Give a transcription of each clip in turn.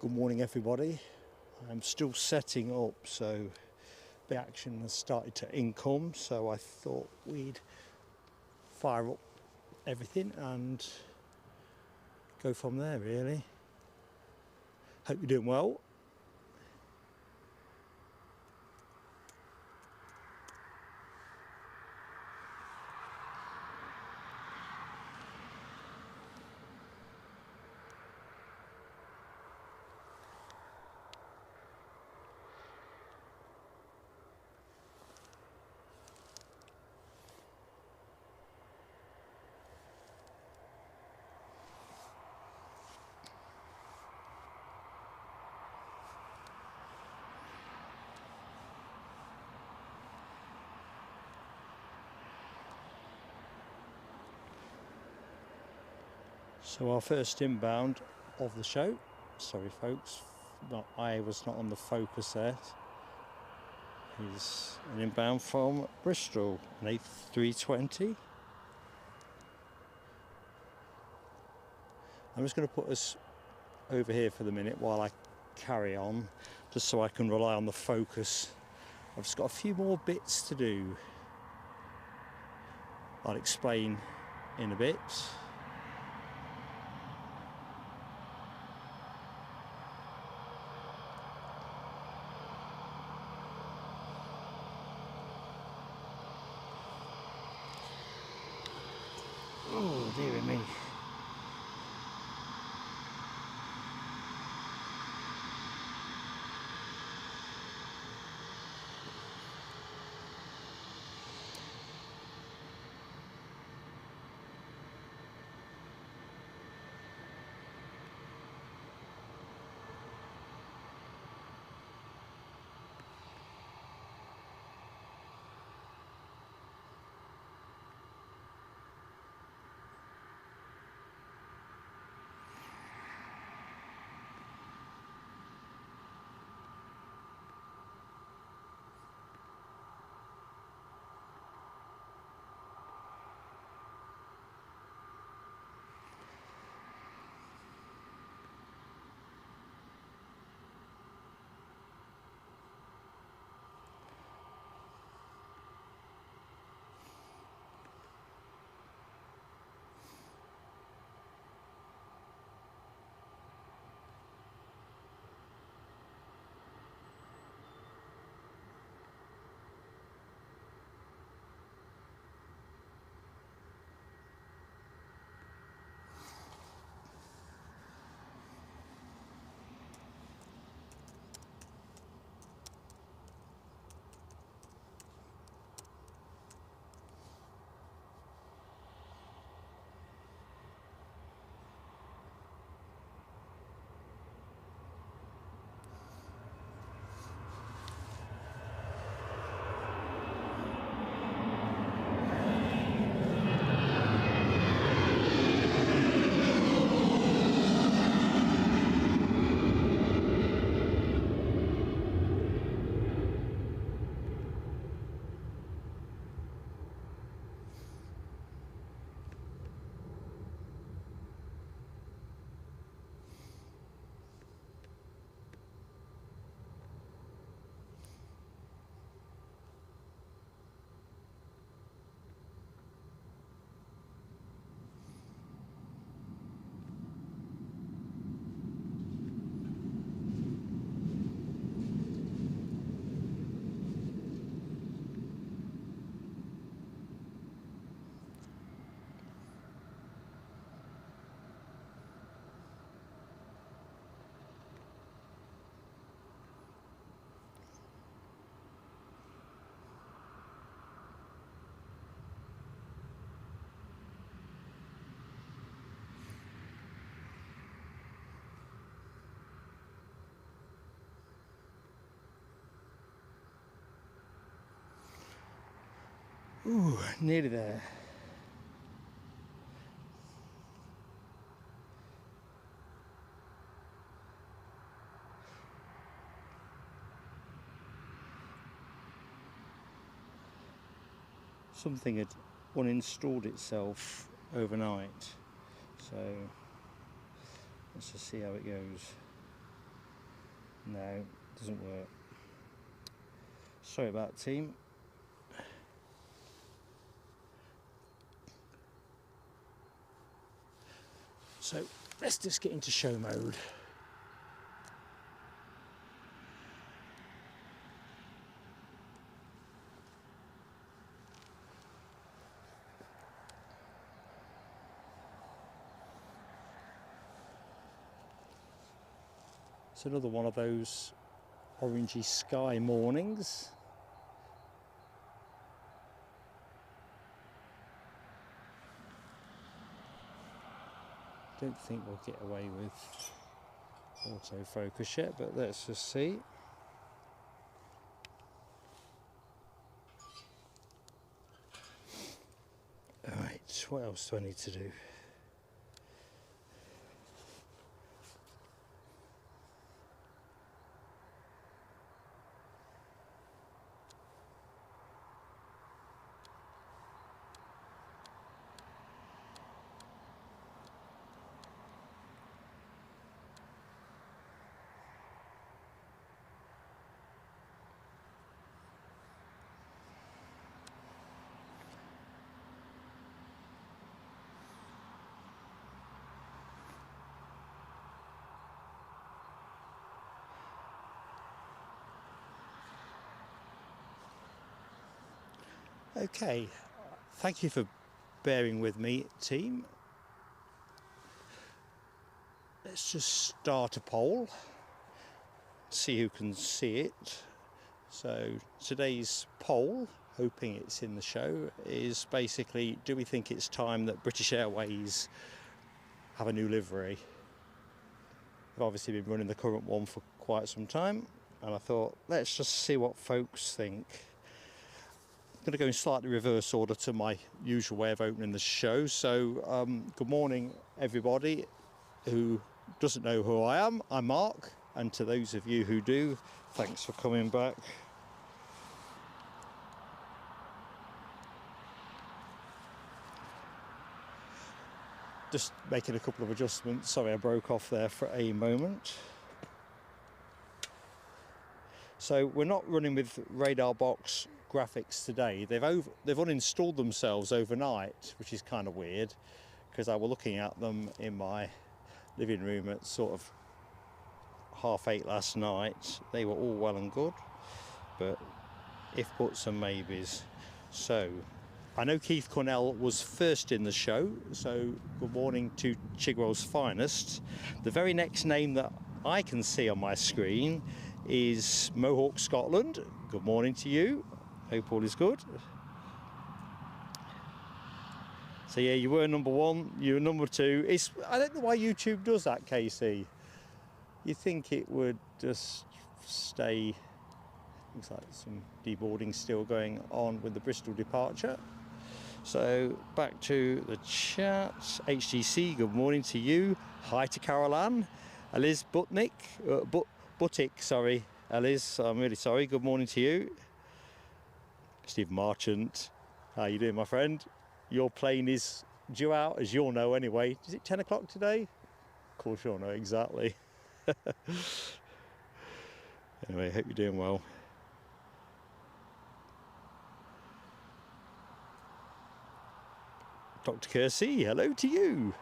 Good morning everybody. I'm still setting up, so the action has started to income, so I thought we'd fire up everything and go from there really. Hope you're doing well. So our first inbound of the show, sorry folks, I was not on the focus there, is an inbound from Bristol, an A320. I'm just going to put us over here for the minute while I carry on, just so I can rely on the focus. I've just got a few more bits to do. I'll explain in a bit. Oh, dear me. Ooh, nearly there. Something had uninstalled itself overnight, so let's just see how it goes. No, doesn't work. Sorry about that, team. So let's just get into show mode. It's another one of those orangey sky mornings. Don't think we'll get away with autofocus yet, but let's just see. Alright, what else do I need to do? Okay, thank you for bearing with me, team. Let's just start a poll, see who can see it. So today's poll, hoping it's in the show, is basically, do we think it's time that British Airways have a new livery? I've obviously been running the current one for quite some time, and I thought, let's just see what folks think. I'm going to go in slightly reverse order to my usual way of opening the show. So good morning everybody who doesn't know who I am. I'm Mark, and to those of you who do, thanks for coming back. Just making a couple of adjustments. Sorry, I broke off there for a moment. So we're not running with radar box graphics today. They've uninstalled themselves overnight, which is kind of weird, because I was looking at them in my living room at sort of 8:30 last night. They were all well and good, but if buts and maybes. So I know Keith Cornell was first in the show, so good morning to Chigwell's finest. The very next name that I can see on my screen is Mohawk Scotland. Good morning to you. Hope all is good. So yeah, you were number one, you were number two. I don't know why YouTube does that, Casey. You think it would just stay. Looks like some deboarding still going on with the Bristol departure. So back to the chat. HTC, good morning to you. Hi to Caroline. Eliz Buttick, sorry. Eliz, I'm really sorry. Good morning to you. Steve Marchant, how you doing, my friend? Your plane is due out, as you'll know anyway. Is it 10 o'clock today? Of course you'll know, exactly. Anyway, hope you're doing well. Dr. Kersey, hello to you.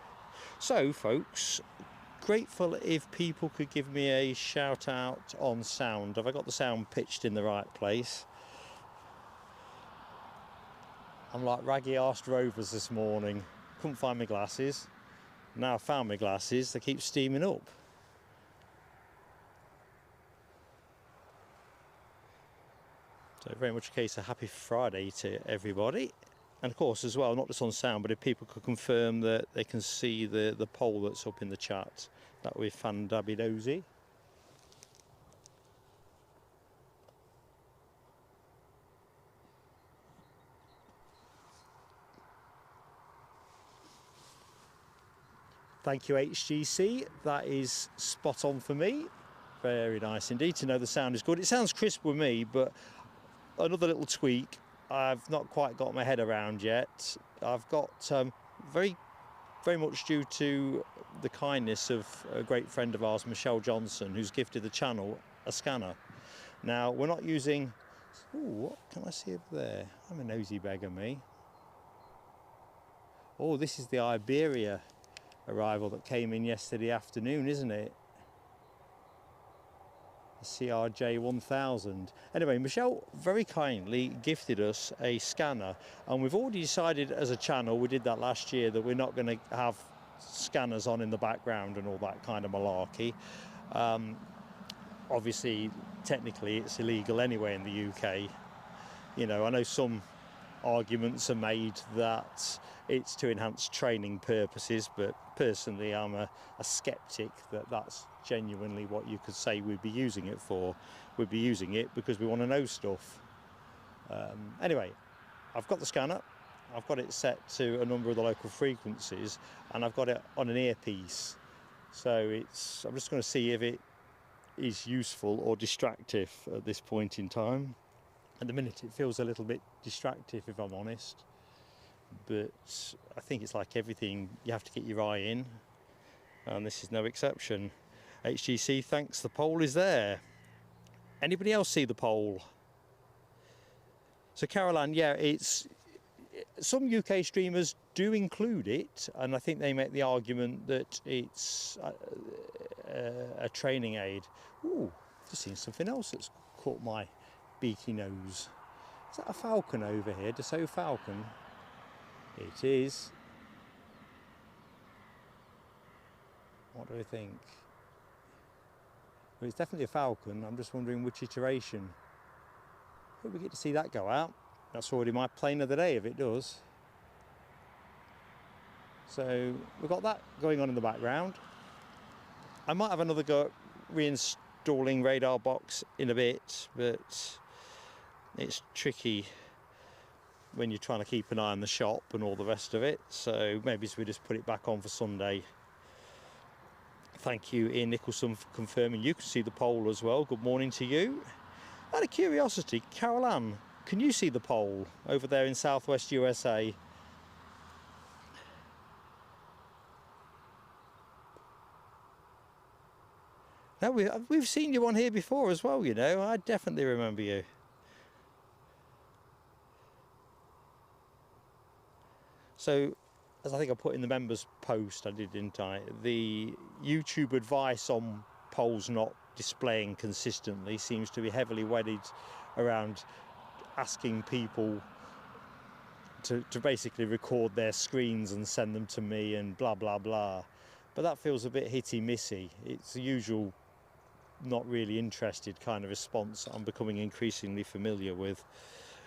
So, folks, grateful if people could give me a shout out on sound. Have I got the sound pitched in the right place? I'm like raggy-arsed rovers this morning. Couldn't find my glasses. Now I found my glasses, they keep steaming up. So very much a case of happy Friday to everybody. And of course as well, not just on sound, but if people could confirm that they can see the poll that's up in the chat, that would be fan-dabby-dozy. Thank you, HGC. That is spot on for me. Very nice indeed to know the sound is good. It sounds crisp with me, but another little tweak I've not quite got my head around yet. I've got very much due to the kindness of a great friend of ours, Michelle Johnson, who's gifted the channel a scanner. Now we're not using, ooh, what can I see up there? I'm a nosy beggar, me. Oh, this is the Iberia arrival that came in yesterday afternoon, isn't it? The CRJ 1000. Anyway, Michelle very kindly gifted us a scanner, and we've already decided as a channel, we did that last year, that we're not going to have scanners on in the background and all that kind of malarkey. Obviously, technically it's illegal anyway in the UK. You know, I know some arguments are made that it's to enhance training purposes, but personally I'm a skeptic that that's genuinely what you could say we'd be using it for. We'd be using it because we want to know stuff. Anyway, I've got the scanner, I've got it set to a number of the local frequencies, and I've got it on an earpiece. So I'm just going to see if it is useful or distractive at this point in time. At the minute it feels a little bit distractive, if I'm honest, but I think it's like everything, you have to get your eye in, and this is no exception. HGC thanks, the pole is there. Anybody else see the pole? So Caroline, yeah, it's, some UK streamers do include it, and I think they make the argument that it's a training aid. Ooh, I've just seen something else that's caught my beaky nose. Is that a falcon over here? Dassault Falcon? It is. What do I think? Well, it's definitely a falcon. I'm just wondering which iteration. Hope we get to see that go out. That's already my plane of the day if it does. So we've got that going on in the background. I might have another go at reinstalling radar box in a bit, but it's tricky when you're trying to keep an eye on the shop and all the rest of it. So maybe we just put it back on for Sunday. Thank you, Ian Nicholson, for confirming you can see the pole as well. Good morning to you. Out of curiosity, Carol Ann, can you see the pole over there in southwest USA? No, we've seen you on here before as well, you know. I definitely remember you. So, as I think I put in the members post, I did, didn't I? The YouTube advice on poles not displaying consistently seems to be heavily wedded around asking people to basically record their screens and send them to me and blah blah blah. But that feels a bit hitty-missy. It's the usual not really interested kind of response I'm becoming increasingly familiar with.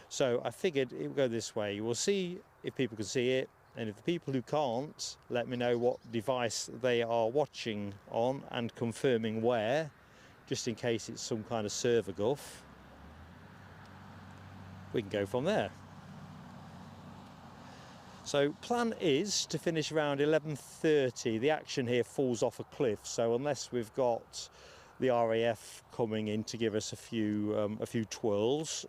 So I figured it would go this way. We'll see if people can see it, and if the people who can't, let me know what device they are watching on and confirming where, just in case it's some kind of server guff. We can go from there. So plan is to finish around 11:30. The action here falls off a cliff, so unless we've got the RAF coming in to give us a few twirls,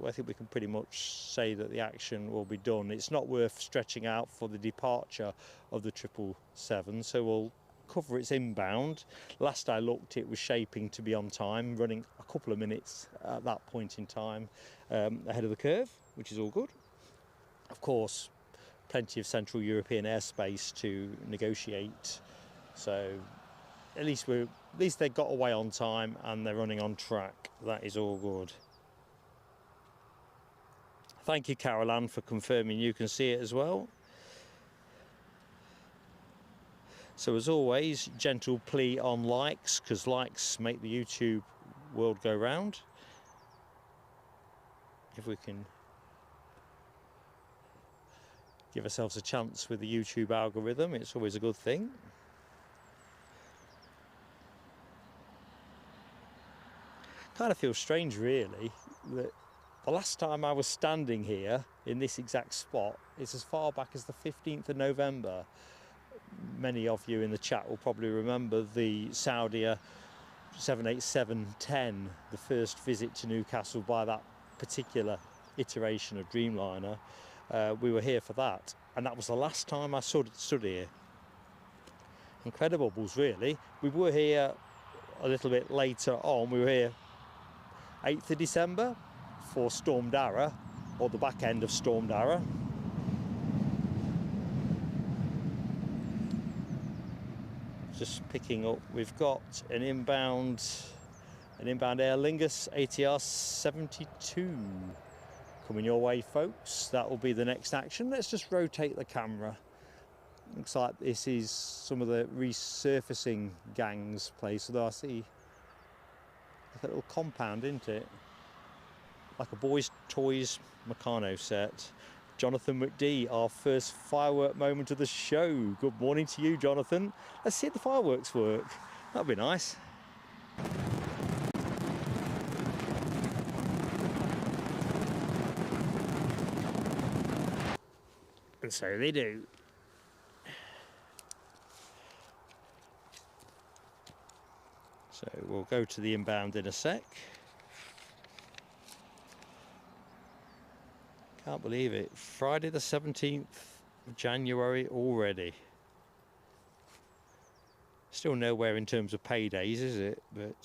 I think we can pretty much say that the action will be done. It's not worth stretching out for the departure of the 777, so we'll cover its inbound. Last I looked, it was shaping to be on time, running a couple of minutes at that point in time ahead of the curve, which is all good. Of course, plenty of Central European airspace to negotiate, so at least they got away on time and they're running on track. That is all good. Thank you, Carol Ann, for confirming you can see it as well. So as always, gentle plea on likes, because likes make the YouTube world go round. If we can give ourselves a chance with the YouTube algorithm, it's always a good thing. Kind of feels strange really that the last time I was standing here in this exact spot is as far back as the 15th of November. Many of you in the chat will probably remember the Saudia 787-10, the first visit to Newcastle by that particular iteration of Dreamliner. We were here for that, and that was the last time I stood here. Incredibles really. We were here a little bit later on. We were here 8th of December for Storm Dara, or the back end of Storm Dara. Just picking up, we've got an inbound Aer Lingus ATR 72 coming your way, folks. That will be the next action. Let's just rotate the camera. Looks like this is some of the resurfacing gang's place, although I see like a little compound, isn't it? Like a boys' toys Meccano set. Jonathan McD, our first firework moment of the show. Good morning to you, Jonathan. Let's see if the fireworks work. That'd be nice. And so they do. So we'll go to the inbound in a sec. Can't believe it. Friday the 17th of January already. Still nowhere in terms of paydays, is it? But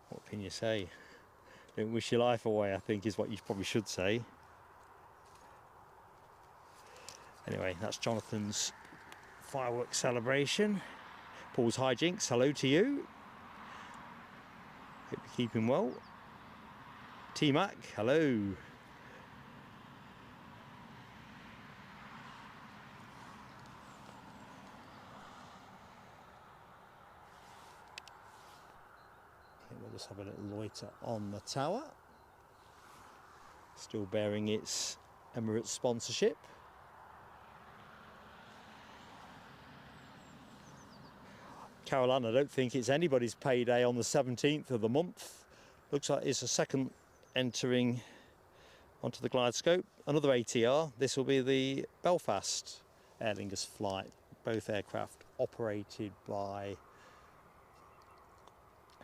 what can you say? Don't wish your life away, I think, is what you probably should say. Anyway, that's Jonathan's fireworks celebration. Paul's hijinks, hello to you. Hope you're keeping well. T-Mac, hello. We'll just have a little loiter on the tower. Still bearing its Emirates sponsorship. Caroline, I don't think it's anybody's payday on the 17th of the month. Looks like it's a second entering onto the glide scope. Another ATR. This will be the Belfast Aer Lingus flight. Both aircraft operated by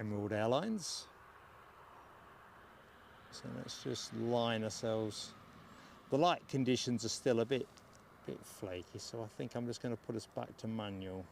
Emerald Airlines. So let's just line ourselves. The light conditions are still a bit flaky, so I think I'm just going to put us back to manual.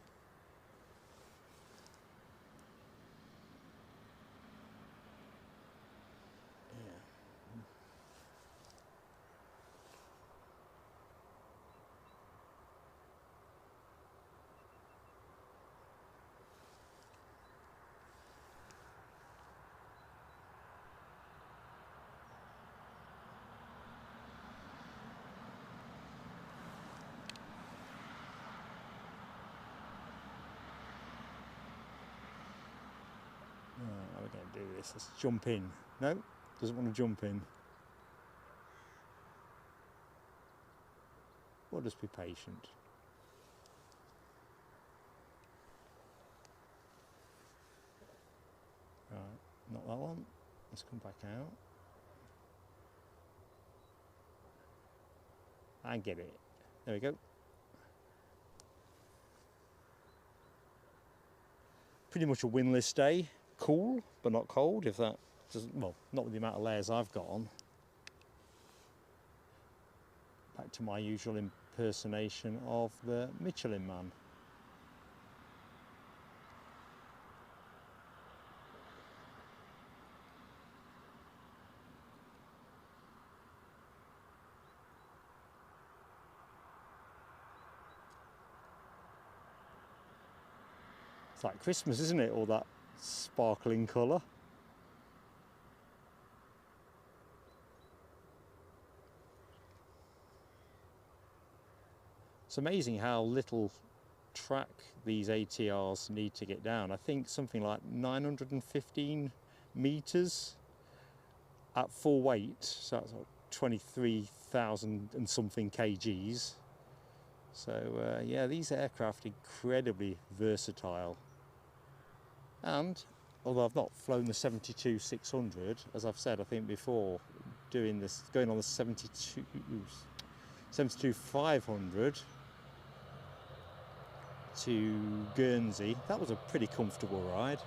How are we going to do this? Let's jump in. No, doesn't want to jump in. We'll just be patient. Right, not that one. Let's come back out. And get it. There we go. Pretty much a windless day. Cool, but not cold, if that doesn't, well, not with the amount of layers I've got on. Back to my usual impersonation of the Michelin Man. It's like Christmas, isn't it? All that sparkling colour. It's amazing how little track these ATRs need to get down. I think something like 915 metres at full weight, so that's like 23,000 and something kgs. So yeah, these aircraft are incredibly versatile. And although I've not flown the 72-600, as I've said I think before, doing this, going on the 72-500 to Guernsey, that was a pretty comfortable ride.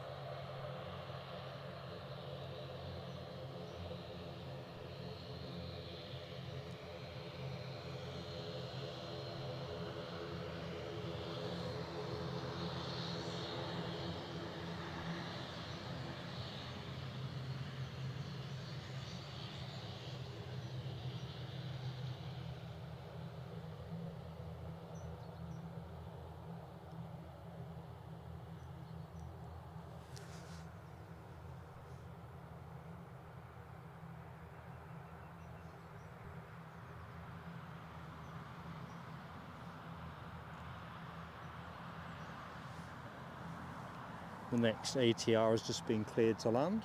The next ATR has just been cleared to land.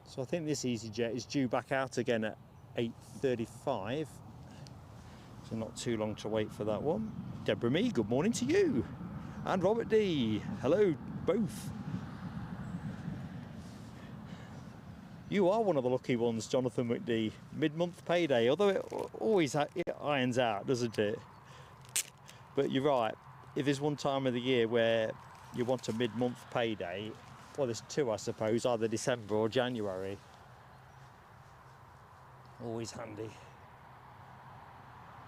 So I think this EasyJet is due back out again at 8:35. So not too long to wait for that one. Deborah Me, good morning to you. And Robert D, hello both. You are one of the lucky ones, Jonathan McD. Mid-month payday, although it always it irons out, doesn't it? But you're right, if there's one time of the year where you want a mid-month payday, well, there's two, I suppose, either December or January. Always handy.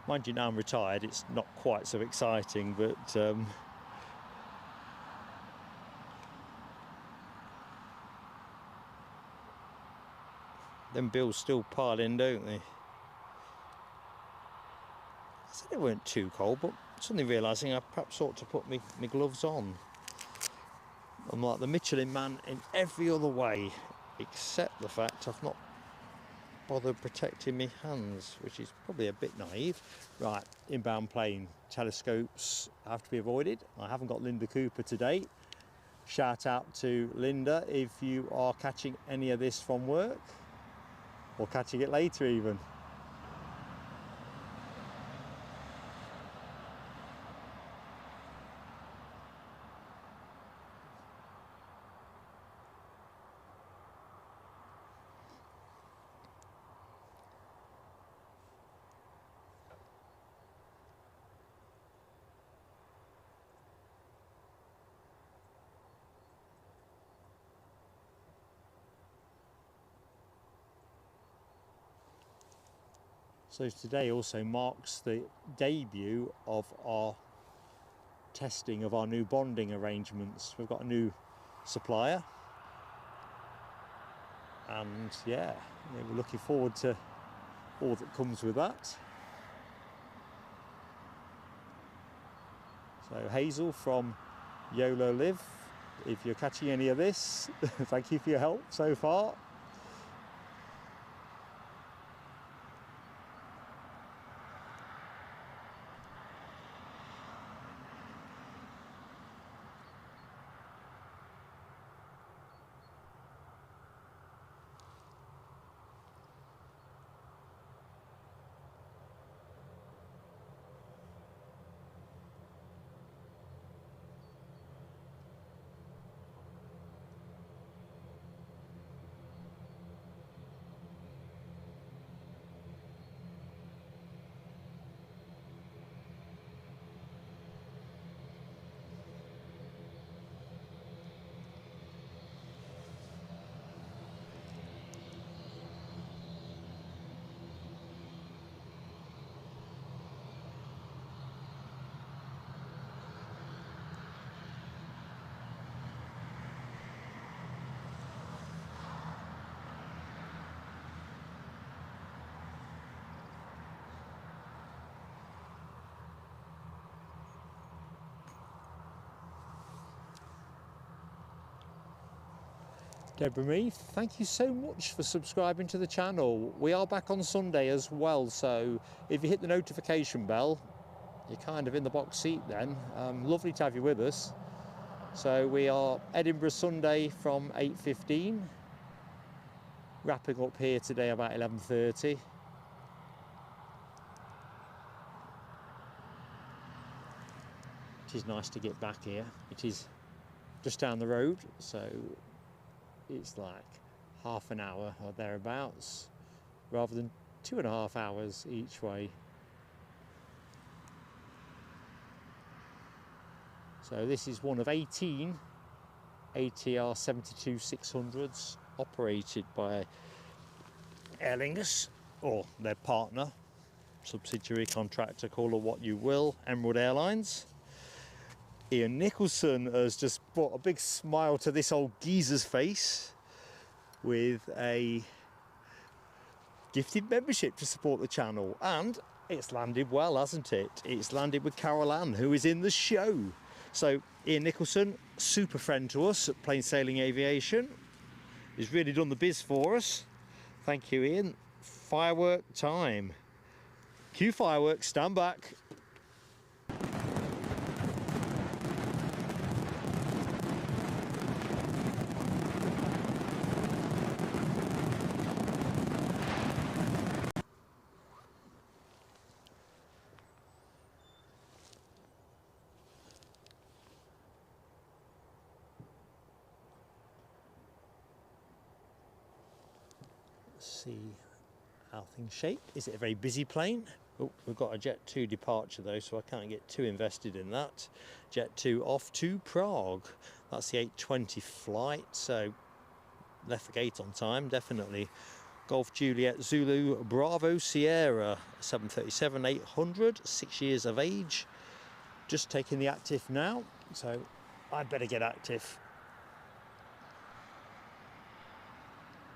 Mind you, now I'm retired, it's not quite so exciting, but them bills still pile in, don't they? I said they weren't too cold, but suddenly realising I perhaps ought to put my gloves on. I'm like the Michelin man in every other way, except the fact I've not bothered protecting my hands, which is probably a bit naive. Right, inbound plane, telescopes have to be avoided. I haven't got Linda Cooper today. Shout out to Linda if you are catching any of this from work, or catching it later even. So today also marks the debut of our testing of our new bonding arrangements. We've got a new supplier, and yeah, we're looking forward to all that comes with that. So Hazel from YOLO Live, if you're catching any of this, thank you for your help so far. Deborah Me, thank you so much for subscribing to the channel. We are back on Sunday as well, so if you hit the notification bell, you're kind of in the box seat then. Lovely to have you with us. So we are Edinburgh Sunday from 8:15. Wrapping up here today about 11:30. It is nice to get back here. It is just down the road, so it's like half an hour or thereabouts, rather than 2.5 hours each way. So this is one of 18 ATR 72-600s operated by Aer Lingus, or their partner, subsidiary, contractor, call it what you will, Emerald Airlines. Ian Nicholson has just brought a big smile to this old geezer's face with a gifted membership to support the channel, and it's landed well, hasn't it? It's landed with Carol Ann, who is in the show. So Ian Nicholson, super friend to us at Plain Sailing Aviation. He's really done the biz for us. Thank you, Ian. Firework time. Cue fireworks, stand back. See how things shape. Is it a very busy plane? Oh, we've got a Jet 2 departure though, so I can't get too invested in that. Jet 2 off to Prague. That's the 8:20 flight, so left the gate on time, definitely. Golf Juliet Zulu Bravo Sierra 737-800, 6 years of age. Just taking the active now, so I'd better get active.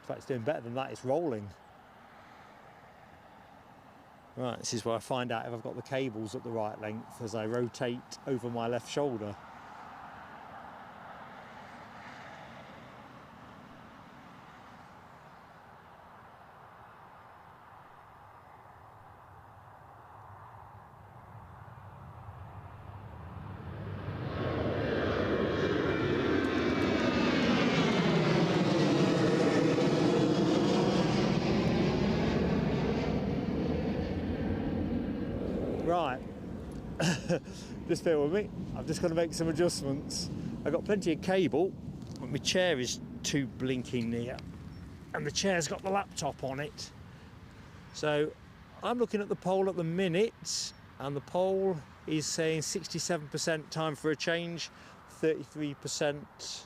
In fact, it's doing better than that, it's rolling. Right, this is where I find out if I've got the cables at the right length as I rotate over my left shoulder. Right, just bear with me, I'm just going to make some adjustments. I've got plenty of cable, but my chair is too blinking near, and the chair's got the laptop on it. So I'm looking at the poll at the minute, and the poll is saying 67% time for a change, 33%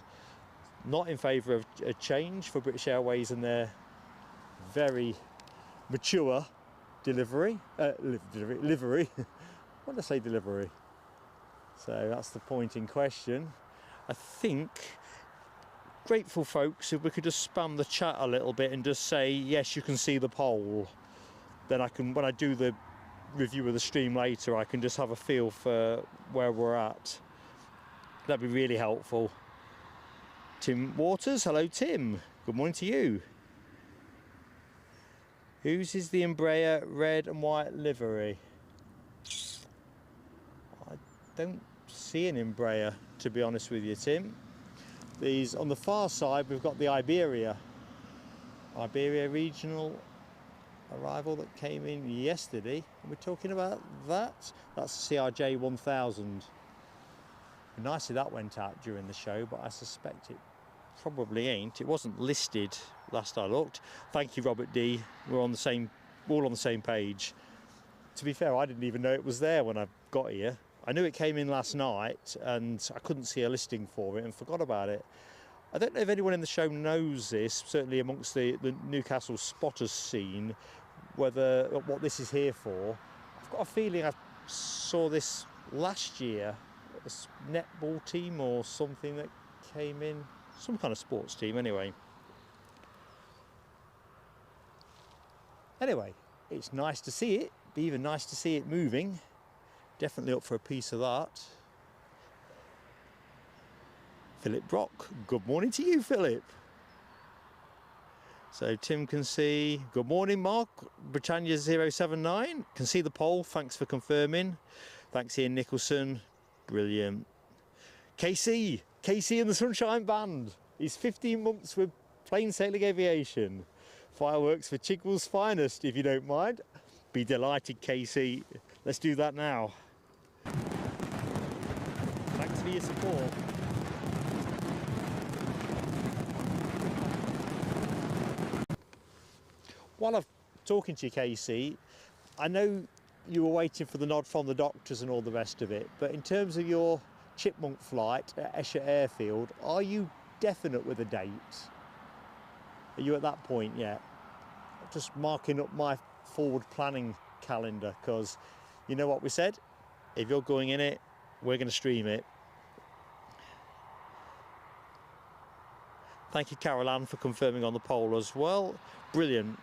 not in favour of a change for British Airways and their very mature livery. What did I say, delivery? So that's the point in question. I think, grateful folks, if we could just spam the chat a little bit and just say yes, you can see the poll, then I can, when I do the review of the stream later, I can just have a feel for where we're at. That'd be really helpful. Tim Waters, hello Tim, good morning to you. Whose is the Embraer red and white livery? I don't see an Embraer, to be honest with you, Tim. These on the far side, we've got the Iberia regional arrival that came in yesterday. And we're talking about that. That's the CRJ 1000. Nicely that went out during the show, but I suspect it probably ain't. It wasn't listed last I looked. Thank you, Robert D. We're all on the same page. To be fair, I didn't even know it was there when I got here. I knew it came in last night and I couldn't see a listing for it and forgot about it. I don't know if anyone in the show knows this, certainly amongst the Newcastle spotters scene, whether what this is here for. I've got a feeling I saw this last year, a netball team or something that came in. Some kind of sports team anyway. Anyway, it's nice to see it. Be even nice to see it moving. Definitely up for a piece of that. Philip Brock, good morning to you, Philip. So Tim can see, good morning Mark, Britannia 079, can see the poll, thanks for confirming. Thanks Ian Nicholson, brilliant. KC and the Sunshine Band. He's 15 months with Plain Sailing Aviation. Fireworks for Chigwell's finest, if you don't mind. Be delighted, KC. Let's do that now. Thanks for your support. While I'm talking to you, KC, I know you were waiting for the nod from the doctors and all the rest of it, but in terms of your Chipmunk flight at Esher Airfield, are you definite with a date? Are you at that point yet? Just marking up my forward planning calendar, because you know what we said, if you're going in it, we're going to stream it. Thank you, Carol Ann, for confirming on the poll as well. Brilliant.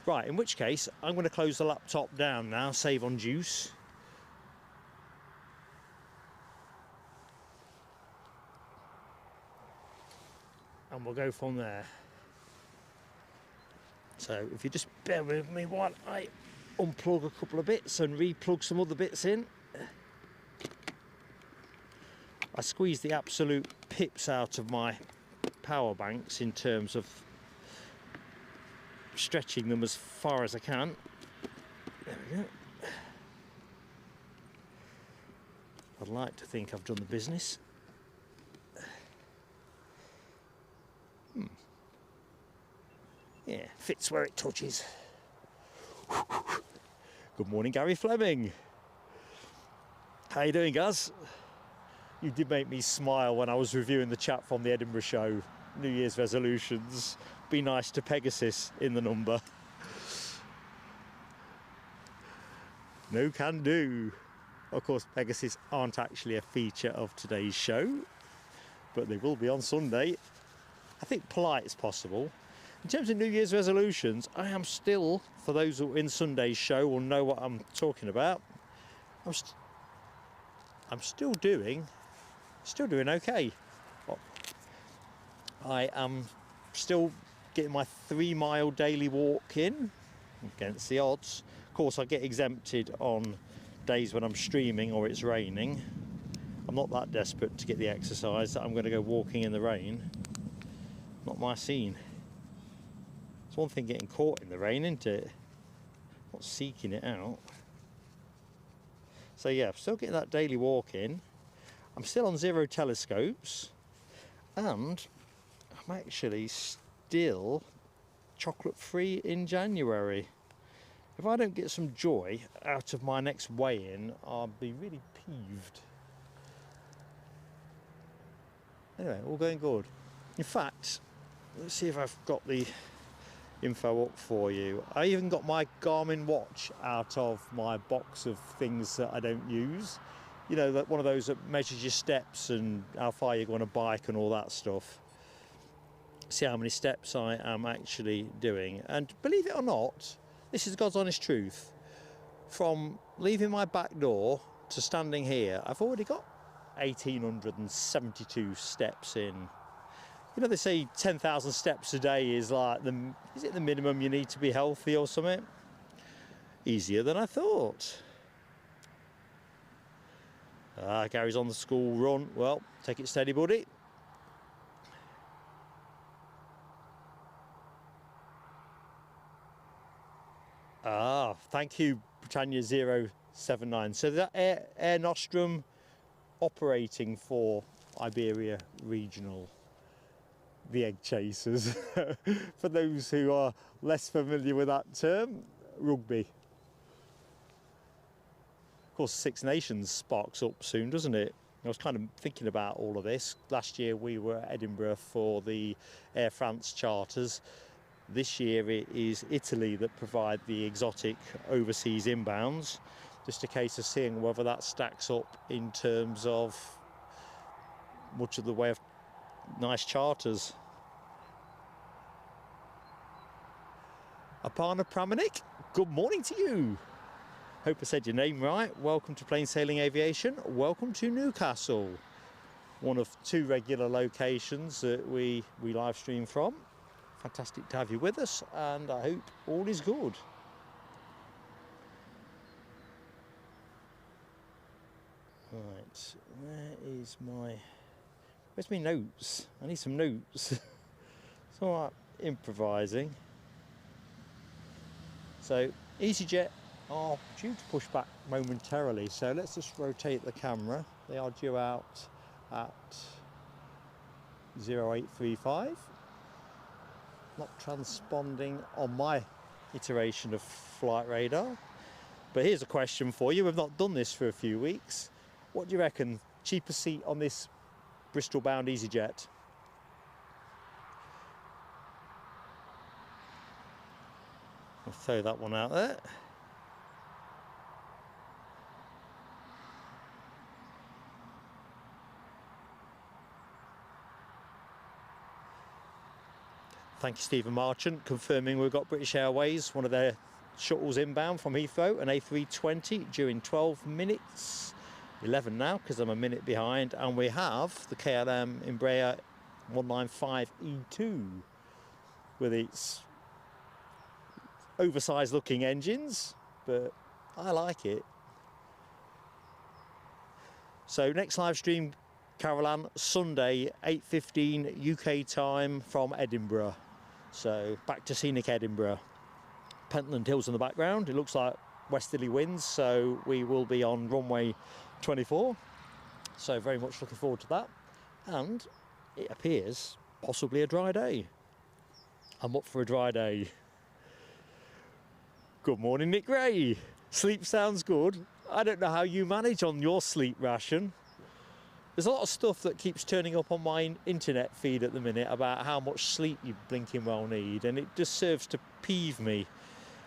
Right, in which case I'm going to close the laptop down now, save on juice. and we'll go from there. So if you just bear with me while I unplug a couple of bits and re-plug some other bits in. I squeeze the absolute pips out of my power banks in terms of stretching them as far as I can. There we go. I'd like to think I've done the business. Yeah, fits where it touches. Good morning, Gary Fleming. How you doing, guys? You did make me smile when I was reviewing the chat from the Edinburgh show. New Year's resolutions. Be nice to Pegasus in the number. No can do. Of course, Pegasus aren't actually a feature of today's show, but they will be on Sunday. I think polite is possible. In terms of New Year's resolutions, I am still, for those who are in Sunday's show will know what I'm talking about, I'm still doing okay. I am still getting my 3-mile daily walk in against the odds. Of course, I get exempted on days when I'm streaming or it's raining. I'm not that desperate to get the exercise that I'm going to go walking in the rain. Not my scene. It's one thing getting caught in the rain, isn't it? Not seeking it out. So yeah, I'm still getting that daily walk in. I'm still on 0 telescopes, and I'm actually still chocolate free in January. If I don't get some joy out of my next weigh-in, I'll be really peeved. Anyway, all going good. In fact, let's see if I've got the info up for you. I even got my Garmin watch out of my box of things that I don't use. You know, that one of those that measures your steps and how far you go on a bike and all that stuff. See how many steps I am actually doing. And believe it or not, this is God's honest truth. From leaving my back door to standing here, I've already got 1,872 steps in. You know, they say 10,000 steps a day is like is it the minimum you need to be healthy or something? Easier than I thought. Gary's on the school run. Well, take it steady, buddy. Thank you, Britannia 079. So that Air Nostrum operating for Iberia Regional, the egg chasers. For those who are less familiar with that term, rugby. Of course, Six Nations sparks up soon, doesn't it? I was kind of thinking about all of this. Last year we were at Edinburgh for the Air France charters. This year it is Italy that provide the exotic overseas inbounds. Just a case of seeing whether that stacks up in terms of much of the way of nice charters. Aparna Pramanik, good morning to you. Hope I said your name right. Welcome to Plain Sailing Aviation. Welcome to Newcastle, one of 2 regular locations that we live stream from. Fantastic to have you with us, and I hope all is good. Right, where's my notes? I need some notes. It's all right, improvising. So EasyJet are due to push back momentarily, so let's just rotate the camera. They are due out at 0835. Not transponding on my iteration of flight radar. But here's a question for you. We've not done this for a few weeks. What do you reckon? Cheapest seat on this Bristol bound EasyJet? I'll throw that one out there. Thank you, Stephen Marchant, confirming we've got British Airways, one of their shuttles inbound from Heathrow, an A320 due in 12 minutes, 11 now because I'm a minute behind, and we have the KLM Embraer 195E2 with its oversized looking engines, but I like it. So next live stream, Carolan, Sunday 8:15 UK time from Edinburgh. So back to scenic Edinburgh. Pentland Hills in the background. It looks like westerly winds, so we will be on runway 24. So very much looking forward to that. And it appears possibly a dry day. I'm up for a dry day. Good morning, Nick Ray. Sleep sounds good. I don't know how you manage on your sleep ration. There's a lot of stuff that keeps turning up on my internet feed at the minute about how much sleep you blinking well need, and it just serves to peeve me.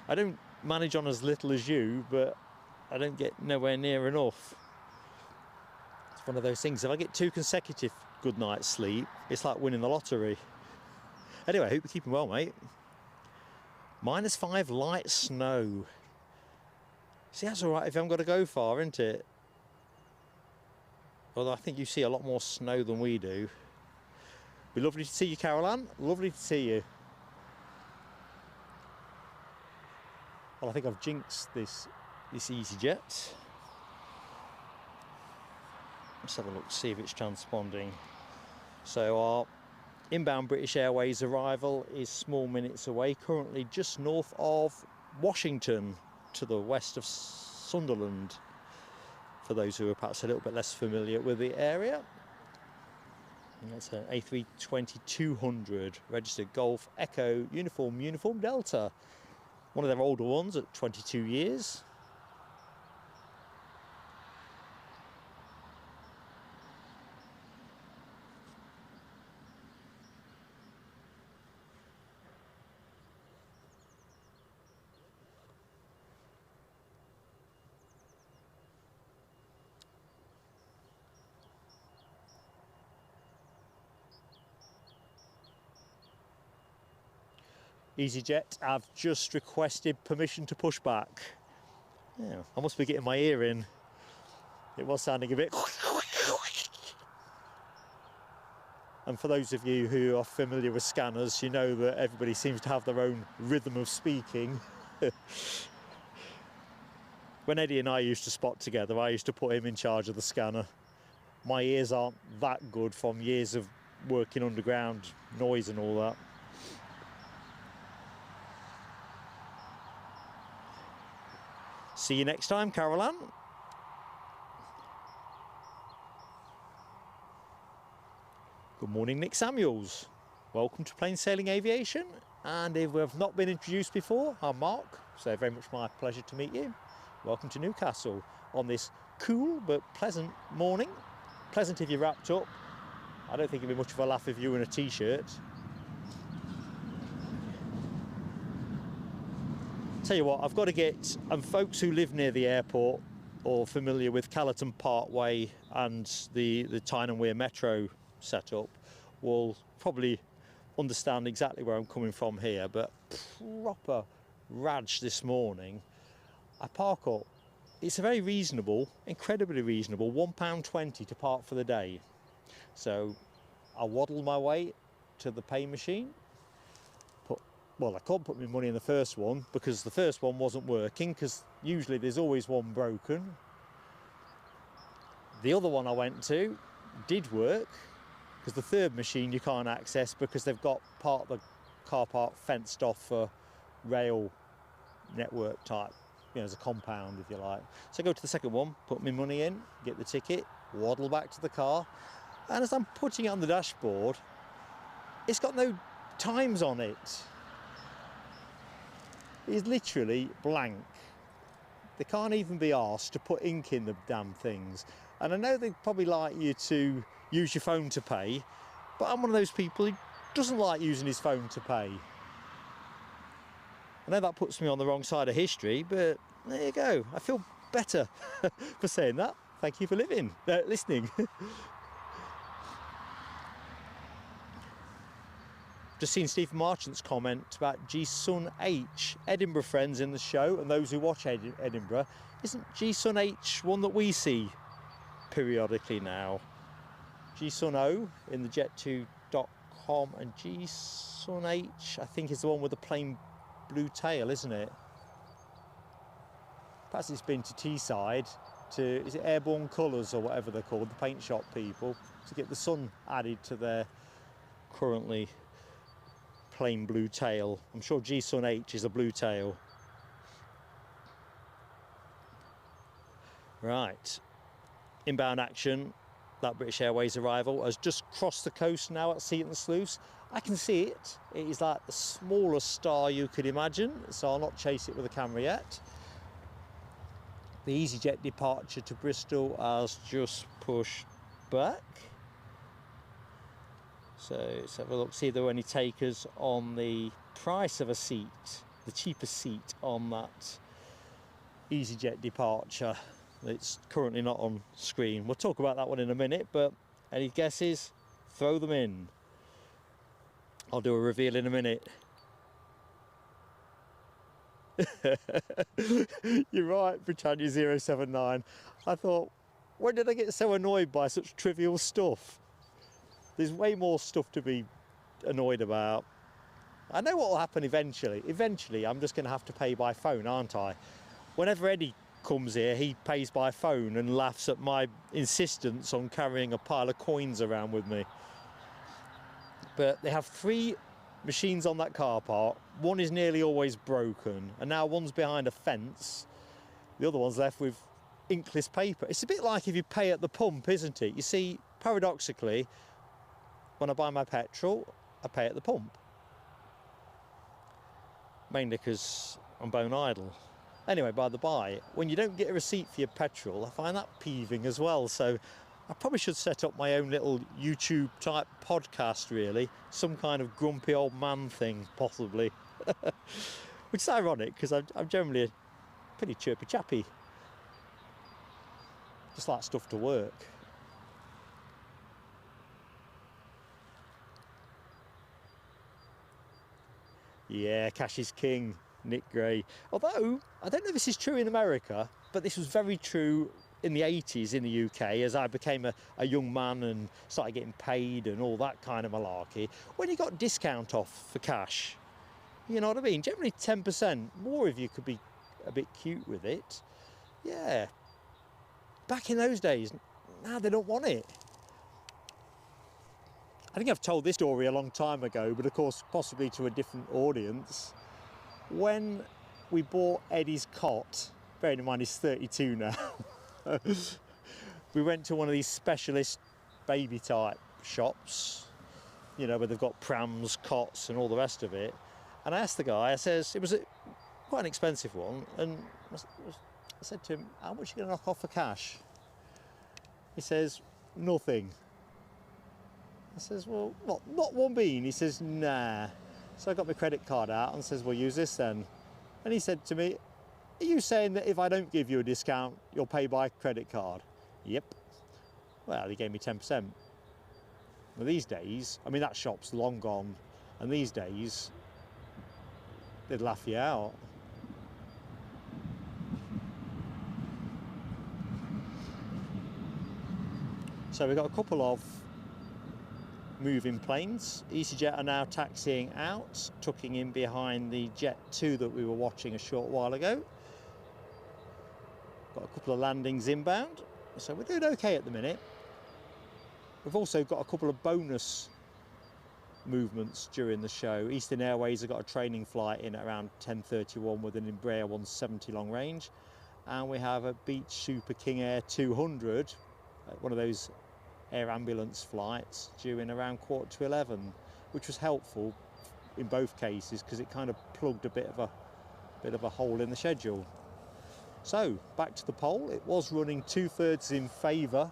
I don't manage on as little as you, but I don't get nowhere near enough. It's one of those things. If I get 2 consecutive good nights sleep, it's like winning the lottery. Anyway, I hope you're keeping well, mate. -5 light snow. See, that's all right if you haven't got to go far, isn't it? Although I think you see a lot more snow than we do. Be lovely to see you, Carolan. Lovely to see you. Well, I think I've jinxed this EasyJet. Let's have a look, see if it's transponding. So our inbound British Airways arrival is small minutes away, currently just north of Washington, to the west of Sunderland, for those who are perhaps a little bit less familiar with the area. And that's an A320-200, registered Golf Echo Uniform Delta. One of their older ones at 22 years. EasyJet have just requested permission to push back. Yeah, I must be getting my ear in. It was sounding a bit. And for those of you who are familiar with scanners, you know that everybody seems to have their own rhythm of speaking. When Eddie and I used to spot together, I used to put him in charge of the scanner. My ears aren't that good from years of working underground, noise and all that. See you next time, Carolan. Good morning, Nick Samuels. Welcome to Plain Sailing Aviation. And if we have not been introduced before, I'm Mark. So very much my pleasure to meet you. Welcome to Newcastle on this cool but pleasant morning. Pleasant if you're wrapped up. I don't think it'd be much of a laugh if you were in a t-shirt. Tell you what, I've got to get, and folks who live near the airport or familiar with Callerton Parkway and the Tyne and Wear metro setup will probably understand exactly where I'm coming from here, but proper raj this morning. I park up, it's a very reasonable, incredibly reasonable £1.20 to park for the day. So I waddle my way to the pay machine. Well, I can't put my money in the first one because the first one wasn't working, because usually there's always one broken. The other one I went to did work, because the third machine you can't access because they've got part of the car park fenced off for rail network type, you know, as a compound if you like. So I go to the second one, put my money in, get the ticket, waddle back to the car, and as I'm putting it on the dashboard, it's got no times on it. It's literally blank. They can't even be asked to put ink in the damn things. And I know they'd probably like you to use your phone to pay, but I'm one of those people who doesn't like using his phone to pay. I know that puts me on the wrong side of history, but there you go. I feel better for saying that. Thank you for listening. Just seen Stephen Marchant's comment about G-Sun H, Edinburgh friends in the show, and those who watch Edinburgh. Isn't G-Sun H one that we see periodically now? G-Sun O in the Jet 2 Airways.com, and G-Sun H, I think, is the one with the plain blue tail, isn't it? Perhaps it's been to Teesside, to, is it Airborne Colours or whatever they're called, the paint shop people, to get the sun added to their currently plain blue tail. I'm sure G-Sun H is a blue tail. Right, inbound action. That British Airways arrival has just crossed the coast now at Seaton Sluice. I can see it. It is like the smallest star you could imagine, so I'll not chase it with a camera yet. The EasyJet departure to Bristol has just pushed back. So let's have a look, see if there were any takers on the price of a seat, the cheapest seat on that EasyJet departure. It's currently not on screen. We'll talk about that one in a minute, but any guesses? Throw them in. I'll do a reveal in a minute. You're right, Britannia 079. I thought, when did I get so annoyed by such trivial stuff? There's way more stuff to be annoyed about. I know what will happen eventually. Eventually, I'm just going to have to pay by phone, aren't I? Whenever Eddie comes here, he pays by phone and laughs at my insistence on carrying a pile of coins around with me. But they have 3 machines on that car park. One is nearly always broken, and now one's behind a fence. The other one's left with inkless paper. It's a bit like if you pay at the pump, isn't it? You see, paradoxically, when I buy my petrol, I pay at the pump. Mainly because I'm bone idle. Anyway, by the by, when you don't get a receipt for your petrol, I find that peeving as well. So I probably should set up my own little YouTube type podcast, really. Some kind of grumpy old man thing, possibly. Which is ironic, because I'm generally a pretty chirpy chappy. Just like stuff to work. Yeah, cash is king. Nick Gray. Although, I don't know if this is true in America, but this was very true in the 80s in the UK as I became a young man and started getting paid and all that kind of malarkey. When you got discount off for cash, you know what I mean? Generally 10%. More if you could be a bit cute with it. Yeah. Back in those days, now they don't want it. I think I've told this story a long time ago, but of course possibly to a different audience. When we bought Eddie's cot, bearing in mind he's 32 now, we went to one of these specialist baby type shops, you know, where they've got prams, cots and all the rest of it. And I asked the guy, I says, it was quite an expensive one, and I said to him, how much are you going to knock off for cash? He says, nothing. I says, well, what, not one bean? He says, nah. So I got my credit card out and says, well, use this then. And he said to me, are you saying that if I don't give you a discount, you'll pay by credit card? Yep. Well, he gave me 10%. Well, these days, I mean, that shop's long gone. And these days, they'd laugh you out. So we've got a couple of moving planes. EasyJet are now taxiing out, tucking in behind the Jet 2 that we were watching a short while ago. Got a couple of landings inbound, so we're doing okay at the minute. We've also got a couple of bonus movements during the show. Eastern Airways have got a training flight in at around 10:31 with an Embraer 170 long range, and we have a Beech Super King Air 200, one of those air ambulance flights, due in around 11:15, which was helpful in both cases because it kind of plugged a bit of a hole in the schedule. So back to the poll. It was running 2/3 in favour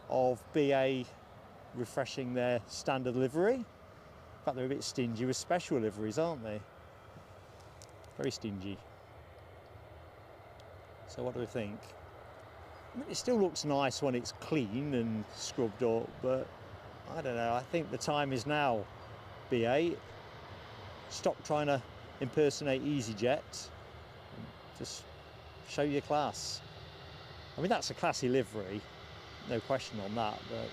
of BA refreshing their standard livery. In fact, they're a bit stingy with special liveries, aren't they? Very stingy. So what do we think? I mean, it still looks nice when it's clean and scrubbed up, but I don't know, I think the time is now, BA. Stop trying to impersonate EasyJet. Just show your class. I mean, that's a classy livery, no question on that, but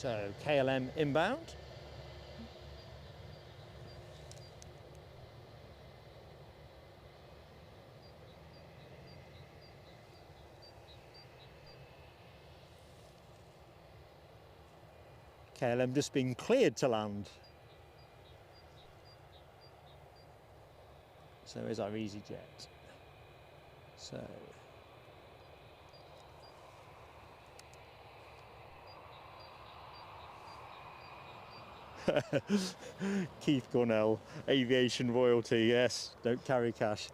So KLM inbound. KLM just being cleared to land. So here's our EasyJet. So Keith Cornell, aviation royalty, yes, don't carry cash.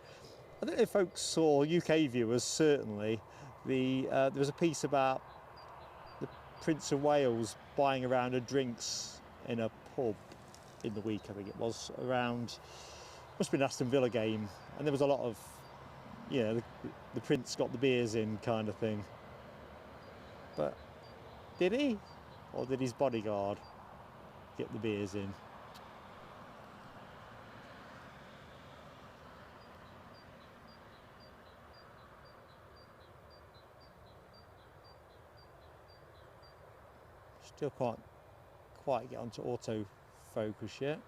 I don't know if folks saw, UK viewers certainly, there was a piece about the Prince of Wales buying a round of drinks in a pub in the week, I think it was, around, must have been Aston Villa game, and there was a lot of, you know, the Prince got the beers in kind of thing. But did he? Or did his bodyguard get the beers in? Still can't quite get onto auto focus yet.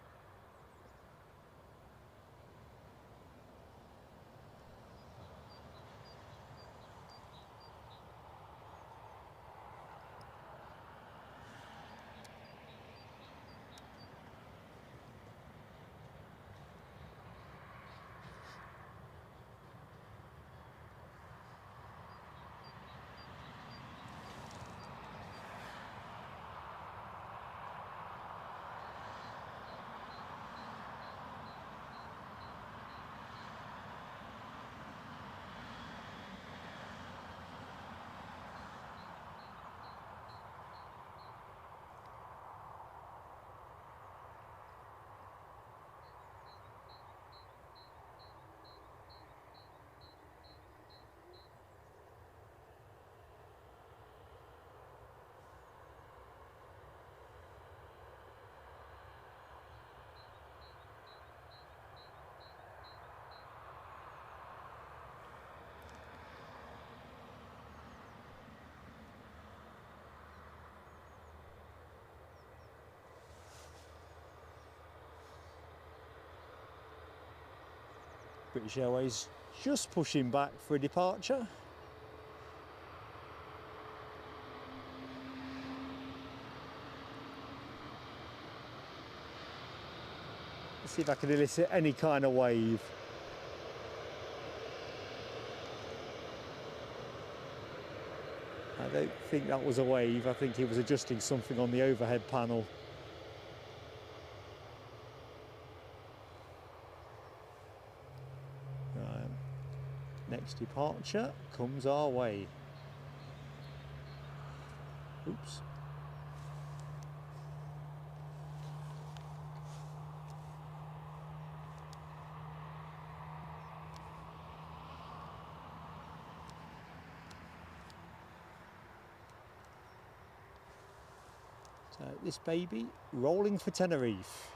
British Airways just pushing back for a departure. Let's see if I can elicit any kind of wave. I don't think that was a wave, I think he was adjusting something on the overhead panel. Next departure comes our way. Oops. So this baby rolling for Tenerife.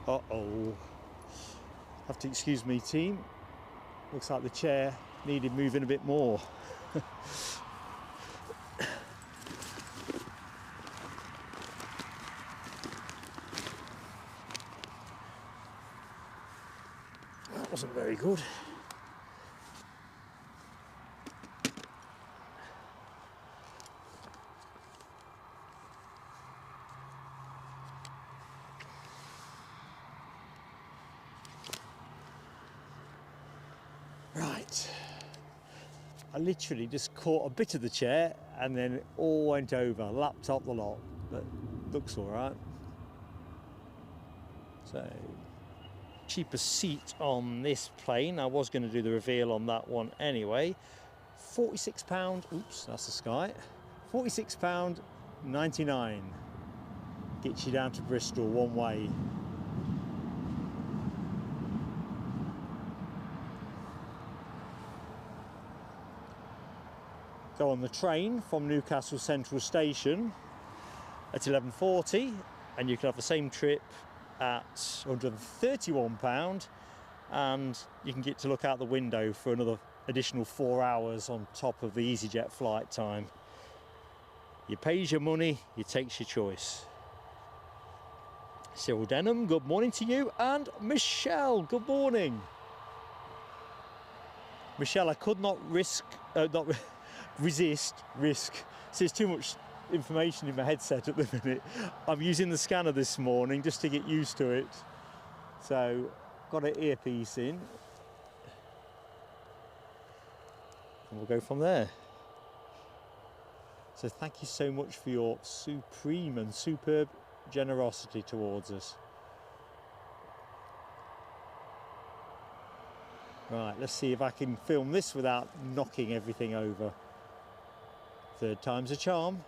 Uh-oh. Have to excuse me, team. Looks like the chair needed moving a bit more. That wasn't very good. I literally just caught a bit of the chair and then it all went over, laptop the lot. but looks all right. So, cheapest seat on this plane. I was going to do the reveal on that one anyway. £46. Oops, that's the sky. £46.99. Gets you down to Bristol one way. Go on the train from Newcastle Central Station at 11:40, and you can have the same trip at £131, and you can get to look out the window for another additional 4 hours on top of the EasyJet flight time. You pays your money, you takes your choice. Cyril Denham, good morning to you, and Michelle, good morning. Michelle, I could not resist. So there's too much information in my headset at the minute. I'm using the scanner this morning just to get used to it. So, got an earpiece in. And we'll go from there. So thank you so much for your supreme and superb generosity towards us. Right, let's see if I can film this without knocking everything over. Third time's a charm.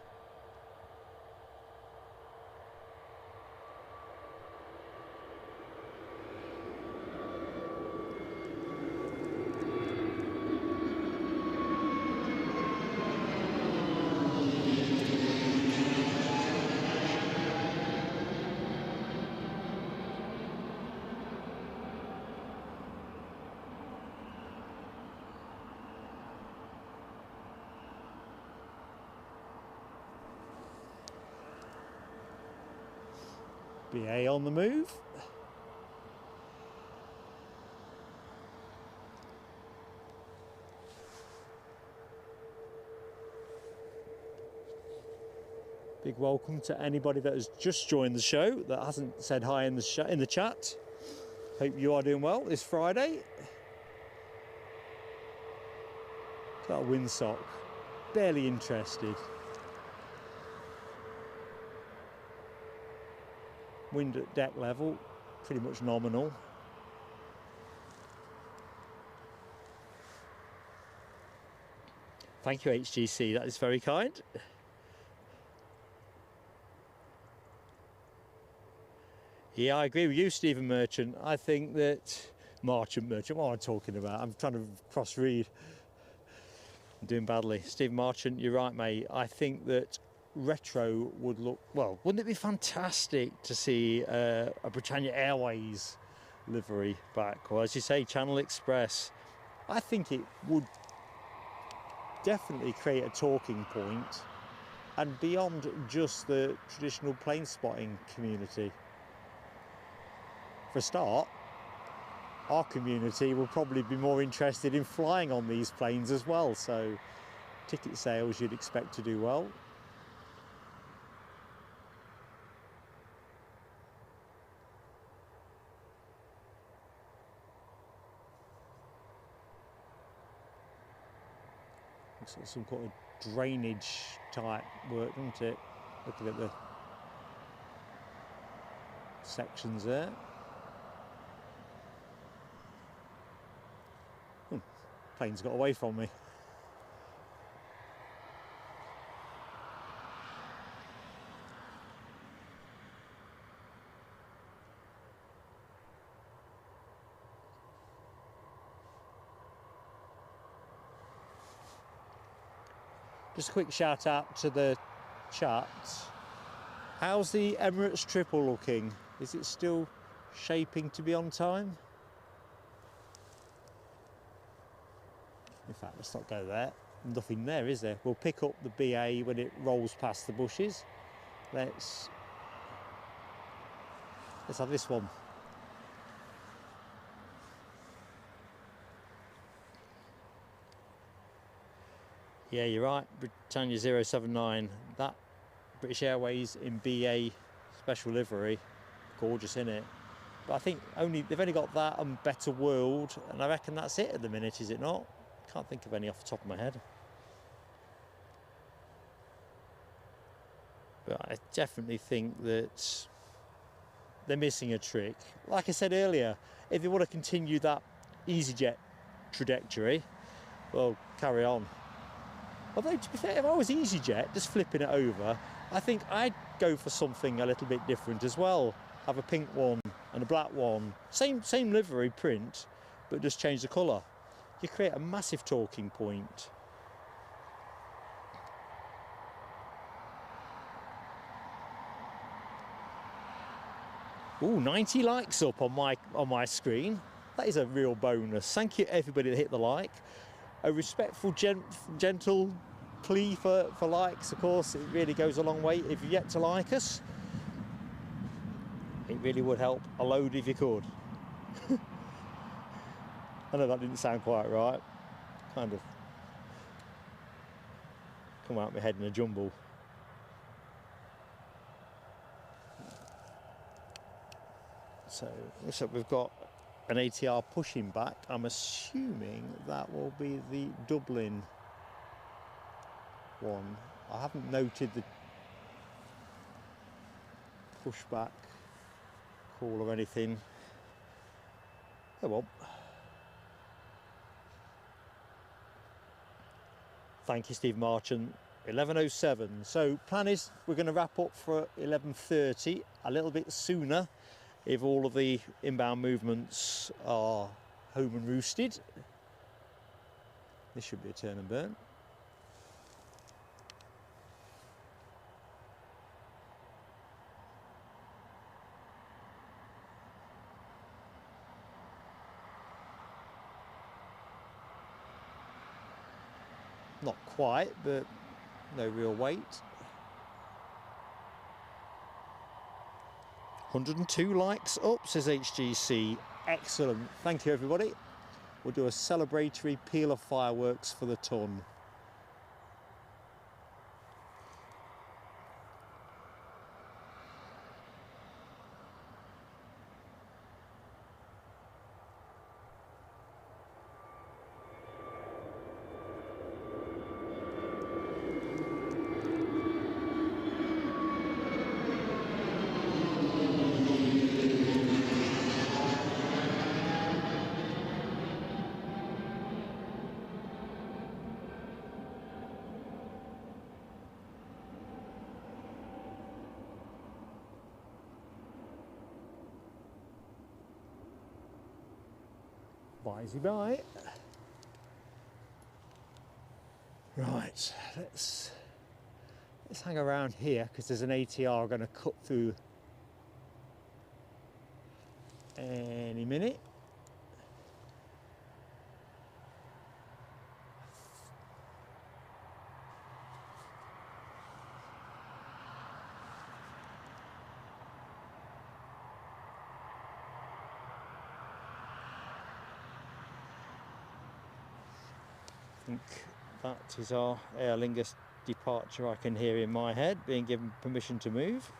BA on the move. Big welcome to anybody that has just joined the show that hasn't said hi in the chat. Hope you are doing well this Friday. Got a windsock. Barely interested. Wind at deck level, pretty much nominal. Thank you, HGC, that is very kind. Yeah, I agree with you, Stephen Merchant. I think that... Merchant, what am I talking about? I'm trying to cross-read. I'm doing badly. Stephen Merchant, you're right, mate. I think that retro would look, well, wouldn't it be fantastic to see a Britannia Airways livery back, or as you say, Channel Express? I think it would definitely create a talking point, and beyond just the traditional plane spotting community. For a start, our community will probably be more interested in flying on these planes as well, so ticket sales you'd expect to do well. Looks like some kind of drainage type work, doesn't it? Looking at the sections there. Plane's got away from me. Just a quick shout out to the chat. How's the Emirates triple looking? Is it still shaping to be on time? In fact, let's not go there. Nothing there, is there? We'll pick up the BA when it rolls past the bushes. Let's have this one. Yeah, you're right. Britannia 079. That British Airways in BA special livery, gorgeous, isn't it? But I think they've only got that and Better World, and I reckon that's it at the minute, is it not? Can't think of any off the top of my head. But I definitely think that they're missing a trick. Like I said earlier, if you want to continue that EasyJet trajectory, well, carry on. Although, to be fair, if I was EasyJet, just flipping it over, I think I'd go for something a little bit different as well. Have a pink one and a black one. Same livery print, but just change the colour. You create a massive talking point. Ooh, 90 likes up on my screen. That is a real bonus. Thank you everybody that hit the like. A respectful, gentle plea for likes, of course, it really goes a long way. If you've yet to like us, it really would help a load if you could. I know that didn't sound quite right. Kind of come out my head in a jumble. So looks like we've got an ATR pushing back. I'm assuming that will be the Dublin one. I haven't noted the pushback call or anything. Oh well. Thank you, Steve Marchant. 11:07. So plan is we're going to wrap up for 11:30, a little bit sooner if all of the inbound movements are home and roosted. This should be a turn and burn. Not quite, but no real weight. 102 likes up, says HGC. Excellent. Thank you, everybody. We'll do a celebratory peel of fireworks for the ton. Wisey bye. Right, let's hang around here because there's an ATR going to cut through any minute. I think that is our Aer Lingus departure. I can hear in my head, being given permission to move.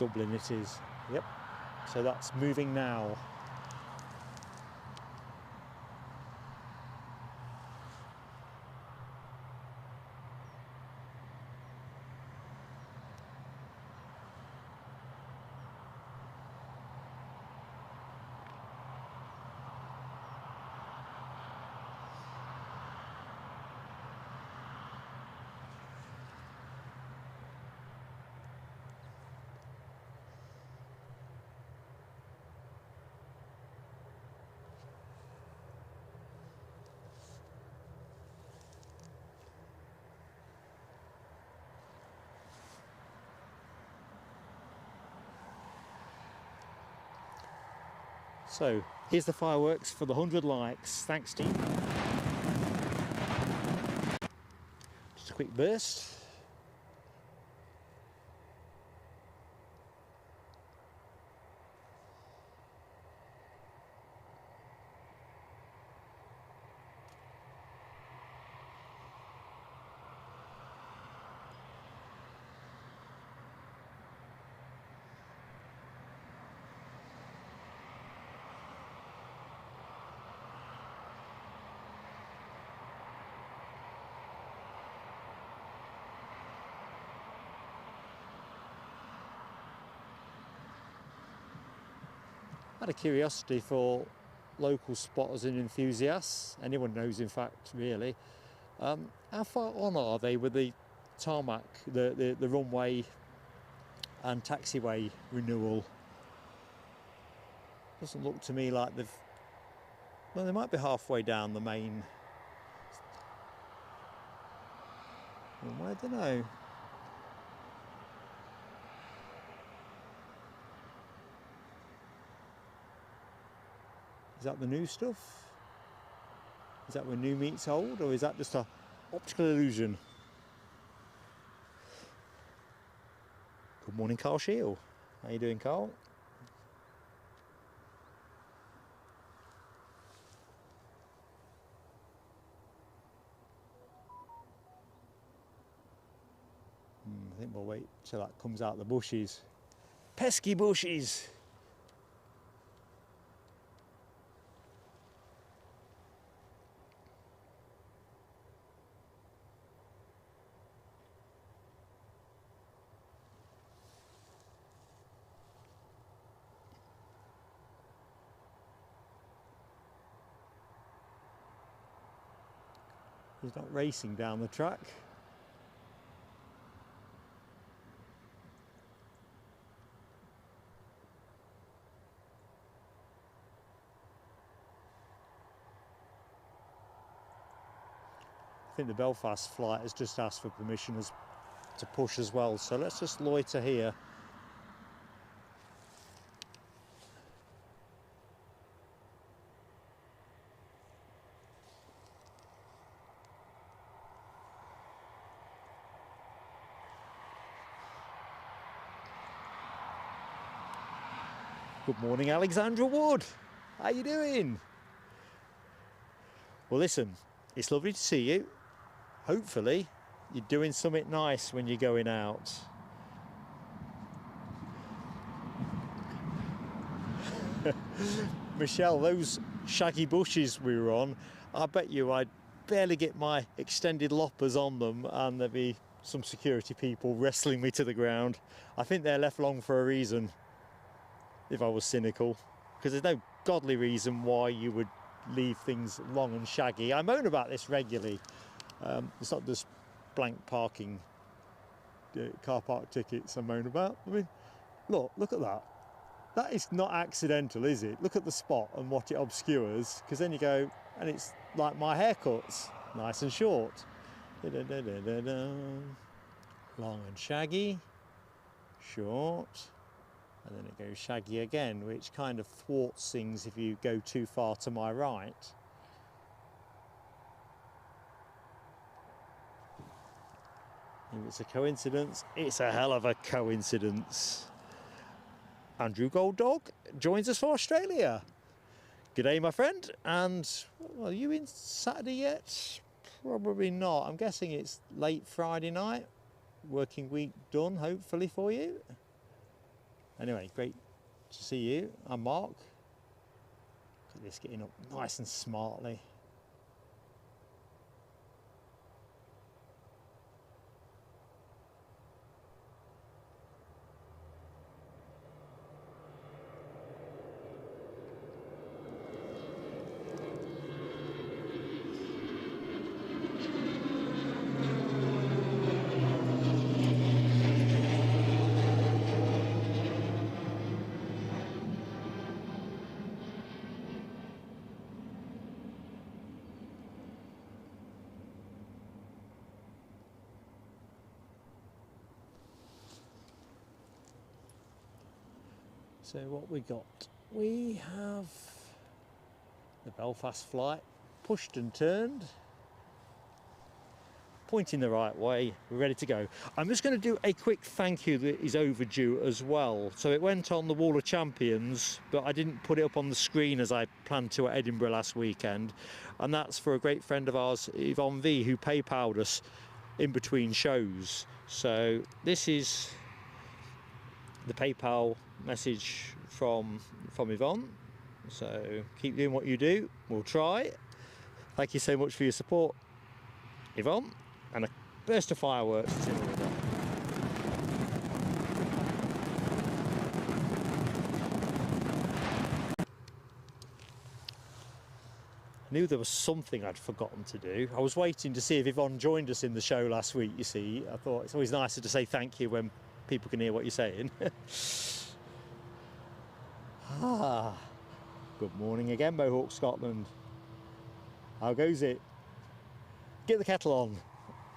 Dublin it is, yep. So that's moving now. So here's the fireworks for the 100 likes. Thanks, Steve. Just a quick burst. Out of curiosity for local spotters and enthusiasts, anyone knows in fact really, how far on are they with the tarmac, the runway and taxiway renewal? Doesn't look to me like they've, well, they might be halfway down the main runway, I don't know. Is that the new stuff? Is that where new meets old, or is that just a optical illusion? Good morning, Carl Shield. How you doing, Carl? I think we'll wait till that comes out the bushes. Pesky bushes! He's not racing down the track. I think the Belfast flight has just asked for permission to push as well, so let's just loiter here. Good morning, Alexandra Wood. How you doing? Well, listen, it's lovely to see you. Hopefully, you're doing something nice when you're going out. Michelle, those shaggy bushes we were on, I bet you I'd barely get my extended loppers on them and there'd be some security people wrestling me to the ground. I think they're left long for a reason, if I was cynical, because there's no godly reason why you would leave things long and shaggy. I moan about this regularly. It's not just blank parking, car park tickets I moan about. I mean, look at that. That is not accidental, is it? Look at the spot and what it obscures, because then you go, and it's like my haircuts, nice and short. Long and shaggy, short. And then it goes shaggy again, which kind of thwarts things if you go too far to my right. If it's a coincidence, it's a hell of a coincidence. Andrew Golddog joins us for Australia. G'day, my friend. And, well, are you in Saturday yet? Probably not. I'm guessing it's late Friday night. Working week done, hopefully, for you. Anyway, great to see you. I'm Mark. Look at this, getting up nice and smartly. So what we got? We have the Belfast flight pushed and turned, pointing the right way, we're ready to go. I'm just going to do a quick thank you that is overdue as well. So it went on the Wall of Champions, but I didn't put it up on the screen as I planned to at Edinburgh last weekend, and that's for a great friend of ours, Yvonne V, who PayPal'd us in between shows. So this is the PayPal message from Yvonne. So keep doing what you do, we'll try. Thank you so much for your support, Yvonne, and a burst of fireworks. knew there was something I'd forgotten to do. I was waiting to see if Yvonne joined us in the show last week, you see. I thought it's always nicer to say thank you when people can hear what you're saying. Good morning again, Mohawk, Scotland. How goes it? Get the kettle on.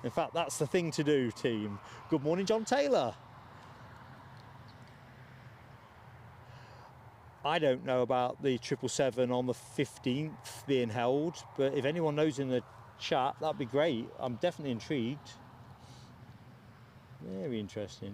In fact, that's the thing to do, team. Good morning, John Taylor. I don't know about the 777 on the 15th being held, but if anyone knows in the chat, that'd be great. I'm definitely intrigued. Very interesting.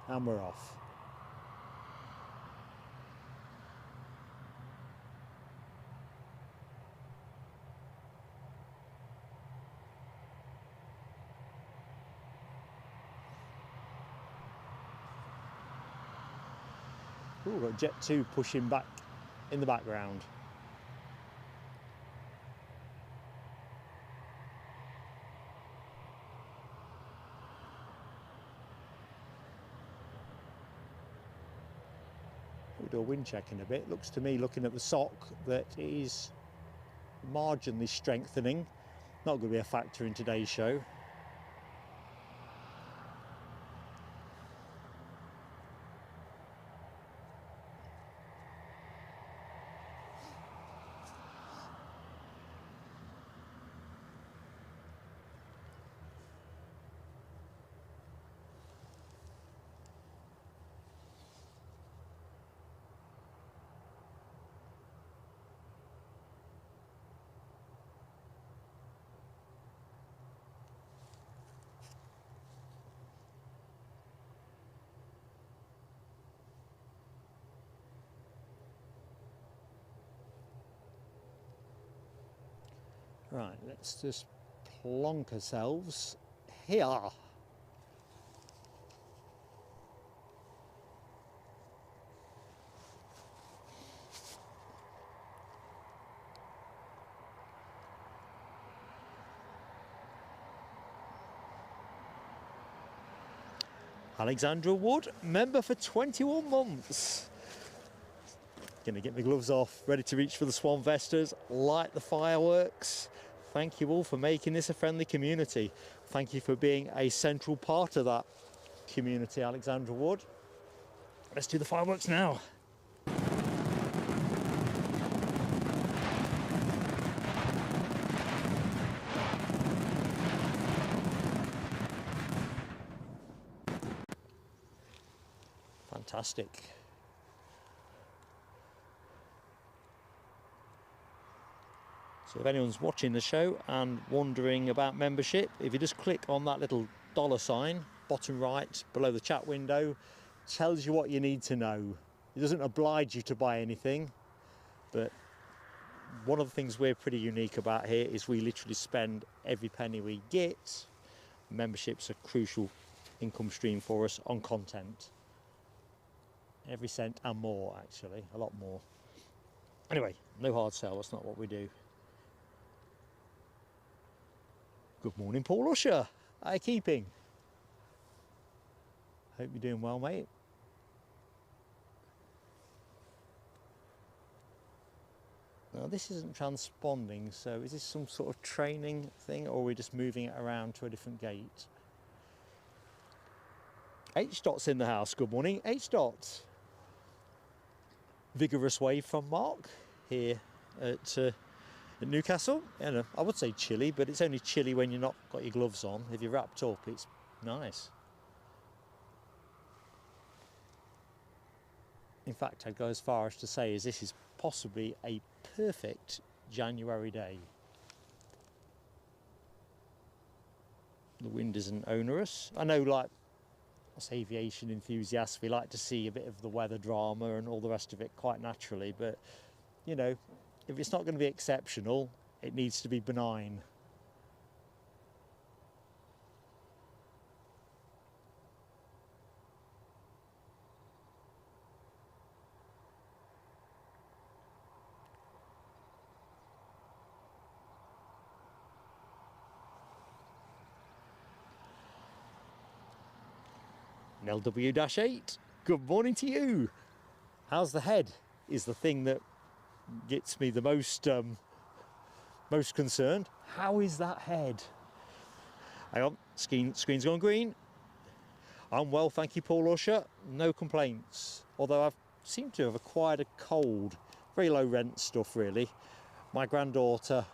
And we're off. Ooh, we've got Jet 2 pushing back in the background. We'll do a wind check in a bit. Looks to me, looking at the SOC, that it is marginally strengthening. Not going to be a factor in today's show. Right, let's just plonk ourselves here. Alexandra Wood, member for 21 months. Gonna get my gloves off, ready to reach for the Swan Vestas, light the fireworks. Thank you all for making this a friendly community. Thank you for being a central part of that community, Alexandra Wood. Let's do the fireworks now. Fantastic. So if anyone's watching the show and wondering about membership, if you just click on that little $sign, bottom right, below the chat window, tells you what you need to know. It doesn't oblige you to buy anything, but one of the things we're pretty unique about here is we literally spend every penny we get. Membership's a crucial income stream for us on content. Every cent and more, actually, a lot more. Anyway, no hard sell, that's not what we do. Good morning, Paul Usher. How are you keeping? Hope you're doing well, mate. Now, this isn't transponding, so is this some sort of training thing, or are we just moving it around to a different gate? H-Dot's in the house. Good morning, H-Dot. Vigorous wave from Mark here at Newcastle. I would say chilly, but it's only chilly when you're not got your gloves on. If you're wrapped up, it's nice. In fact, I'd go as far as to say this is possibly a perfect January day. The wind isn't onerous. I know, like us aviation enthusiasts, we like to see a bit of the weather drama and all the rest of it quite naturally, but you know, if it's not going to be exceptional, it needs to be benign. an LW-8. Good morning to you. How's the head is the thing that gets me the most most concerned. How is that head? Hang on, screen's gone green. I'm well, thank you, Paul Usher. No complaints. Although I've seemed to have acquired a cold. Very low rent stuff, really. My granddaughter,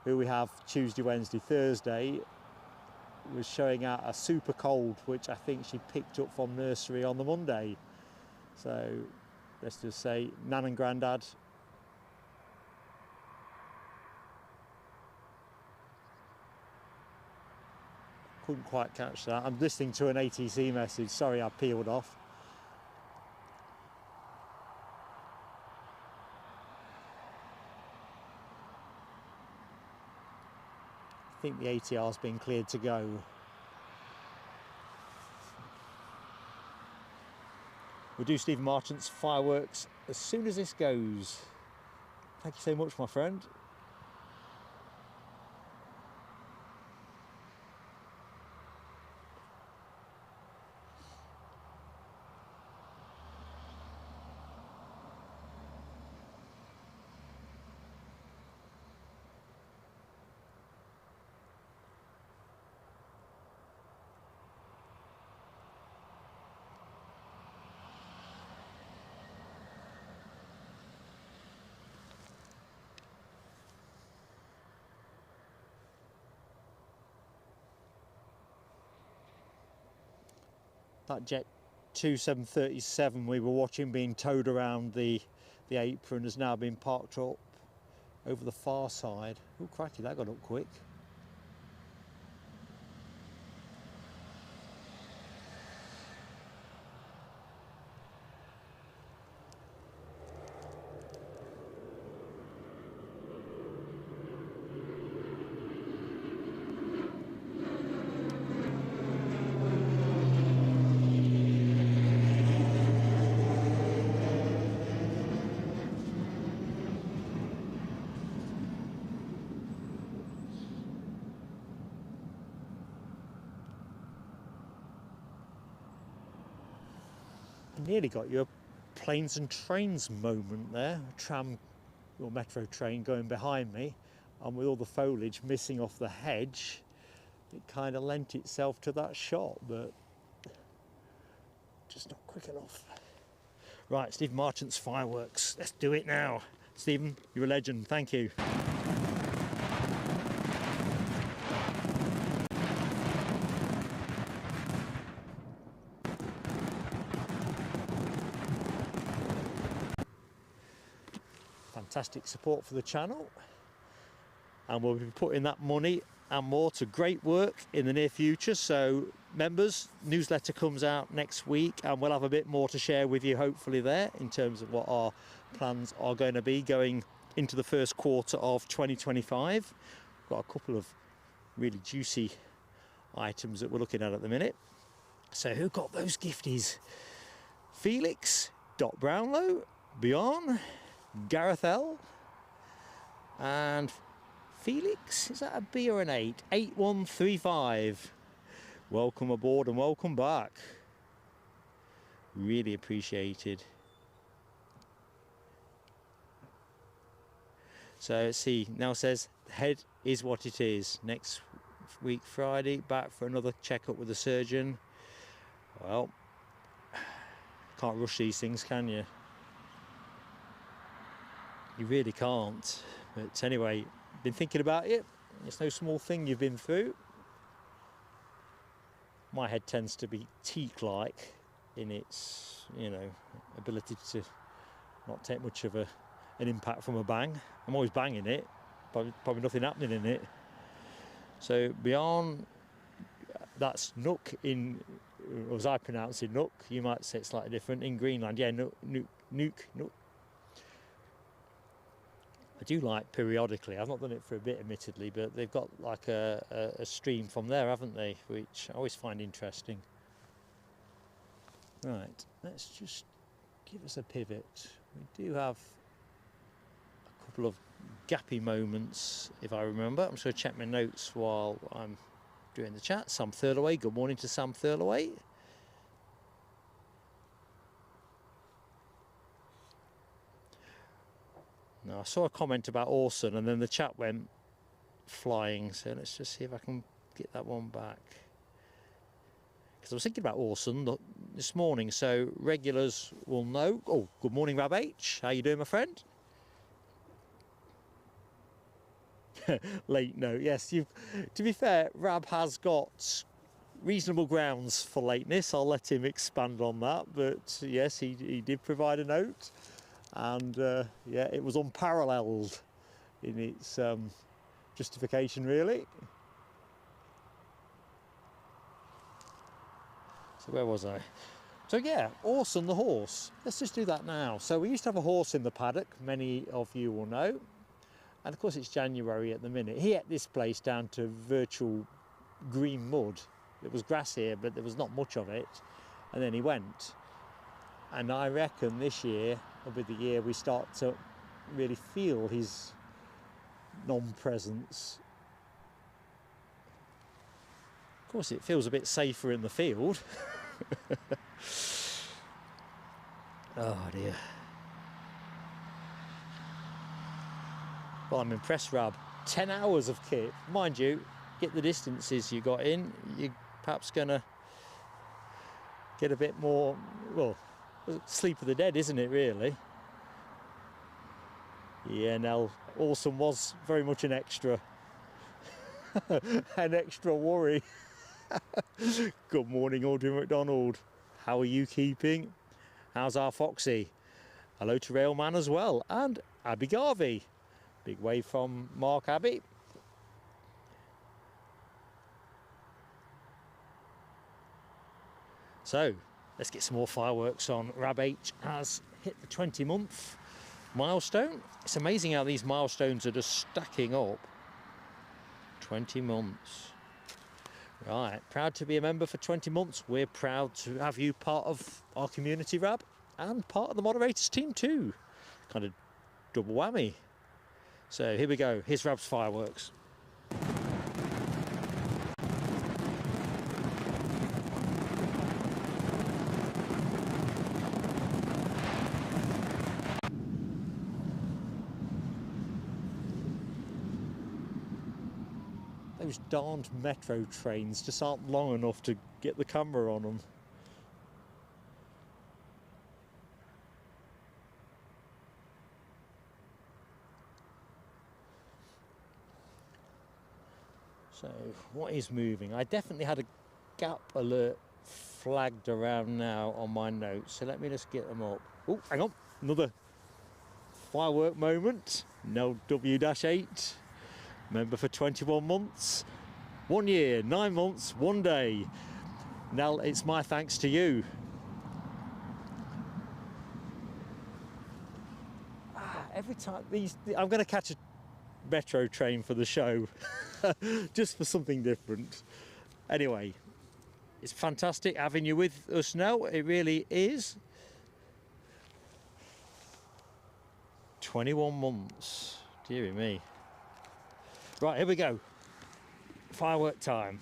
who we have Tuesday, Wednesday, Thursday, was showing out a super cold, which I think she picked up from nursery on the Monday. So let's just say Nan and Grandad couldn't quite catch that. I'm listening to an ATC message. Sorry, I peeled off. I think the ATR's been cleared to go. We'll do Stephen Marchant's fireworks as soon as this goes. Thank you so much, my friend. That Jet 2737 we were watching being towed around the apron has now been parked up over the far side. Oh crikey, that got up quick. Nearly got you a planes and trains moment there. A tram or metro train going behind me, and with all the foliage missing off the hedge, it kind of lent itself to that shot, but just not quick enough. Right, Stephen Marchant's fireworks. Let's do it now. Stephen, you're a legend. Thank you. Fantastic support for the channel, and we'll be putting that money and more to great work in the near future. So members, newsletter comes out next week, and we'll have a bit more to share with you hopefully there in terms of what our plans are going to be going into the first quarter of 2025. Got a couple of really juicy items that we're looking at the minute. So who got those gifties? Felix, Dot Brownlow, Bjorn, Gareth L, and Felix, is that a B or an 8? 8135. Welcome aboard and welcome back. Really appreciated. So let's see, now says the head is what it is. Next week Friday, back for another checkup with the surgeon. Well, can't rush these things, can you? You really can't. But anyway, been thinking about it. It's no small thing you've been through. My head tends to be teak-like in its, ability to not take much of an impact from a bang. I'm always banging it, probably nothing happening in it. So beyond, that's Nook in, or as I pronounce it, Nook. You might say it's slightly different in Greenland. Yeah, Nook. I do like periodically, I've not done it for a bit admittedly, but they've got like a stream from there, haven't they, which I always find interesting. Right, let's just give us a pivot. We do have a couple of gappy moments, if I remember. I'm just going to check my notes while I'm doing the chat. Sam Thurlaway, good morning to Sam Thurlaway. Now I saw a comment about Orson and then the chat went flying, so let's just see if I can get that one back. Because I was thinking about Orson this morning, so regulars will know. Oh, good morning, Rab H. How you doing, my friend? Late note, yes. To be fair, Rab has got reasonable grounds for lateness. I'll let him expand on that, but yes, he did provide a note, and yeah, it was unparalleled in its justification, really. So where was I? So yeah, Orson the horse. Let's just do that now. So we used to have a horse in the paddock, many of you will know. And of course it's January at the minute. He ate this place down to virtual green mud. There was grass here, but there was not much of it. And then he went. And I reckon this year will be the year we start to really feel his non-presence. Of course it feels a bit safer in the field. Oh dear. Well, I'm impressed, Rab. 10 hours of kit. Mind you, get the distances you got in, you're perhaps going to get a bit more, well, sleep of the dead, isn't it, really? Yeah, now, Orson was very much an extra. An extra worry. Good morning, Audrey McDonald. How are you keeping? How's our Foxy? Hello to Railman as well, and Abby Garvey. Big wave from Mark Abbey. So let's get some more fireworks on. Rab H has hit the 20-month milestone. It's amazing how these milestones are just stacking up. 20 months. Right, proud to be a member for 20 months. We're proud to have you part of our community, Rab, and part of the moderators team too. Kind of double whammy. So here we go, here's Rab's fireworks. Those darned metro trains just aren't long enough to get the camera on them. So what is moving? I definitely had a gap alert flagged around now on my notes, so let me just get them up. Oh, hang on, another firework moment. Nell W-8. Member for 21 months, 1 year, 9 months, 1 day. Nell, it's my thanks to you. Every time I'm going to catch a metro train for the show, just for something different. Anyway, it's fantastic having you with us now. It really is. 21 months, dearie me. Right, here we go. Firework time.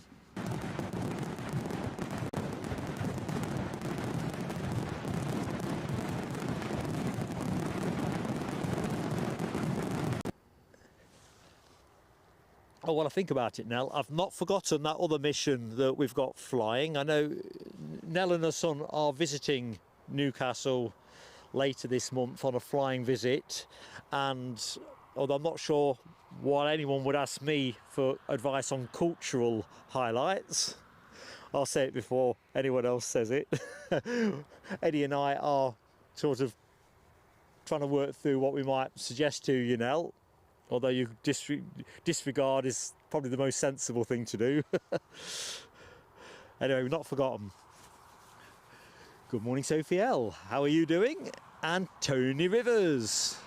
Oh, well, I think about it, Nell. I've not forgotten that other mission that we've got flying. I know Nell and her son are visiting Newcastle later this month on a flying visit, and although I'm not sure why anyone would ask me for advice on cultural highlights, I'll say it before anyone else says it. Eddie and I are sort of trying to work through what we might suggest to you, Nell, although you disregard is probably the most sensible thing to do. Anyway, we've not forgotten. Good morning, Sophie L. How are you doing? And Tony Rivers.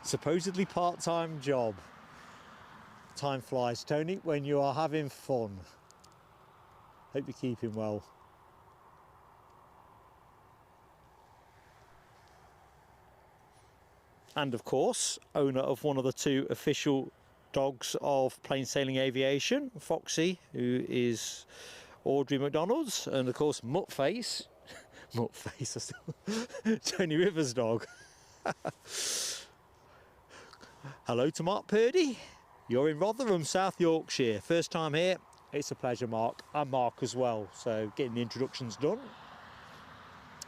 Supposedly part-time job. Time flies, Tony, when you are having fun. Hope you're keeping well. And of course, owner of one of the 2 official dogs of plain sailing aviation, Foxy, who is Audrey McDonald's, and of course Muttface, Tony Rivers' dog. Hello to Mark Purdy. You're in Rotherham, South Yorkshire. First time here. It's a pleasure, Mark. I'm Mark as well, so getting the introductions done.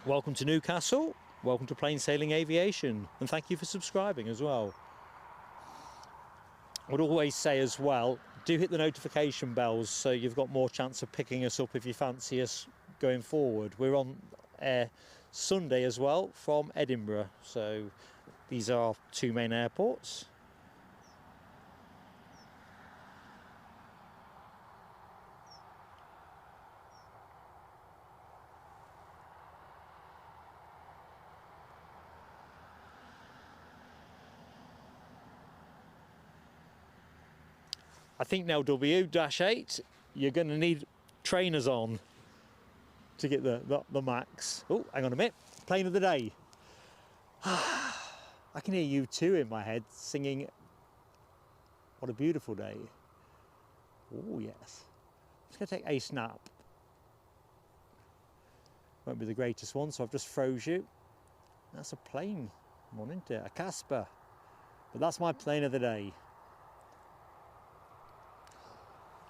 Welcome to Newcastle. Welcome to Plain Sailing Aviation. And thank you for subscribing as well. I would always say as well, do hit the notification bells so you've got more chance of picking us up if you fancy us going forward. We're on air Sunday as well from Edinburgh, so these are our two main airports. I think now W-8, you're going to need trainers on to get the max. Oh, hang on a minute. Plane of the day. I can hear you too in my head singing What a Beautiful Day. Oh, yes. I'm just going to take a snap. Won't be the greatest one, so I've just froze you. That's a plane one, isn't it? A Casper. But that's my plane of the day.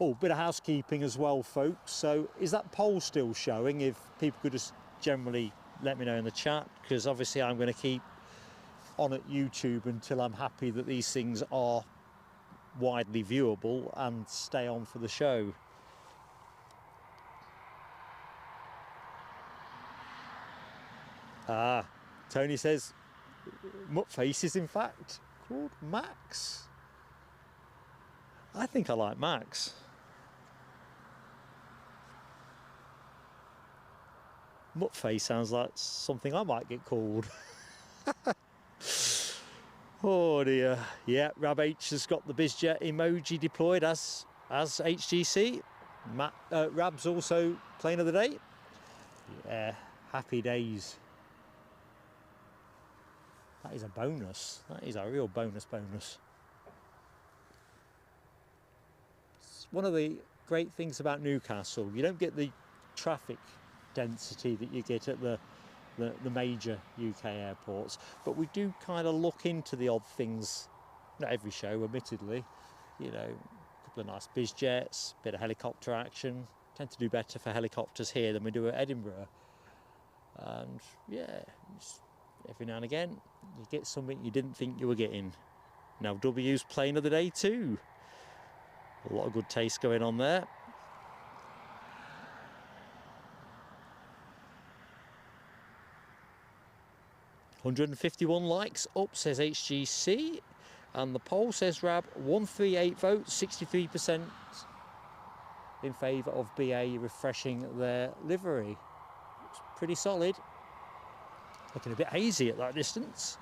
Oh, bit of housekeeping as well, folks. So is that poll still showing? If people could just generally let me know in the chat, because obviously I'm going to keep on at YouTube until I'm happy that these things are widely viewable and stay on for the show. Ah, Tony says Muttface is in fact called Max. I think I like Max. Muttface sounds like something I might get called. Oh dear. Yeah, Rab H has got the BizJet emoji deployed as HGC. Rab's also plane of the day. Yeah, happy days. That is a bonus. That is a real bonus. It's one of the great things about Newcastle. You don't get the traffic density that you get at the major UK airports, but we do kind of look into the odd things. Not every show, admittedly. You know, a couple of nice BizJets, bit of helicopter action. Tend to do better for helicopters here than we do at Edinburgh. And yeah, every now and again you get something you didn't think you were getting. Now W's plane of the day too. A lot of good taste going on there. $151 likes up, says HGC, and the poll says Rab 138 votes, 63% in favour of BA refreshing their livery. It's pretty solid. Looking a bit hazy at that distance.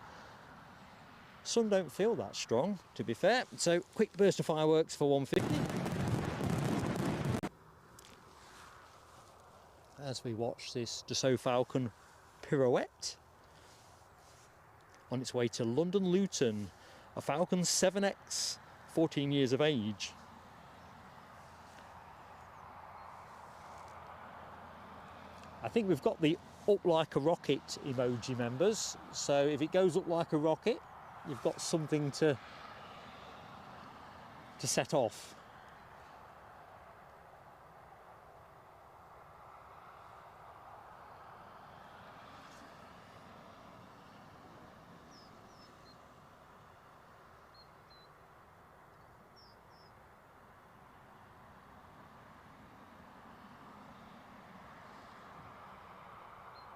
Sun don't feel that strong, to be fair. So quick burst of fireworks for 150. As we watch this Dassault Falcon pirouette on its way to London Luton, a Falcon 7X, 14 years of age. I think we've got the up like a rocket emoji, members, so if it goes up like a rocket, you've got something to set off.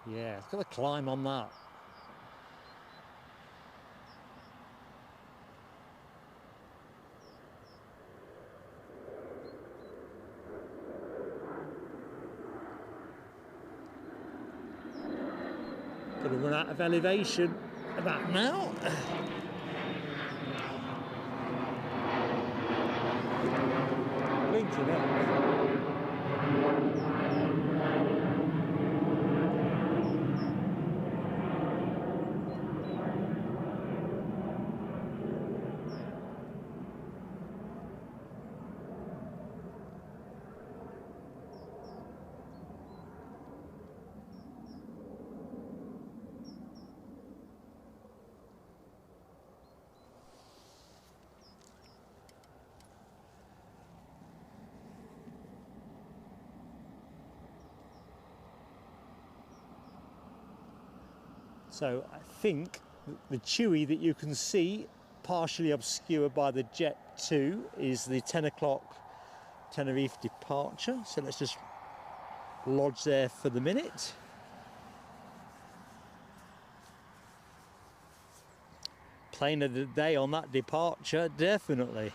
Yeah, it's got to climb on that. Gonna run out of elevation about now. Blinking up. So I think the Chewy that you can see, partially obscured by the Jet 2, is the 10 o'clock Tenerife departure. So let's just lodge there for the minute. Plane of the day on that departure, definitely.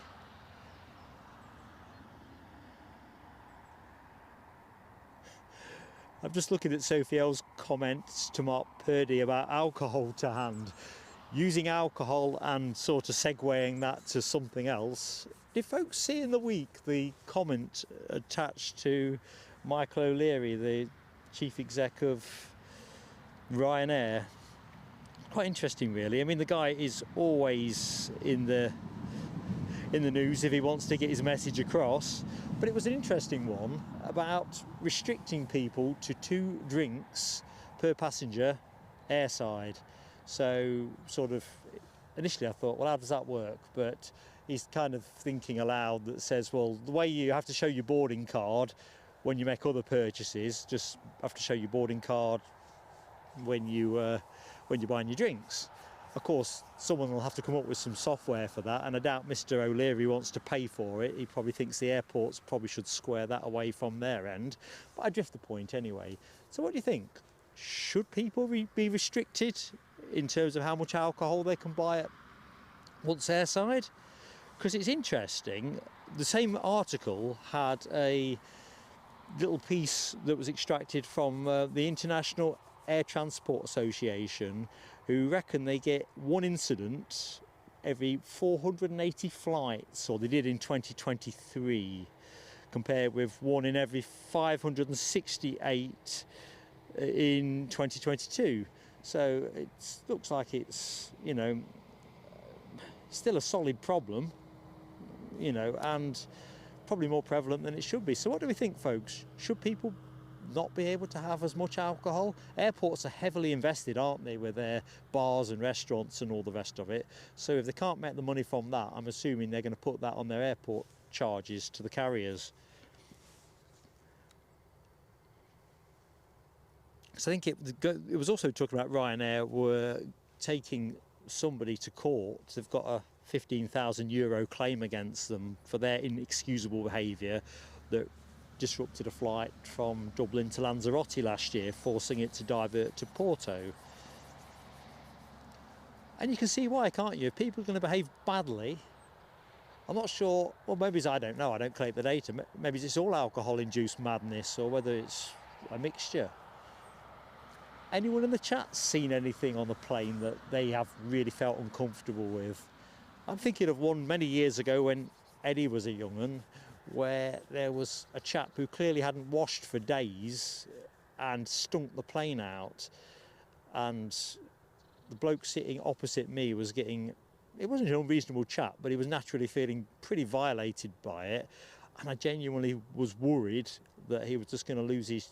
I'm just looking at Sophie L's comments to Mark Purdy about alcohol to hand. Using alcohol and sort of segueing that to something else. Did folks see in the week the comment attached to Michael O'Leary, the chief exec of Ryanair? Quite interesting, really. I mean, the guy is always in the news if he wants to get his message across. But it was an interesting one about restricting people to 2 drinks per passenger airside. So sort of initially I thought, well, how does that work? But he's kind of thinking aloud that says, well, the way you have to show your boarding card when you make other purchases, just have to show your boarding card when you're buying your drinks. Of course, someone will have to come up with some software for that, and I doubt Mr. O'Leary wants to pay for it. He probably thinks the airports probably should square that away from their end. But I drift the point anyway. So what do you think? Should people be restricted in terms of how much alcohol they can buy at once airside? Because it's interesting, the same article had a little piece that was extracted from the International Air Transport Association, who reckon they get one incident every 480 flights, or they did in 2023, compared with one in every 568 in 2022. So it looks like it's, you know, still a solid problem, you know, and probably more prevalent than it should be. So what do we think, folks? Should people not be able to have as much alcohol? Airports are heavily invested, aren't they, with their bars and restaurants and all the rest of it. So if they can't make the money from that, I'm assuming they're going to put that on their airport charges to the carriers. So I think it was also talking about Ryanair were taking somebody to court. They've got a €15,000 claim against them for their inexcusable behaviour that disrupted a flight from Dublin to Lanzarote last year, forcing it to divert to Porto. And you can see why, can't you? If people are going to behave badly, I'm not sure, well, maybe it's, I don't know, I don't collect the data, maybe it's all alcohol-induced madness, or whether it's a mixture. Anyone in the chat seen anything on the plane that they have really felt uncomfortable with? I'm thinking of one many years ago when Eddie was a young'un, where there was a chap who clearly hadn't washed for days and stunk the plane out, and the bloke sitting opposite me was getting, it wasn't an unreasonable chat, but he was naturally feeling pretty violated by it, and I genuinely was worried that he was just going to lose his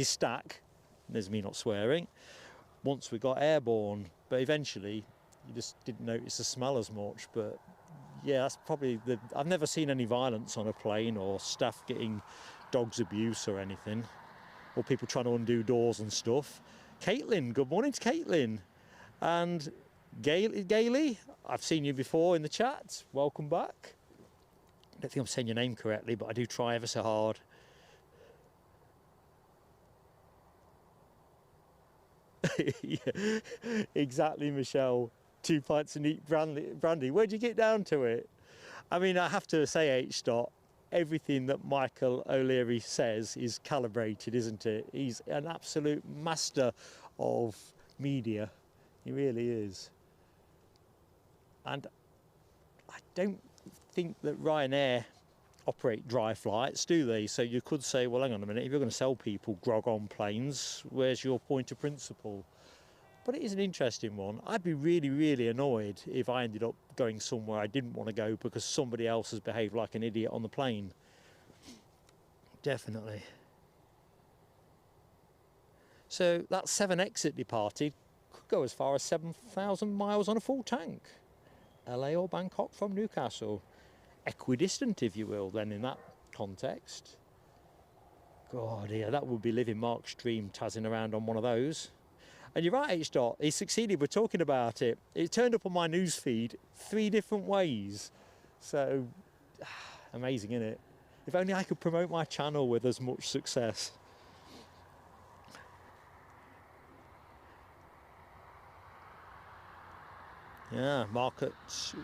stack. There's me not swearing. Once we got airborne, but eventually you just didn't notice the smell as much. But yeah, that's probably I've never seen any violence on a plane, or staff getting dogs abuse or anything, or people trying to undo doors and stuff. Caitlin, good morning to Caitlin. And Gailey, I've seen you before in the chat. Welcome back. I don't think I'm saying your name correctly, but I do try ever so hard. Yeah, exactly, Michelle. 2 pints of neat brandy. Where'd you get down to it? I mean, I have to say, H-Dot, everything that Michael O'Leary says is calibrated, isn't it? He's an absolute master of media. He really is. And I don't think that Ryanair operate dry flights, do they? So you could say, well, hang on a minute, if you're going to sell people grog on planes, where's your point of principle? But it is an interesting one. I'd be really, really annoyed if I ended up going somewhere I didn't want to go because somebody else has behaved like an idiot on the plane. Definitely. So that 7 exit departed could go as far as 7,000 miles on a full tank. LA or Bangkok from Newcastle. Equidistant, if you will, then in that context. God, yeah, that would be living Mark's dream, tazzing around on one of those. And you're right, H. Dot, he succeeded. We're talking about it. It turned up on my news feed 3 different ways. So, amazing, isn't it? If only I could promote my channel with as much success. Yeah, Mark at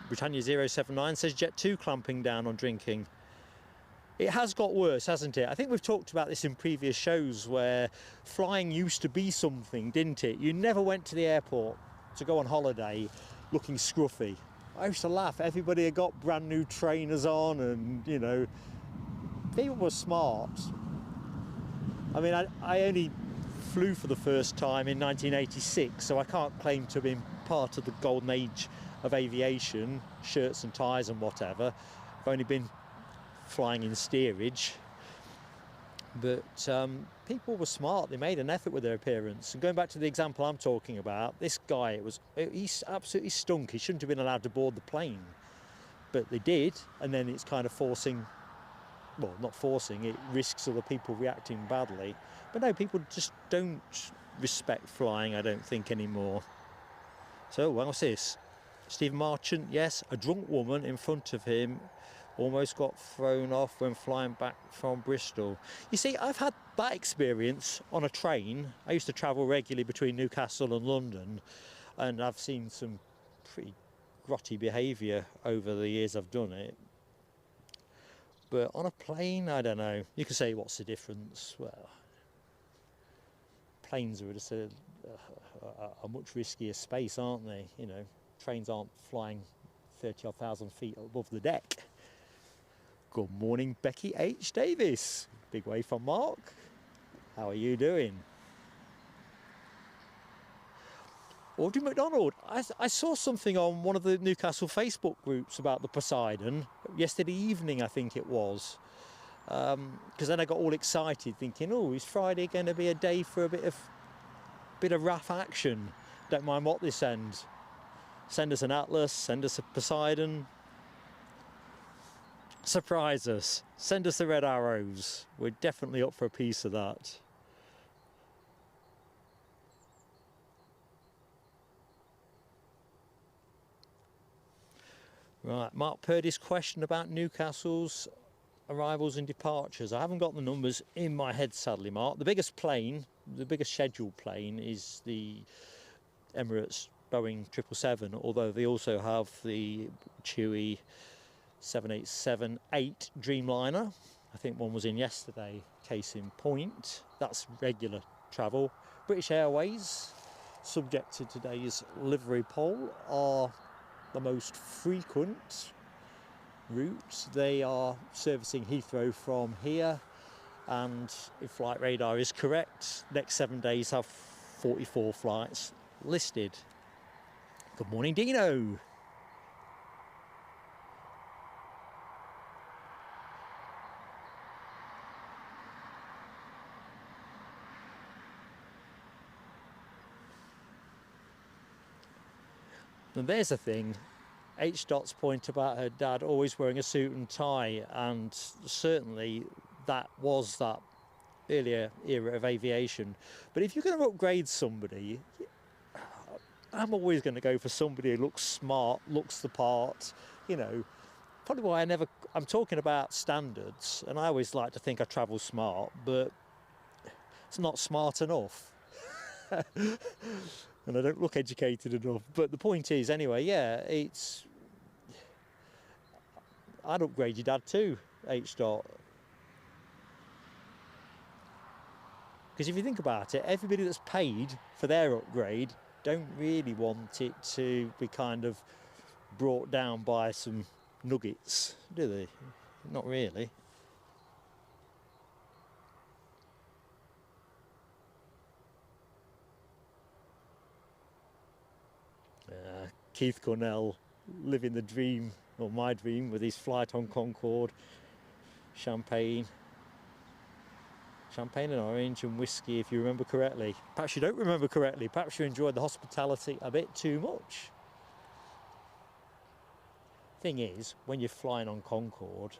Britannia 079 says Jet 2 clamping down on drinking. It has got worse, hasn't it? I think we've talked about this in previous shows where flying used to be something, didn't it? You never went to the airport to go on holiday looking scruffy. I used to laugh. Everybody had got brand new trainers on and, you know, people were smart. I mean, I only flew for the first time in 1986, so I can't claim to have been part of the golden age of aviation, shirts and ties and whatever. I've only been flying in steerage, but people were smart. They made an effort with their appearance. And going back to the example I'm talking about, this guy, he absolutely stunk. He shouldn't have been allowed to board the plane, but they did, and then it's kind of forcing, well, not forcing, it risks other people reacting badly. But no, people just don't respect flying, I don't think, anymore. So, what's this? Stephen Marchant, yes, a drunk woman in front of him almost got thrown off when flying back from Bristol. You see, I've had that experience on a train. I used to travel regularly between Newcastle and London, and I've seen some pretty grotty behaviour over the years I've done it. But on a plane, I don't know. You can say, what's the difference? Well, planes are just a much riskier space, aren't they? You know, trains aren't flying 30-odd thousand feet above the deck. Good morning, Becky H. Davis. Big wave from Mark. How are you doing? Audrey McDonald, I saw something on one of the Newcastle Facebook groups about the Poseidon yesterday evening, I think it was. Because then I got all excited thinking, oh, is Friday going to be a day for a bit of RAF action? Don't mind what this ends. Send us an Atlas, send us a Poseidon. Surprise us. Send us the red arrows. We're definitely up for a piece of that. Right, Mark Purdy's question about Newcastle's arrivals and departures. I haven't got the numbers in my head, sadly, Mark. The biggest plane, the biggest scheduled plane is the Emirates Boeing 777, although they also have the Chewy 787-8 Dreamliner. I think one was in yesterday, case in point. That's regular travel. British Airways, subject to today's livery poll, are the most frequent routes. They are servicing Heathrow from here, and if Flight Radar is correct, next 7 days have 44 flights listed. Good morning, Dino. And there's the thing, H. Dot's point about her dad always wearing a suit and tie, and certainly that was that earlier era of aviation. But if you're going to upgrade somebody, I'm always going to go for somebody who looks smart, looks the part, you know. Probably why I'm talking about standards, and I always like to think I travel smart, but it's not smart enough. And I don't look educated enough. But the point is, anyway, yeah, I'd upgrade your dad too, H. Dot. Because if you think about it, everybody that's paid for their upgrade don't really want it to be kind of brought down by some nuggets, do they? Not really. Keith Cornell living the dream, or my dream, with his flight on Concorde, champagne and orange and whiskey, if you remember correctly. Perhaps you don't remember correctly, perhaps you enjoyed the hospitality a bit too much. Thing is, when you're flying on Concorde,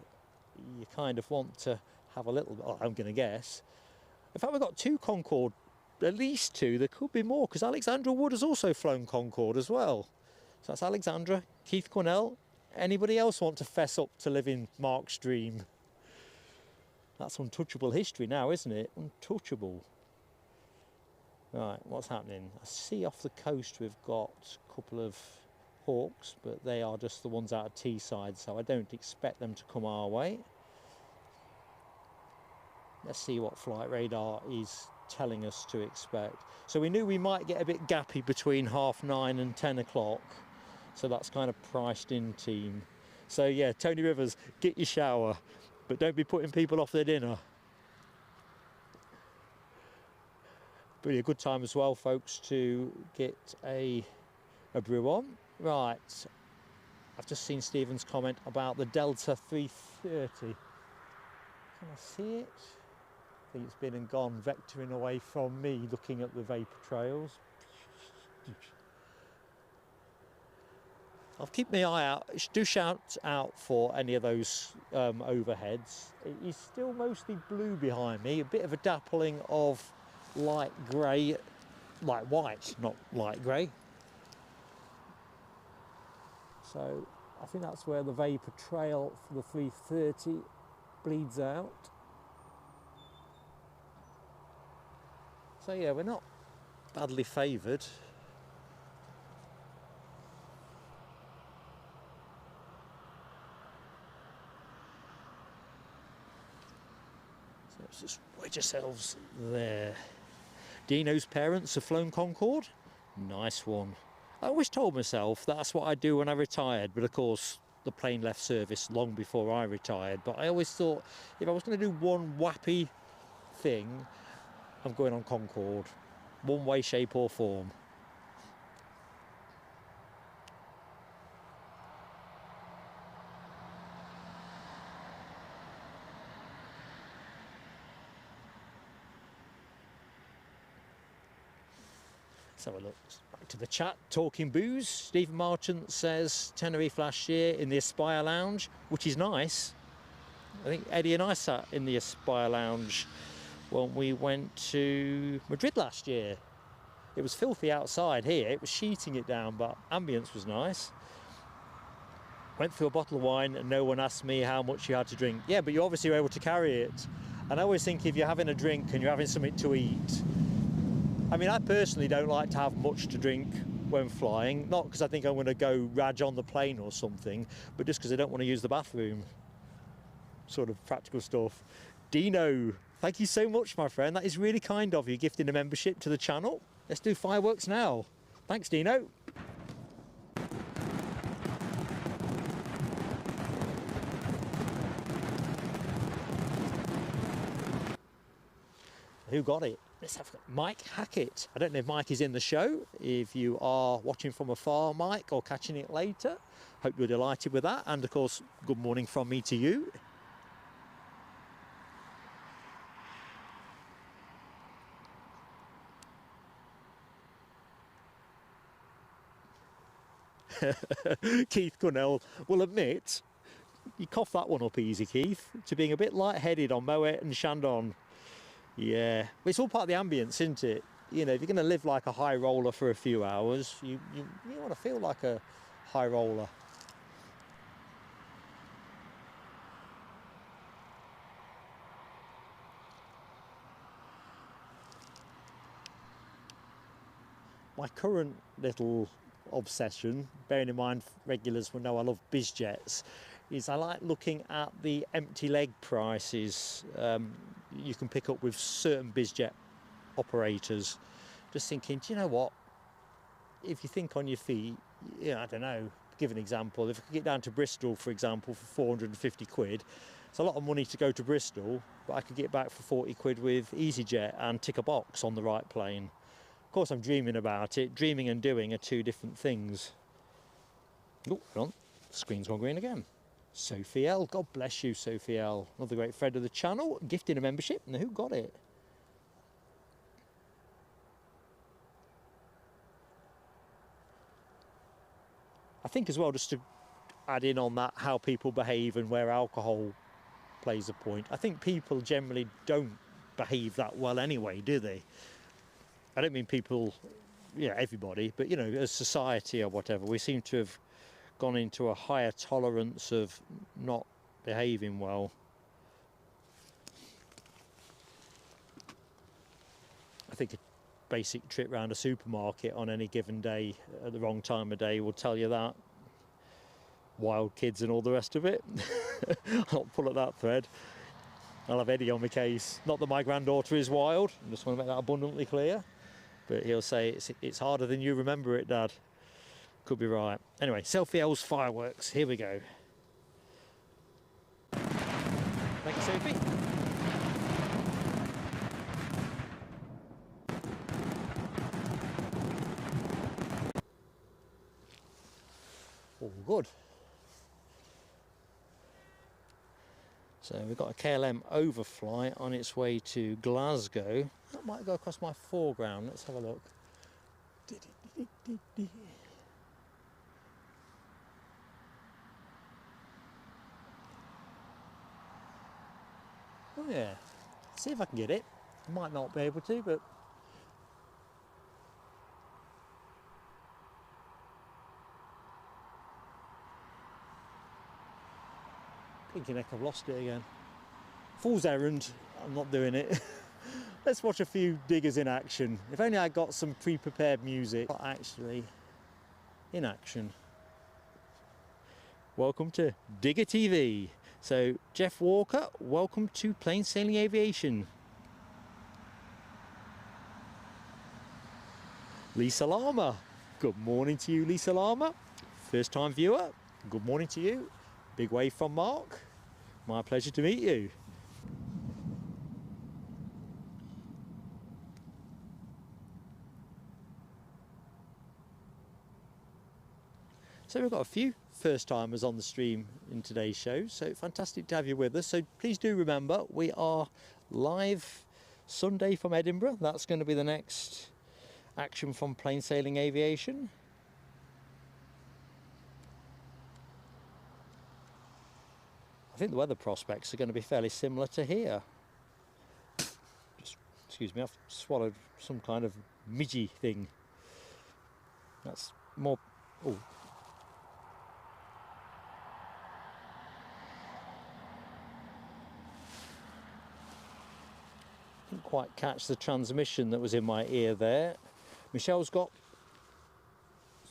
you kind of want to have a little, I'm going to guess. In fact, we've got 2 Concorde at least 2. There could be more, because Alexandra Wood has also flown Concorde as well. So that's Alexandra, Keith Cornell. Anybody else want to fess up to live in Mark's dream? That's untouchable history now, isn't it? Untouchable. Right, what's happening? I see off the coast we've got a couple of Hawks, but they are just the ones out of Teesside, so I don't expect them to come our way. Let's see what flight radar is telling us to expect. So we knew we might get a bit gappy between 9:30 and 10 o'clock. So that's kind of priced in, team. So yeah, Tony Rivers, get your shower, but don't be putting people off their dinner. Really a good time as well, folks, to get a brew on. Right, I've just seen Stephen's comment about the Delta 330. Can I see it? I think it's been and gone, vectoring away from me, looking at the vapour trails. I'll keep my eye out. Do shout out for any of those overheads. It is still mostly blue behind me, a bit of a dappling of light grey, light white, not light grey. So I think that's where the vapour trail for the 330 bleeds out. So yeah, we're not badly favoured. So let's just wedge yourselves there. Dino's parents have flown Concorde. Nice one. I always told myself that's what I'd do when I retired, but of course the plane left service long before I retired. But I always thought if I was going to do one wappy thing, I'm going on Concorde, one way, shape or form. Let's have a look. Back to the chat. Talking booze. Stephen Marchant says Tenerife last year in the Aspire Lounge, which is nice. I think Eddie and I sat in the Aspire Lounge when we went to Madrid last year. It was filthy outside here. It was sheeting it down, but ambience was nice. Went through a bottle of wine and no one asked me how much you had to drink. Yeah, but you obviously were able to carry it. And I always think if you're having a drink and you're having something to eat, I mean, I personally don't like to have much to drink when flying, not because I think I'm going to go rag on the plane or something, but just because I don't want to use the bathroom. Sort of practical stuff. Dino, thank you so much, my friend. That is really kind of you, gifting a membership to the channel. Let's do fireworks now. Thanks, Dino. Who got it? Let's have Mike Hackett. I don't know if Mike is in the show. If you are watching from afar, Mike, or catching it later, hope you're delighted with that. And of course, good morning from me to you. Keith Cornell will admit, you coughed that one up easy, Keith, to being a bit light-headed on Moet and Shandon. Yeah, but it's all part of the ambience, isn't it? You know, if you're going to live like a high roller for a few hours, you want to feel like a high roller. My current little obsession, bearing in mind regulars will know I love biz jets, is I like looking at the empty leg prices you can pick up with certain biz jet operators. Just thinking, do you know what, if you think on your feet, I don't know, give an example, if I could get down to Bristol, for example, for 450 quid, it's a lot of money to go to Bristol, but I could get back for 40 quid with EasyJet and tick a box on the right plane. Of course, I'm dreaming about it. Dreaming and doing are two different things. Oh, hold on. The screen's gone green again. Sophie L. God bless you, Sophie L. Another great friend of the channel. Gifting a membership. And who got it? I think as well, just to add in on that, how people behave and where alcohol plays a point. I think people generally don't behave that well anyway, do they? I don't mean people, everybody, but as society or whatever, we seem to have gone into a higher tolerance of not behaving well. I think a basic trip around a supermarket on any given day at the wrong time of day will tell you that. Wild kids and all the rest of it. I'll pull at that thread. I'll have Eddie on my case. Not that my granddaughter is wild, I just want to make that abundantly clear. But he'll say, it's harder than you remember it, Dad. Could be right. Anyway, Selfie-L's fireworks. Here we go. Thank you, Sophie. All good. So we've got a KLM overflight on its way to Glasgow. That might go across my foreground. Let's have a look. Oh yeah, see if I can get it. I might not be able to, but thinking heck, I've lost it again. Fool's errand, I'm not doing it. Let's watch a few diggers in action. If only I got some pre-prepared music, but actually in action. Welcome to Digger TV. So Jeff Walker, welcome to Plain Sailing Aviation. Lisa Lama, good morning to you, Lisa Lama. First time viewer, good morning to you. Big wave from Mark, my pleasure to meet you. So we've got a few first timers on the stream in today's show, so fantastic to have you with us. So please do remember, we are live Sunday from Edinburgh. That's going to be the next action from Plain Sailing Aviation. I think the weather prospects are going to be fairly similar to here. Just, excuse me, I've swallowed some kind of midgy thing. That's more, oh. Didn't quite catch the transmission that was in my ear there. Michelle's got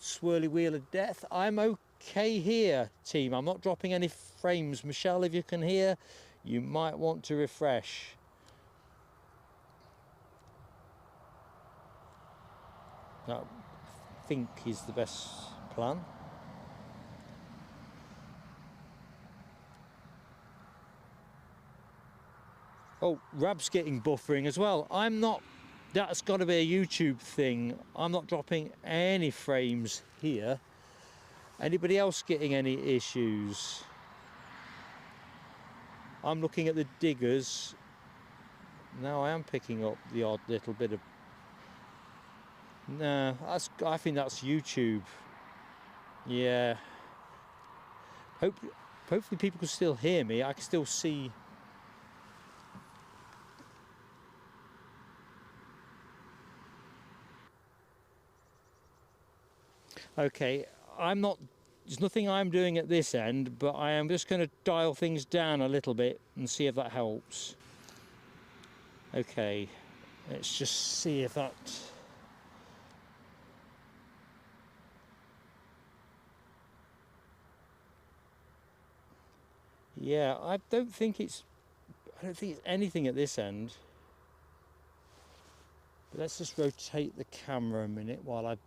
swirly wheel of death. I'm okay here, team. I'm not dropping any frames. Michelle, if you can hear, you might want to refresh. That, I think, is the best plan. Oh, Rab's getting buffering as well. I'm not, that's got to be a YouTube thing. I'm not dropping any frames here. Anybody else getting any issues? I'm looking at the diggers. Now I am picking up the odd little bit of... No, I think that's YouTube. Yeah. Hopefully people can still hear me. I can still see... Okay, there's nothing I'm doing at this end, but I am just going to dial things down a little bit and see if that helps. Okay, let's just see if that... Yeah, I don't think it's anything at this end. But let's just rotate the camera a minute while I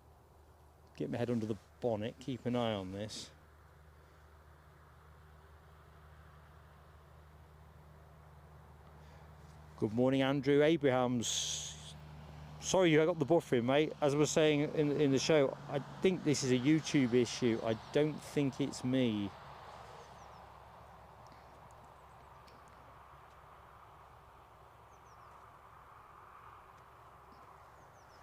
get my head under the bonnet, keep an eye on this. Good morning, Andrew Abrahams. Sorry you got the buffering, mate. As I was saying in the show, I think this is a YouTube issue. I don't think it's me.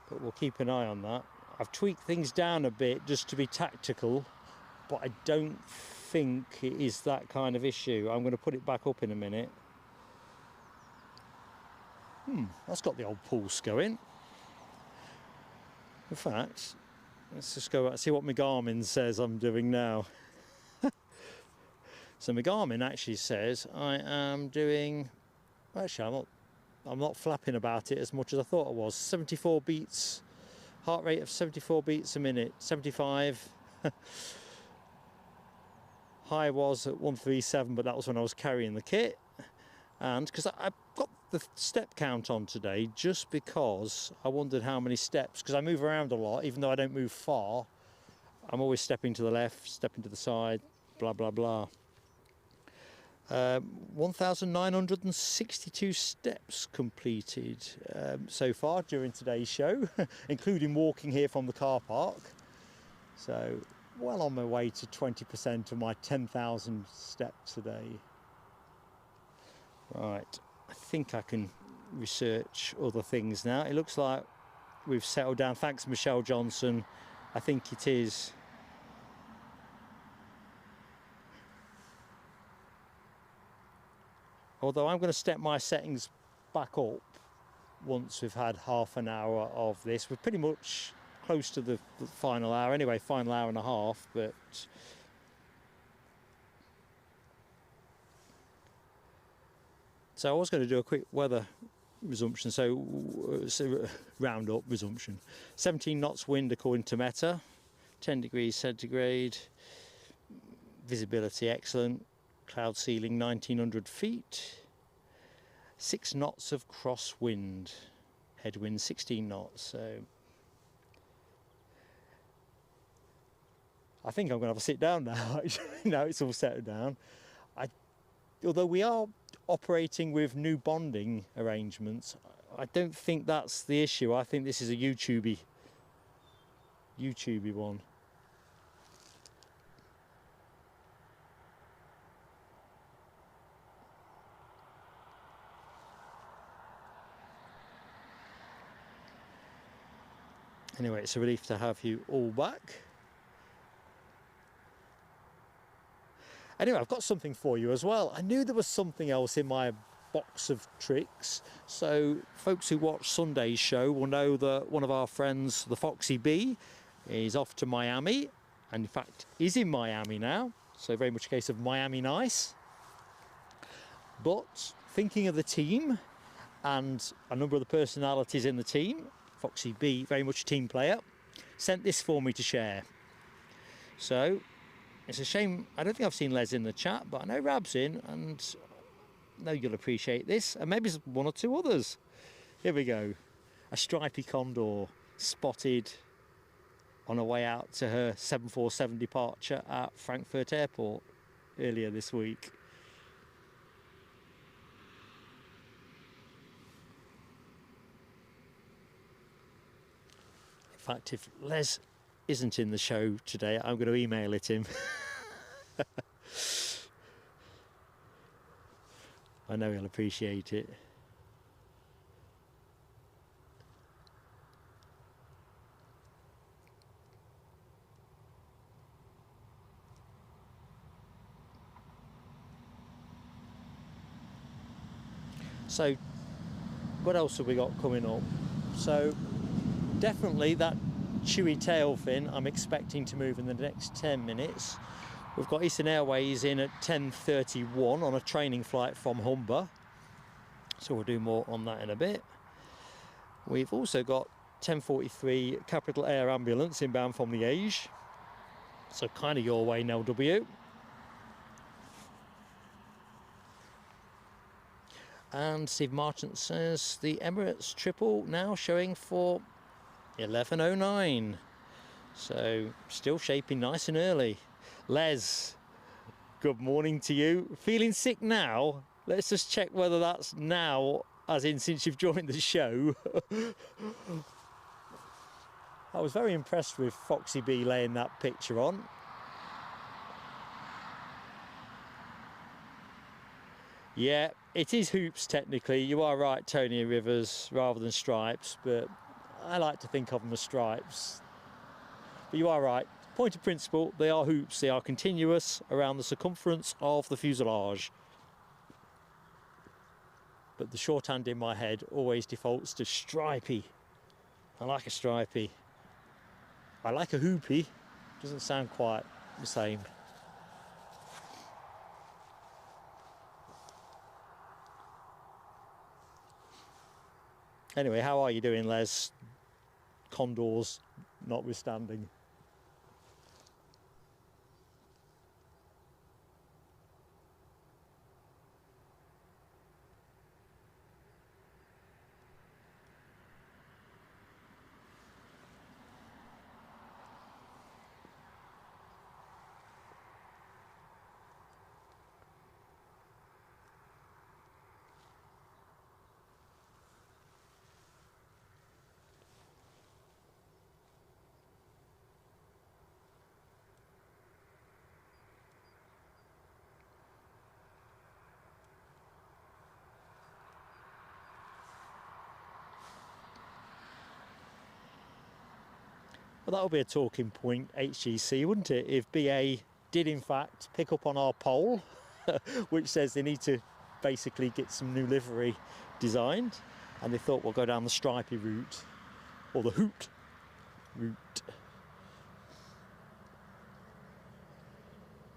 But we'll keep an eye on that. I've tweaked things down a bit just to be tactical, but I don't think it is that kind of issue. I'm going to put it back up in a minute. That's got the old pulse going. In fact, let's just go and see what my Garmin says I'm doing now. So my Garmin actually says I am doing, actually I'm not flapping about it as much as I thought I was. 74 beats, heart rate of 74 beats a minute, 75. High was at 137, but that was when I was carrying the kit. And because I got the step count on today, just because I wondered how many steps, because I move around a lot, even though I don't move far. I'm always stepping to the left, stepping to the side, blah, blah, blah. 1,962 steps completed so far during today's show, including walking here from the car park. So well on my way to 20% of my 10,000 steps a day. Right, I think I can research other things now. It looks like we've settled down. Thanks, Michelle Johnson. I think it is. Although I'm going to step my settings back up once we've had half an hour of this. We're pretty much close to the final hour anyway, final hour and a half, but so I was going to do a quick weather resumption, so round up resumption. 17 knots wind according to Meta, 10 degrees centigrade, visibility excellent, cloud ceiling 1900 feet, 6 knots of crosswind, headwind 16 knots. So I think I'm going to have a sit down now. Now it's all settled down. Although we are operating with new bonding arrangements, I don't think that's the issue. I think this is a YouTubey one. Anyway, it's a relief to have you all back. Anyway, I've got something for you as well. I knew there was something else in my box of tricks. So folks who watch Sunday's show will know that one of our friends, the Foxy Bee, is off to Miami, and in fact is in Miami now. So very much a case of Miami nice. But thinking of the team and a number of the personalities in the team, Foxy B, very much a team player, sent this for me to share. So it's a shame, I don't think I've seen Les in the chat, but I know Rab's in, and I know you'll appreciate this, and maybe one or two others. Here we go. A stripy condor spotted on her way out to her 747 departure at Frankfurt Airport earlier this week. In fact, if Les isn't in the show today, I'm going to email it him. I know he'll appreciate it. So, what else have we got coming up? So, definitely that chewy tail fin I'm expecting to move in the next 10 minutes. We've got Eastern Airways in at 10:31 on a training flight from Humber, so we'll do more on that in a bit. We've also got 10:43 Capital Air Ambulance inbound from Liège, so kind of your way, Nell W. And Steve Marchant says the Emirates triple now showing for 11:09, so still shaping nice and early. Les, good morning to you. Feeling sick now? Let's just check whether that's now, as in since you've joined the show. I was very impressed with Foxy B laying that picture on. Yeah, it is hoops technically. You are right, Tony Rivers, rather than stripes, but I like to think of them as stripes. But you are right. Point of principle, they are hoops. They are continuous around the circumference of the fuselage. But the shorthand in my head always defaults to stripy. I like a stripy. I like a hoopy, doesn't sound quite the same. Anyway, how are you doing, Les? Condors notwithstanding. Well, that would be a talking point, HGC, wouldn't it? If BA did in fact pick up on our poll, which says they need to basically get some new livery designed, and they thought we'll go down the stripy route, or the hoot route.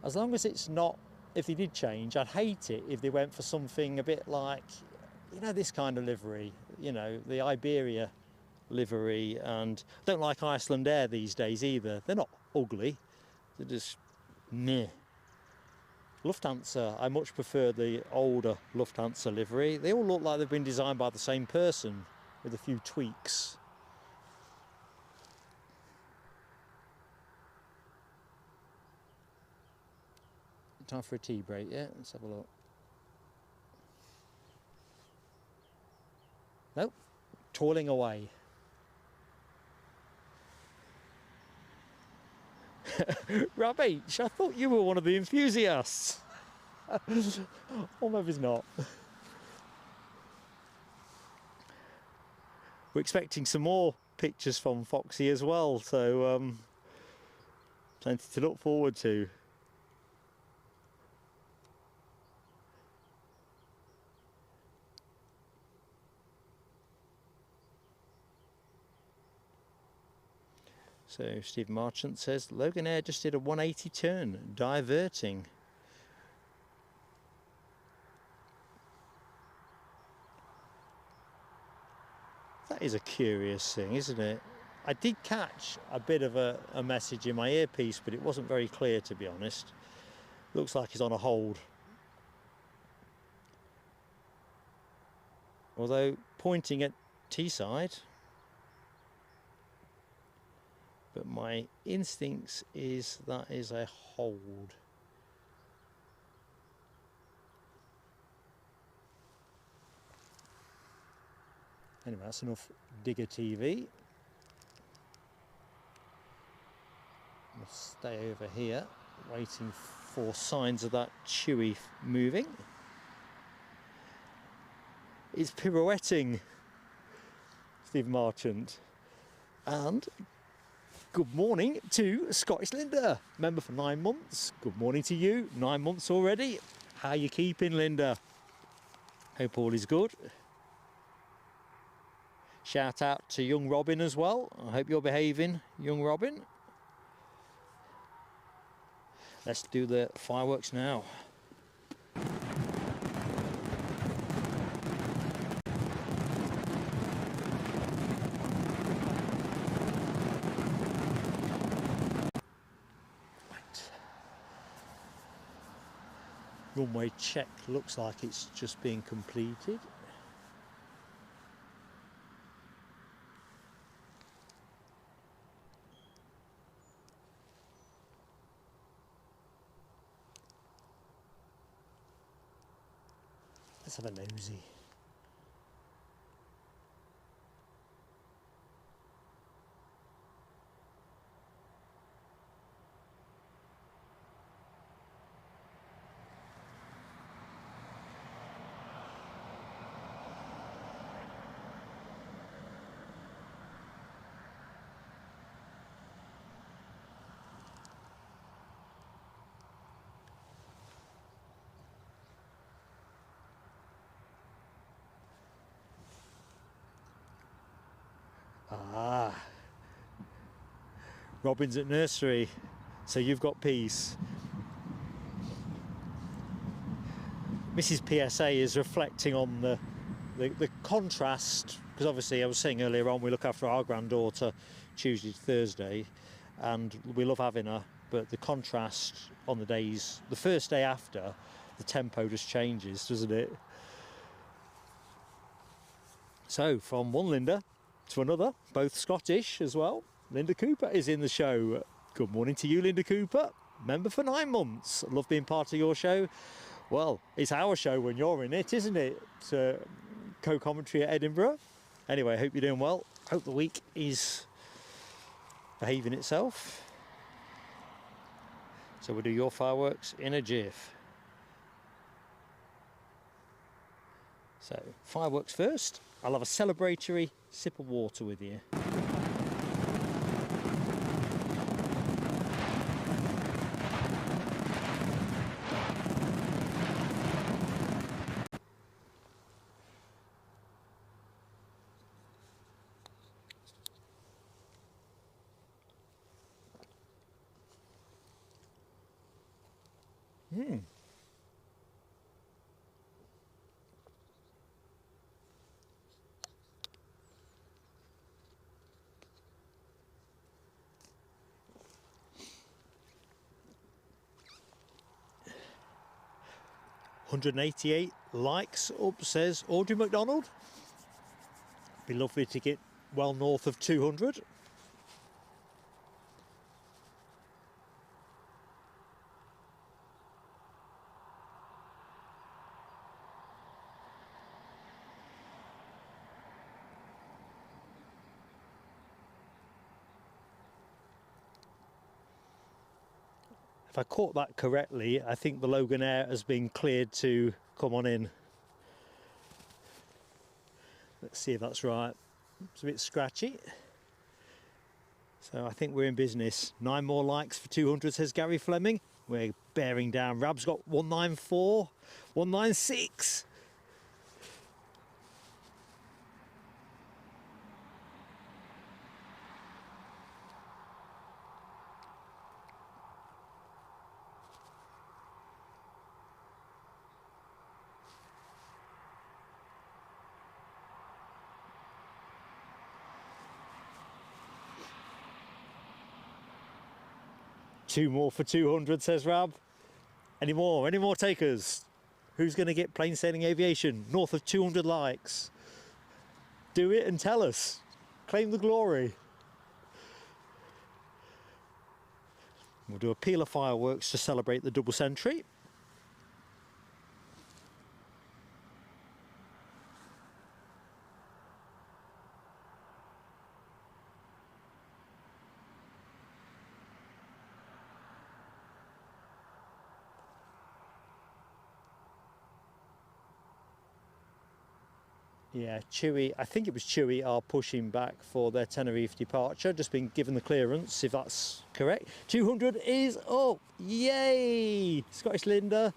As long as it's not, if they did change, I'd hate it if they went for something a bit like, you know, this kind of livery, you know, the Iberia livery. And I don't like Iceland Air these days either. They're not ugly, they're just meh. Lufthansa, I much prefer the older Lufthansa livery. They all look like they've been designed by the same person with a few tweaks. Time for a tea break, yeah? Let's have a look. Nope, toiling away. Rubbish, I thought you were one of the enthusiasts. Or maybe it's not. We're expecting some more pictures from Foxy as well, so plenty to look forward to. So Stephen Marchant says, Logan Air just did a 180 turn, diverting. That is a curious thing, isn't it? I did catch a bit of a message in my earpiece, but it wasn't very clear, to be honest. Looks like he's on a hold. Although pointing at Teesside. But my instincts is that is a hold. Anyway, that's enough Digger TV. We'll stay over here, waiting for signs of that Chewy moving. It's pirouetting, Steve Marchant. And good morning to Scottish Linda, member for 9 months. Good morning to you, 9 months already. How you keeping, Linda? Hope all is good. Shout out to young Robin as well. I hope you're behaving, young Robin. Let's do the fireworks now. Runway check looks like it's just being completed. Let's have a nosy. Robin's at nursery, so you've got peace. Mrs. PSA is reflecting on the contrast, because obviously I was saying earlier on we look after our granddaughter Tuesday to Thursday and we love having her, but the contrast on the days, the first day after, the tempo just changes, doesn't it? So from one Linda to another, both Scottish as well. Linda Cooper is in the show. Good morning to you, Linda Cooper, member for 9 months. Love being part of your show. Well, it's our show when you're in it, isn't it? Co-commentary at Edinburgh. Anyway, I hope you're doing well. Hope the week is behaving itself. So we'll do your fireworks in a jiff. So, fireworks first. I'll have a celebratory sip of water with you. Hmm. "188 likes up," says Audrey McDonald. Be lovely to get well north of 200. If I caught that correctly, I think the Logan Air has been cleared to come on in. Let's see if that's right. It's a bit scratchy. So I think we're in business. 9 more likes for 200, says Gary Fleming. We're bearing down. Rab's got 194, 196. Two more for 200, says Rab. Any more takers? Who's going to get plain sailing aviation north of 200 likes? Do it and tell us. Claim the glory. We'll do a peal of fireworks to celebrate the double century. Yeah, Chewy, I think it was Chewy, are pushing back for their Tenerife departure. Just been given the clearance, if that's correct. 200 is up, yay! Scottish Linda,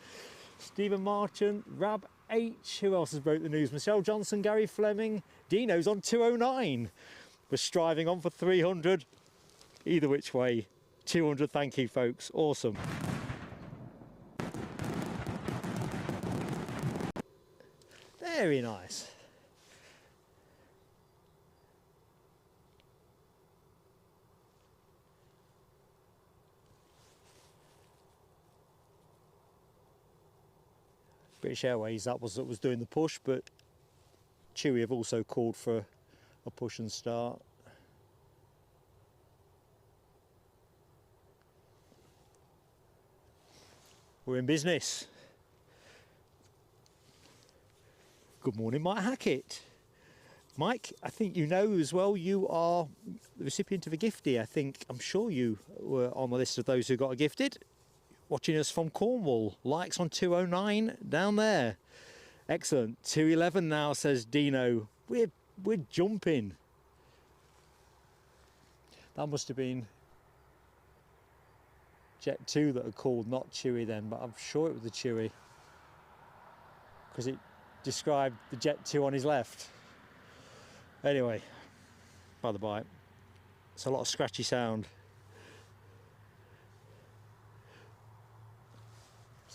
Stephen Marchant, Rab H, who else has broke the news? Michelle Johnson, Gary Fleming, Dino's on 209. We're striving on for 300. Either which way, 200, thank you folks, awesome. Very nice. British Airways, that was doing the push, but Chewy have also called for a push and start. We're in business. Good morning, Mike Hackett. Mike, I think you know as well, you are the recipient of a giftie. I'm sure you were on the list of those who got a gifted. Watching us from Cornwall, likes on 209 down there. Excellent. 211 now, says Dino. We're jumping. That must have been Jet 2 that had called, not Chewy then, but I'm sure it was the Chewy, because it described the Jet 2 on his left. Anyway, by the by, it's a lot of scratchy sound.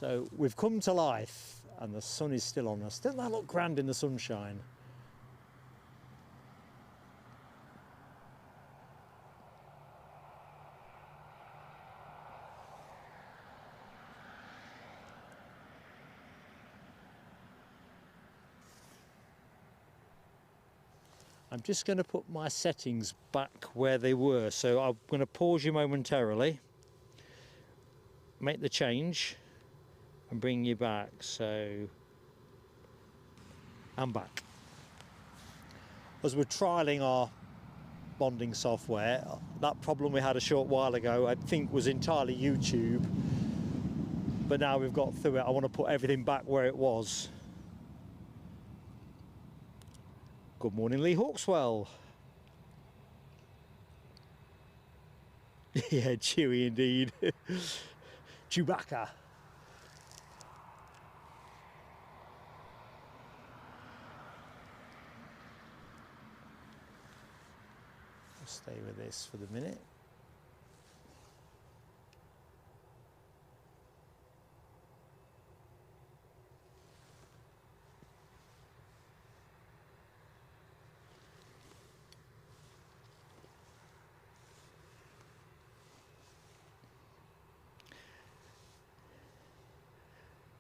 So we've come to life and the sun is still on us. Doesn't that look grand in the sunshine? I'm just going to put my settings back where they were. So I'm going to pause you momentarily, make the change and bring you back. So I'm back. As we're trialing our bonding software, that problem we had a short while ago I think was entirely YouTube, but now we've got through it. I want to put everything back where it was. Good morning, Lee Hawkswell. Yeah, chewy indeed. Chewbacca. I'll stay with this for the minute.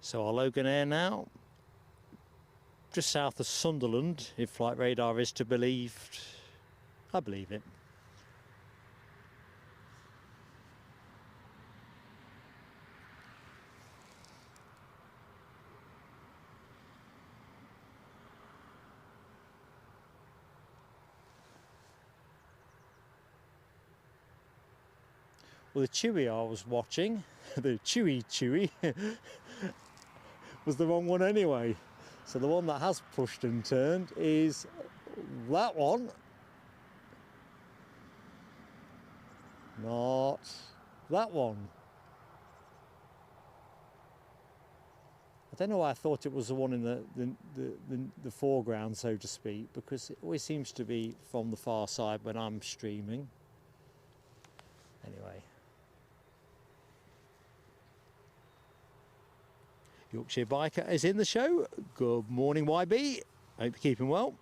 So our Logan Air now, just south of Sunderland, if flight radar is to believed. I believe it. Well, the Chewy I was watching, the Chewy, was the wrong one anyway. So the one that has pushed and turned is that one. Not that one. I don't know why I thought it was the one in the foreground, so to speak, because it always seems to be from the far side when I'm streaming. Anyway. Yorkshire Biker is in the show. Good morning, YB. Hope you're keeping well.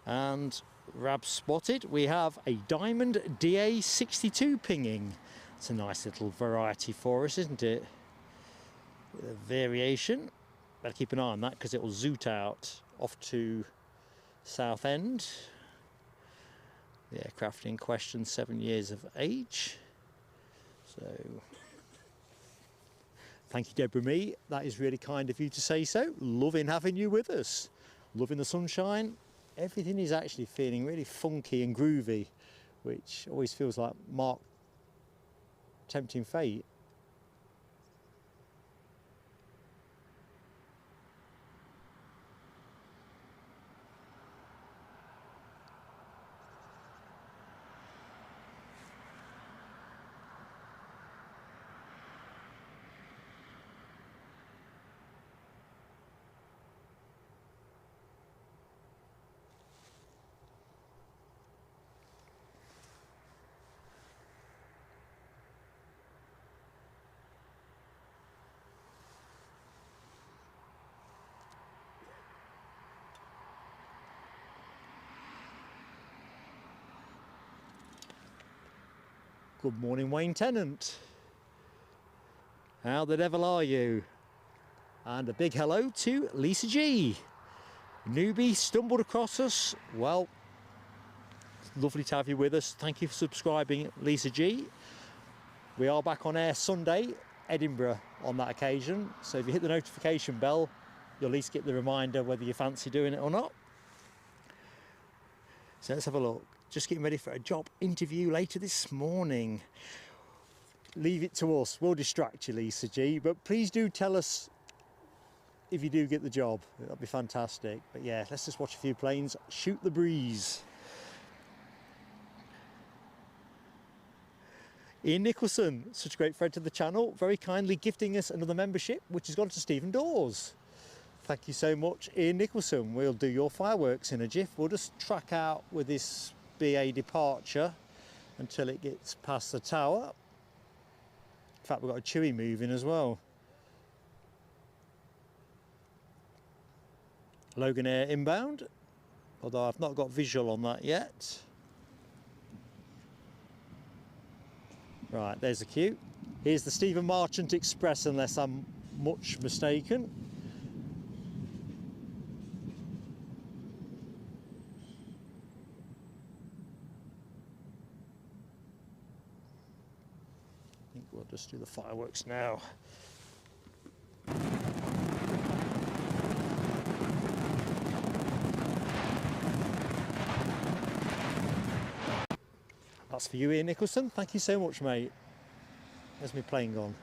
And Rab spotted, we have a Diamond DA62 pinging. It's a nice little variety for us, isn't it? With a variation. Better keep an eye on that because it will zoot out off to Southend. The aircraft in question, 7 years of age. So, thank you, Deborah Me. That is really kind of you to say so. Loving having you with us. Loving the sunshine. Everything is actually feeling really funky and groovy, which always feels like Mark tempting fate. Good morning, Wayne Tennant. How the devil are you? And a big hello to Lisa G. Newbie stumbled across us. Well, lovely to have you with us. Thank you for subscribing, Lisa G. We are back on air Sunday, Edinburgh on that occasion. So if you hit the notification bell, you'll at least get the reminder whether you fancy doing it or not. So let's have a look. Just getting ready for a job interview later this morning. Leave it to us. We'll distract you, Lisa G. But please do tell us if you do get the job. That'd be fantastic. But yeah, let's just watch a few planes. Shoot the breeze. Ian Nicholson, such a great friend to the channel, very kindly gifting us another membership, which has gone to Stephen Dawes. Thank you so much, Ian Nicholson. We'll do your fireworks in a jiff. We'll just track out with this BA departure until it gets past the tower. In fact, we've got a Chewy moving as well. Loganair inbound, although I've not got visual on that yet. Right, there's the queue. Here's the Stephen Marchant Express, unless I'm much mistaken. I think we'll just do the fireworks now. That's for you, Ian Nicholson. Thank you so much, mate. Where's my plane gone?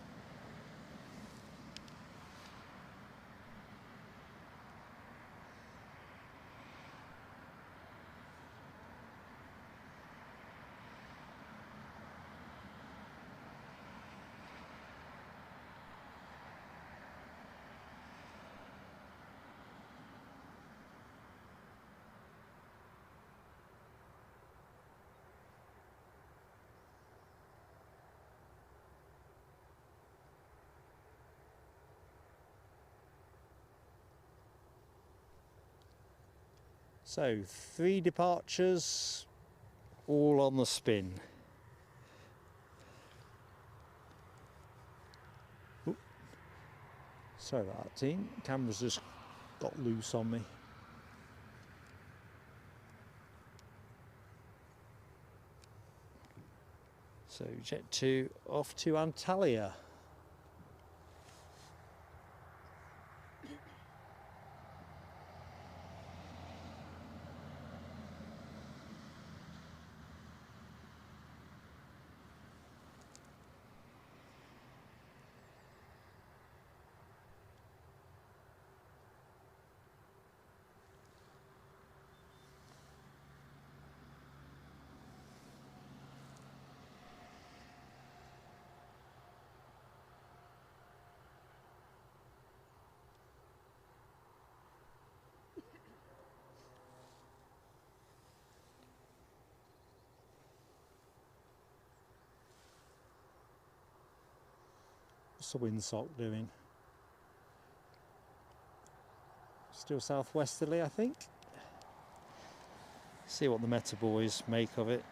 So 3 departures, all on the spin. Oop. Sorry about that, team. Camera's just got loose on me. So Jet 2 off to Antalya. What's the windsock doing? Still southwesterly, I think. See what the Meta boys make of it.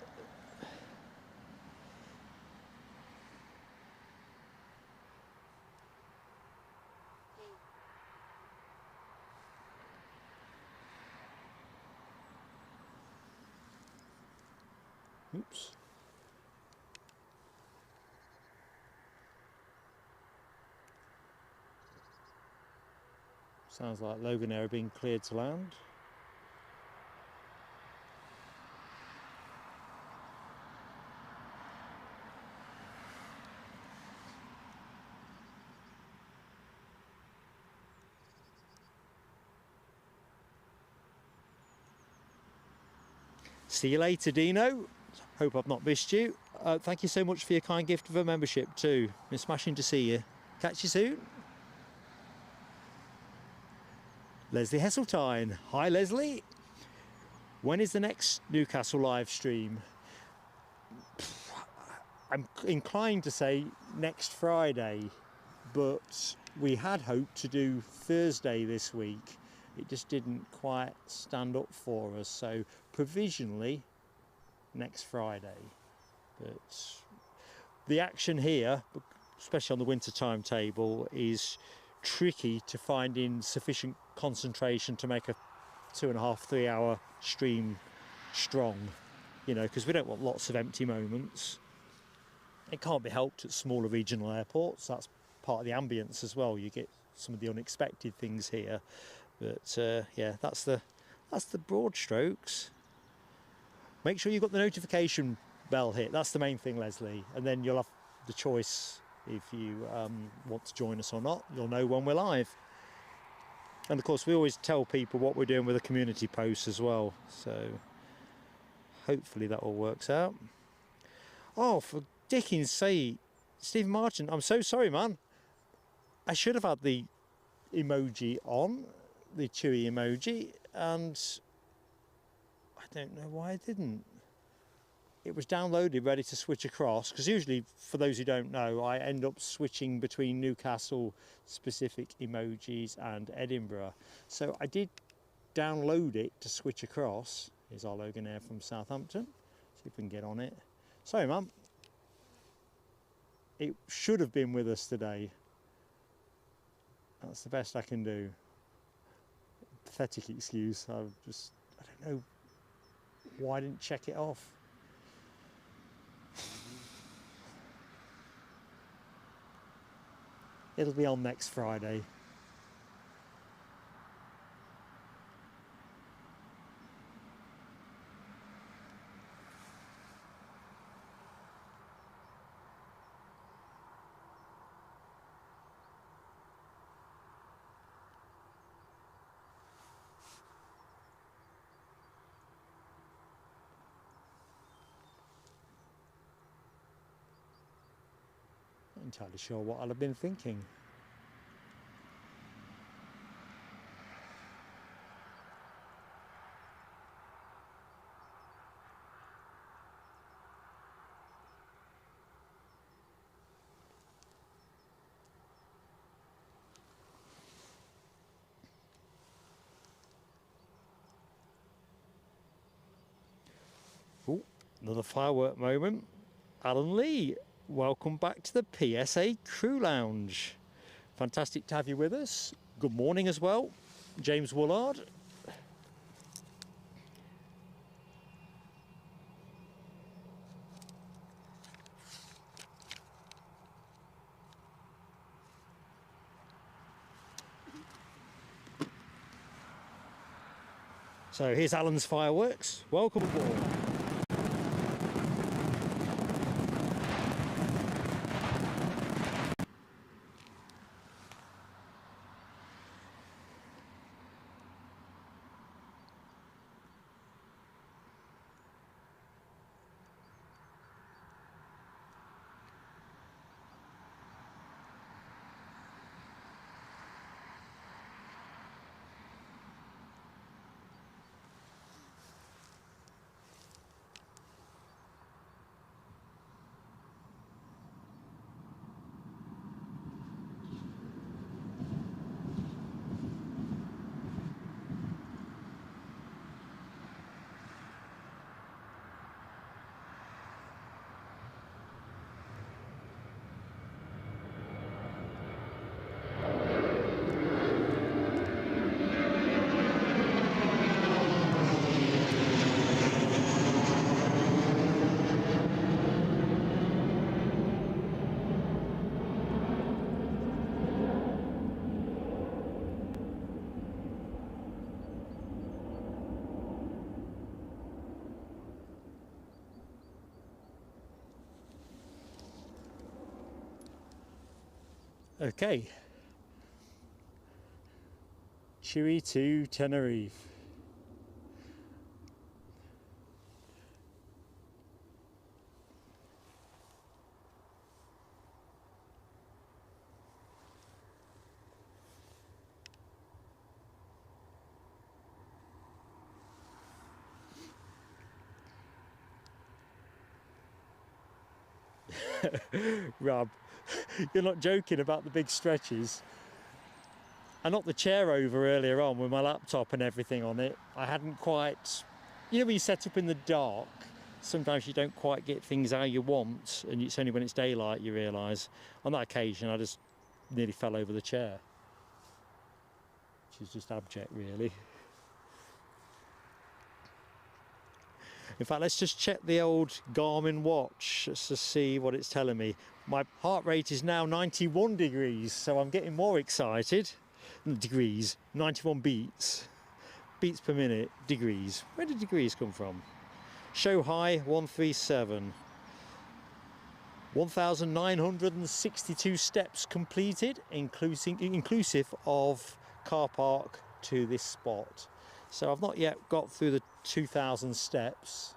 Oops. Sounds like Loganair are being cleared to land. See you later, Dino. Hope I've not missed you. Thank you so much for your kind gift of a membership too. Been smashing to see you. Catch you soon. Leslie Hesseltine. Hi, Leslie. When is the next Newcastle live stream? I'm inclined to say next Friday, but we had hoped to do Thursday this week. It just didn't quite stand up for us, so provisionally next Friday. But the action here, especially on the winter timetable, is tricky to find in sufficient concentration to make a 2.5 to 3 hour stream strong, you know, because we don't want lots of empty moments. It can't be helped at smaller regional airports. That's part of the ambience as well. You get some of the unexpected things here, but yeah, that's the broad strokes. Make sure you've got the notification bell hit. That's the main thing, Leslie, and then you'll have the choice if you want to join us or not. You'll know when we're live. And of course we always tell people what we're doing with the community posts as well, so hopefully that all works out. Oh, for Dickens' sake, Stephen Marchant, I'm so sorry, man. I should have had the emoji on, the chewy emoji, and I don't know why I didn't. It was downloaded, ready to switch across, because usually, for those who don't know, I end up switching between Newcastle specific emojis and Edinburgh. So I did download it to switch across. Here's our Logan Air from Southampton. See if we can get on it. Sorry, Mum. It should have been with us today. That's the best I can do. Pathetic excuse. I don't know why I didn't check it off. It'll be on next Friday. Not entirely sure what I'll have been thinking. Oh, another firework moment. Alan Lee, welcome back to the PSA Crew Lounge. Fantastic to have you with us. Good morning as well, James Woolard. So here's Alan's fireworks. Welcome aboard. Okay, Chewy to Tenerife. Rob, you're not joking about the big stretches. I knocked the chair over earlier on with my laptop and everything on it. I hadn't quite, you know when you set up in the dark, sometimes you don't quite get things how you want, and it's only when it's daylight you realise. On that occasion I just nearly fell over the chair, which is just abject really. In fact, let's just check the old Garmin watch just to see what it's telling me. My heart rate is now 91 degrees, so I'm getting more excited. Degrees, 91 beats. Beats per minute, degrees. Where did degrees come from? Show high, 137. 1,962 steps completed, inclusive of car park to this spot. So I've not yet got through the 2,000 steps,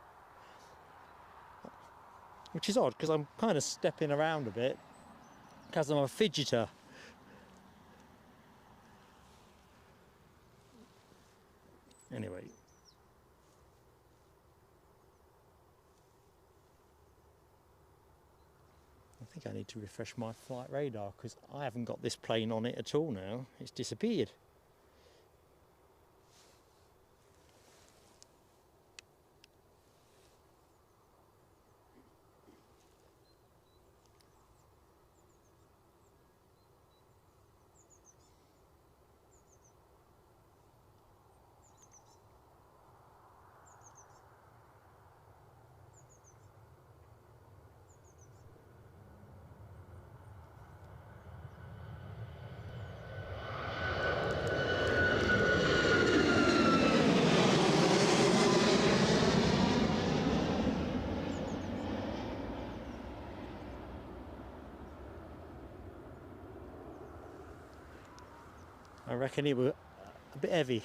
which is odd because I'm kind of stepping around a bit because I'm a fidgeter. Anyway, I think I need to refresh my flight radar because I haven't got this plane on it at all now. It's disappeared. I reckon it was a bit heavy.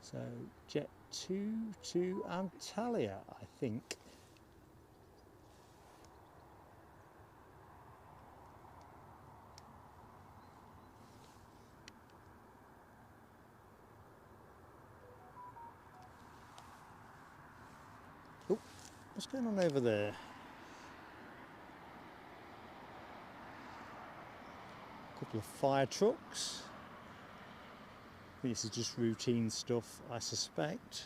So Jet 2 to Antalya, I think. Oh, what's going on over there? A couple of fire trucks. I think this is just routine stuff, I suspect.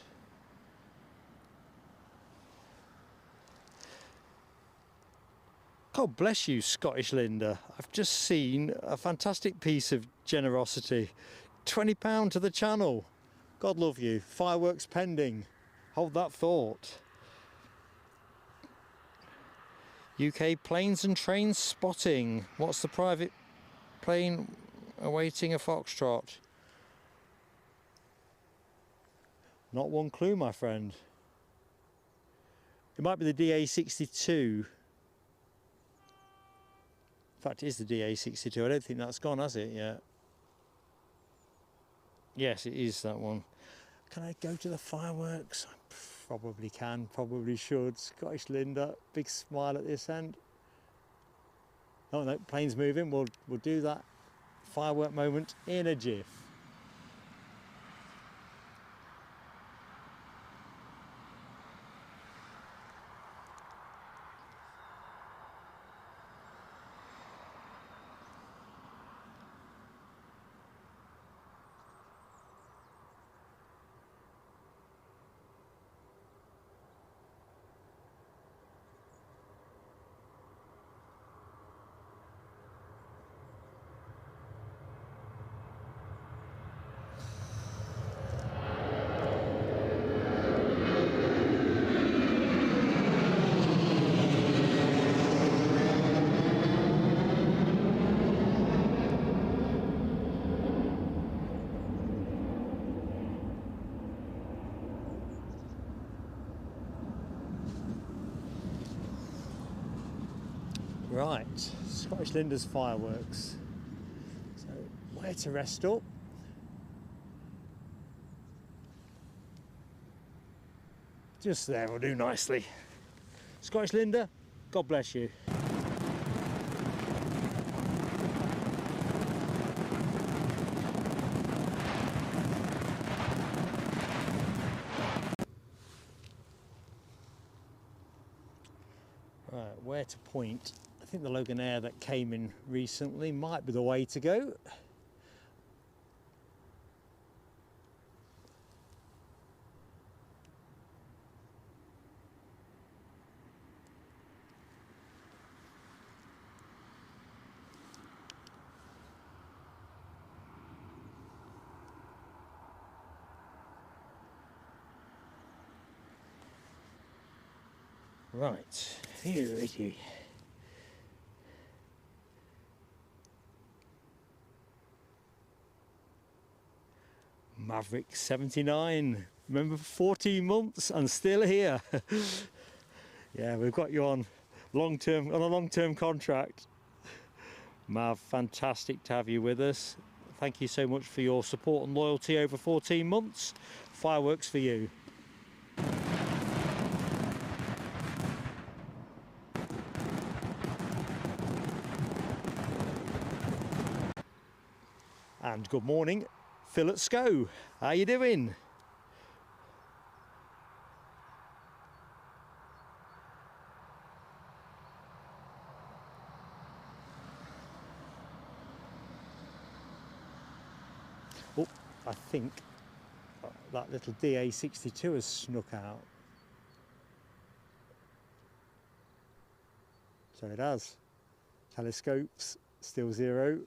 God bless you, Scottish Linda. I've just seen a fantastic piece of generosity. £20 to the channel. God love you. Fireworks pending. Hold that thought. UK planes and trains spotting. What's the private plane awaiting a foxtrot? Not one clue, my friend. It might be the DA62. In fact, it is the DA62. I don't think that's gone, has it, yet? Yes, it is that one. Can I go to the fireworks? I probably can, probably should. Scottish Linda, big smile at this end. Oh no, plane's moving. We'll do that firework moment in a jiff. Right, Scottish Linda's fireworks. So, where to rest up? Just there will do nicely. Scottish Linda, God bless you. Right, where to point? I think the Logan Air that came in recently might be the way to go. Right, here it is. Maverick 79, remember, 14 months and still here. Yeah, we've got you on a long-term contract. Mav, fantastic to have you with us. Thank you so much for your support and loyalty over 14 months. Fireworks for you. And good morning, Phil at SCO. How you doing? Oh, I think that little DA62 has snuck out. So it has. Telescopes, still zero.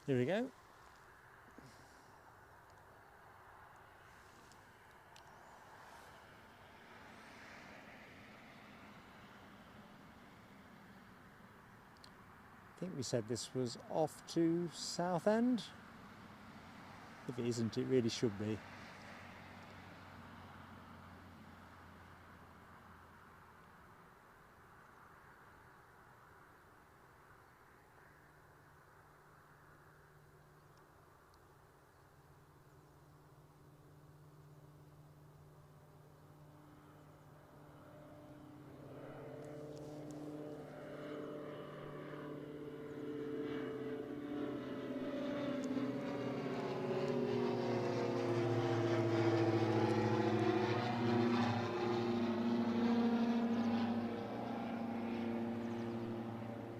Here we go. we said this was off to Southend. If it isn't, it really should be.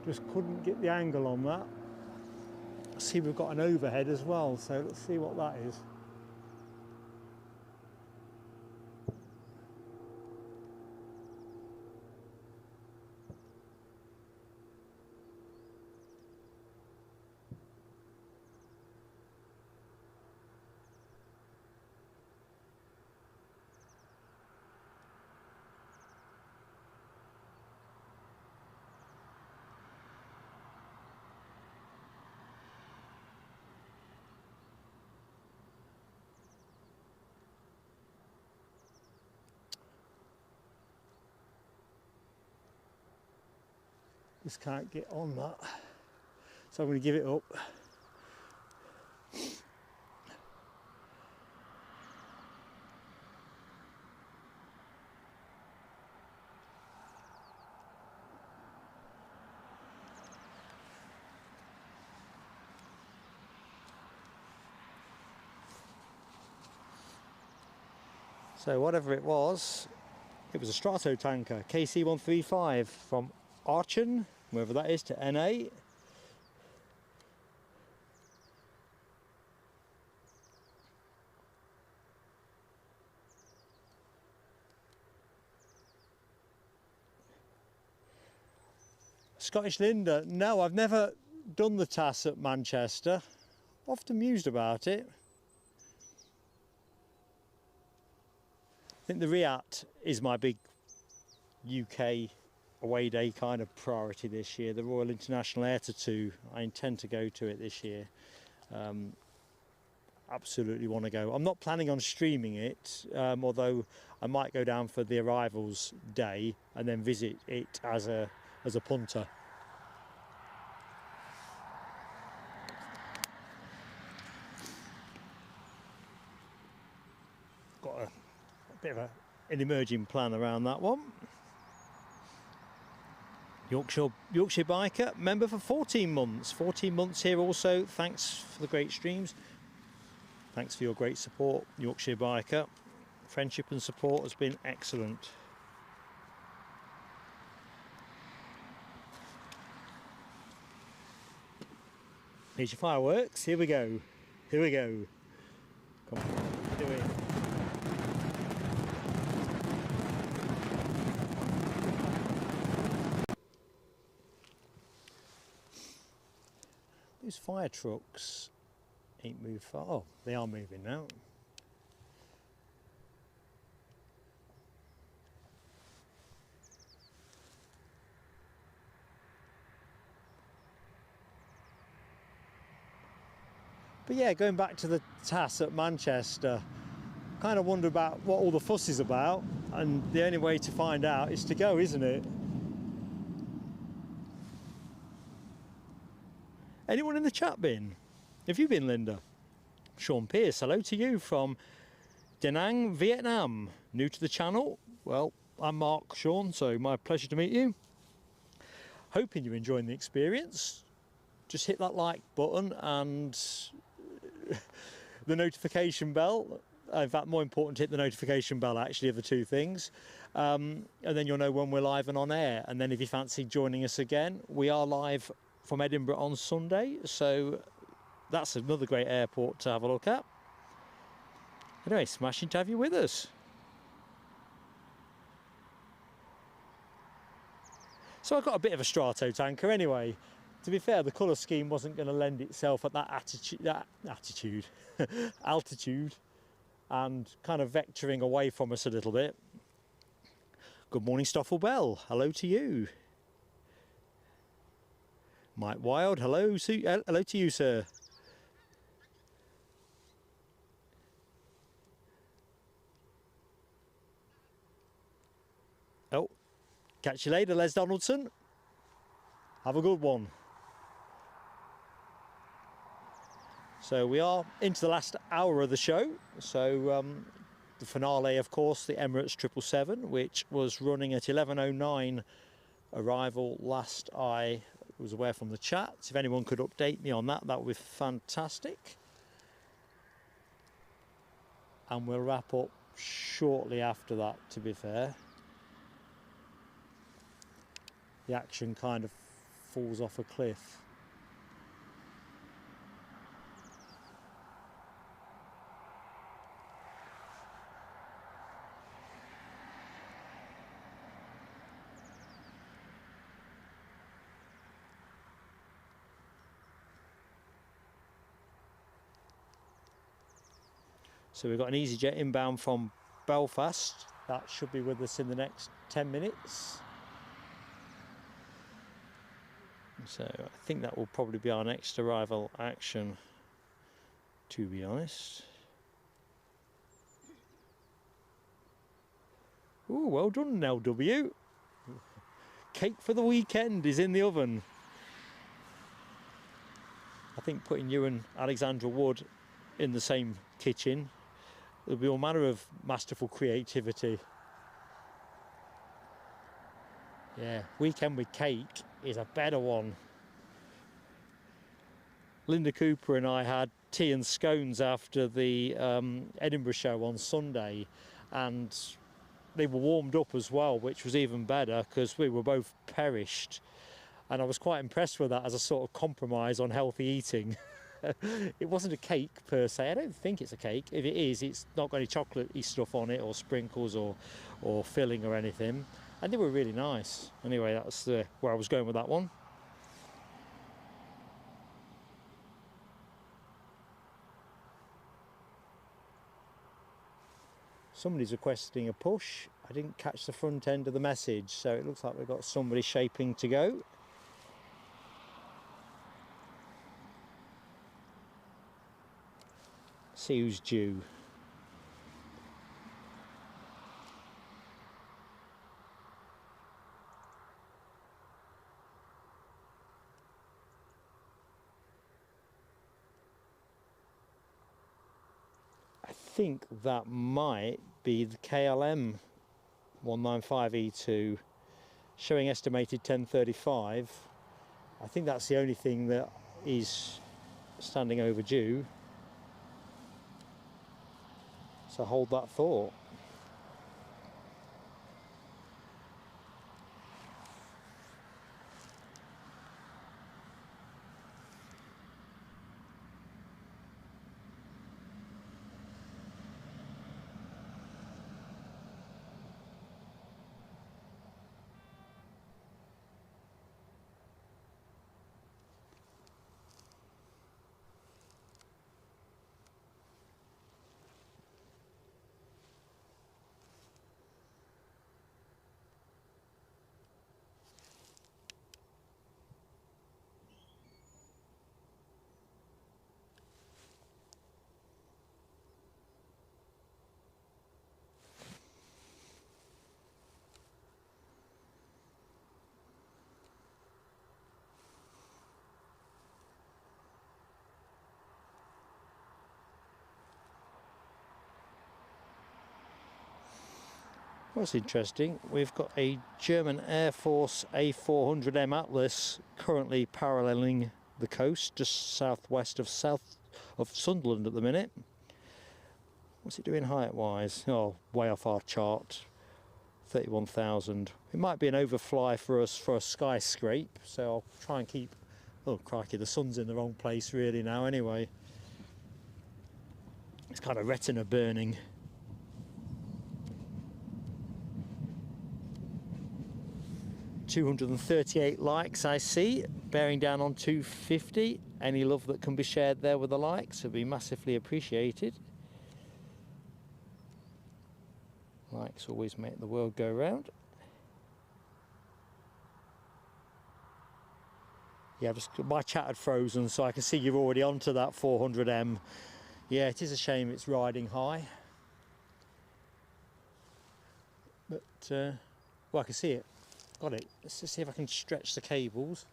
Just couldn't get the angle on that. I see we've got an overhead as well, so let's see what that is. Just can't get on that, so I'm going to give it up. So whatever it was a strato tanker, KC-135 from Aachen, wherever that is, to NA. Scottish Linda, no, I've never done the TAS at Manchester. Often mused about it. I think the RIAT is my big UK away day kind of priority this year. The Royal International Air Tattoo, I intend to go to it this year. Absolutely want to go. I'm not planning on streaming it, although I might go down for the arrivals day and then visit it as a punter. Got a bit of an emerging plan around that one. Yorkshire biker, member for 14 months. 14 months here also. Thanks for the great streams. Thanks for your great support, Yorkshire biker. Friendship and support has been excellent. Here's your fireworks. Here we go. Here we go. Come on, do it. These fire trucks ain't moved far. Oh, they are moving now. But yeah, going back to the TAS at Manchester, kind of wonder about what all the fuss is about, and the only way to find out is to go, isn't it? Anyone in the chat been? Have you been, Linda? Sean Pierce, hello to you from Da Nang, Vietnam. New to the channel? Well, I'm Mark Sean, so my pleasure to meet you. Hoping you're enjoying the experience. Just hit that like button and the notification bell. In fact, more important, hit the notification bell actually of the two things. And then you'll know when we're live and on air. And then if you fancy joining us again, we are live from Edinburgh on Sunday, so that's another great airport to have a look at. Anyway, smashing to have you with us. So I've got a bit of a strato tanker anyway. To be fair, the colour scheme wasn't going to lend itself at that altitude, and kind of vectoring away from us a little bit. Good morning, Stoffel Bell. Hello to you. Mike Wild, hello, hello to you, sir. Oh, catch you later, Les Donaldson. Have a good one. So we are into the last hour of the show. So the finale, of course, the Emirates 777, which was running at 11:09 arrival last I was aware from the chat. If anyone could update me on that, that would be fantastic. And we'll wrap up shortly after that, to be fair. The action kind of falls off a cliff. So we've got an EasyJet inbound from Belfast. That should be with us in the next 10 minutes. So I think that will probably be our next arrival action, to be honest. Ooh, well done, LW. Cake for the weekend is in the oven. I think putting you and Alexandra Wood in the same kitchen, there'll be all manner of masterful creativity. Yeah, weekend with cake is a better one. Linda Cooper and I had tea and scones after the Edinburgh show on Sunday, and they were warmed up as well, which was even better because we were both perished. And I was quite impressed with that as a sort of compromise on healthy eating. It wasn't a cake per se. I don't think it's a cake. If it is, it's not got any chocolatey stuff on it or sprinkles or filling or anything. And they were really nice. Anyway, that's where I was going with that one. Somebody's requesting a push. I didn't catch the front end of the message, so it looks like we've got somebody shaping to go. See who's due. I think that might be the KLM 195E2 showing estimated 10:35. I think that's the only thing that is standing overdue. So hold that thought. What's interesting, we've got a German Air Force A400M Atlas currently paralleling the coast just southwest of Sunderland at the minute. What's it doing height wise? Oh, way off our chart, 31,000. It might be an overfly for us for a skyscrape, so I'll try and keep, oh crikey, the sun's in the wrong place really now anyway. It's kind of retina burning. $238 likes I see, bearing down on 250. Any love that can be shared there with the likes would be massively appreciated. Likes always make the world go round. Yeah, my chat had frozen, so I can see you're already onto that 400M. Yeah, it is a shame it's riding high. But, well, I can see it. Got it. Let's just see if I can stretch the cables.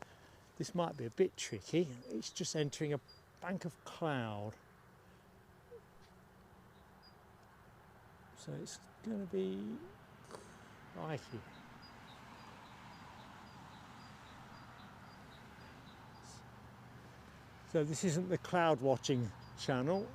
This might be a bit tricky. It's just entering a bank of cloud. So it's going to be... crikey. So this isn't the cloud watching channel.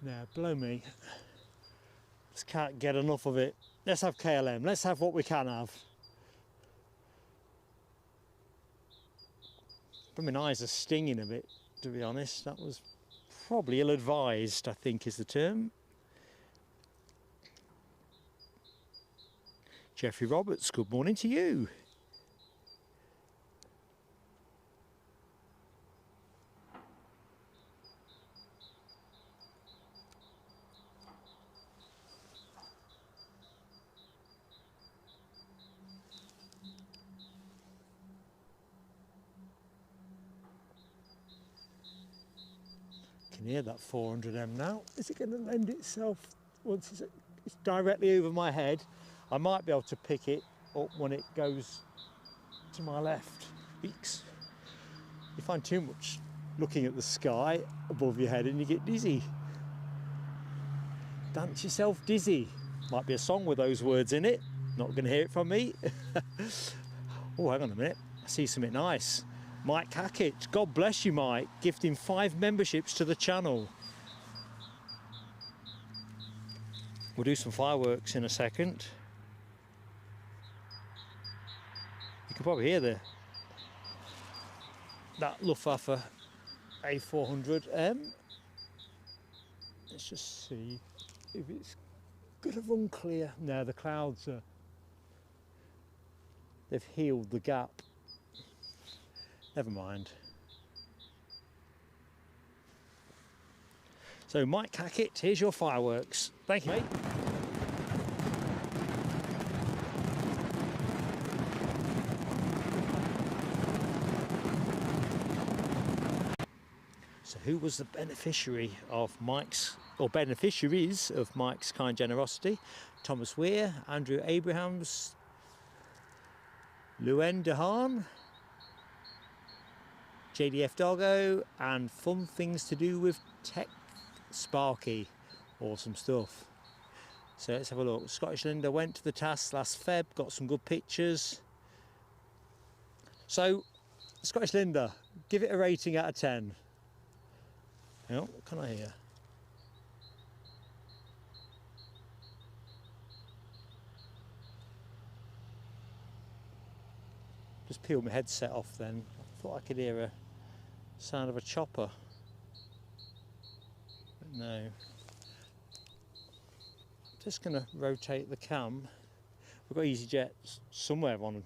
Now, blow me. Just can't get enough of it. Let's have KLM. Let's have what we can have. But my eyes are stinging a bit, to be honest. That was probably ill-advised, I think is the term. Jeffrey Roberts, good morning to you. Can hear that 400M now. Is it going to lend itself once it's directly over my head? I might be able to pick it up when it goes to my left. Eeks. You find too much looking at the sky above your head and you get dizzy. Dance yourself dizzy. Might be a song with those words in it. Not going to hear it from me. Oh, hang on a minute. I see something nice. Mike Hackett, God bless you, Mike, gifting 5 memberships to the channel. We'll do some fireworks in a second. You can probably hear that Luftwaffe A400M. Let's just see if it's going to run clear. No, the clouds are... they've healed the gap. Never mind. So Mike Hackett, here's your fireworks. Thank you, mate. So who was the beneficiary of Mike's, or beneficiaries of Mike's kind generosity? Thomas Weir, Andrew Abrahams, Luen Dehaan, JDF Doggo, and fun things to do with tech Sparky. Awesome stuff. So let's have a look. Scottish Linda went to the task last Feb, got some good pictures. So Scottish Linda, give it a rating out of 10. Hang on, what can I hear? Just peeled my headset off then. I thought I could hear a sound of a chopper. But no. Just going to rotate the cam. We've got EasyJet somewhere on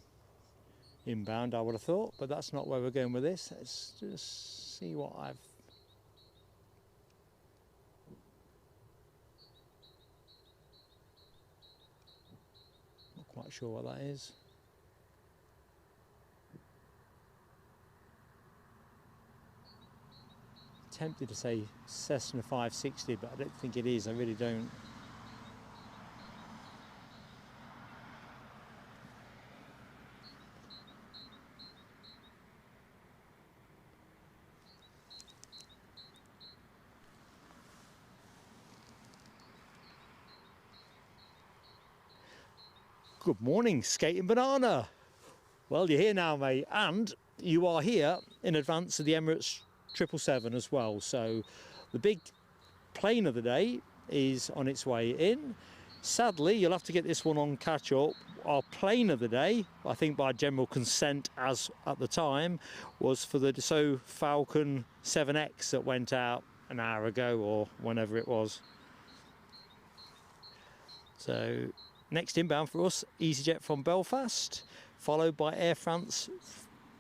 inbound, I would have thought, but that's not where we're going with this. Let's just see what I've... not quite sure what that is. Tempted to say Cessna 560, but I don't think it is. I really don't. Good morning, Skating Banana. Well, you're here now, mate, and you are here in advance of the Emirates 777 as well. So the big plane of the day is on its way in. Sadly, you'll have to get this one on catch up. Our plane of the day, I think by general consent as at the time, was for the Dassault Falcon 7X that went out an hour ago or whenever it was. So Next inbound for us, EasyJet from Belfast, followed by Air France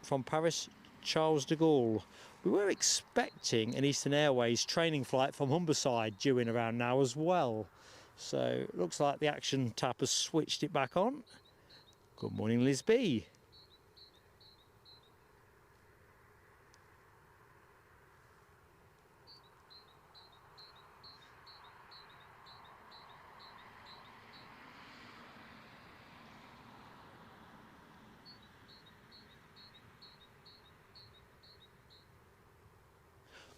from Paris, Charles de Gaulle. We were expecting an Eastern Airways training flight from Humberside due in around now as well. So it looks like the action tap has switched it back on. Good morning, Liz B.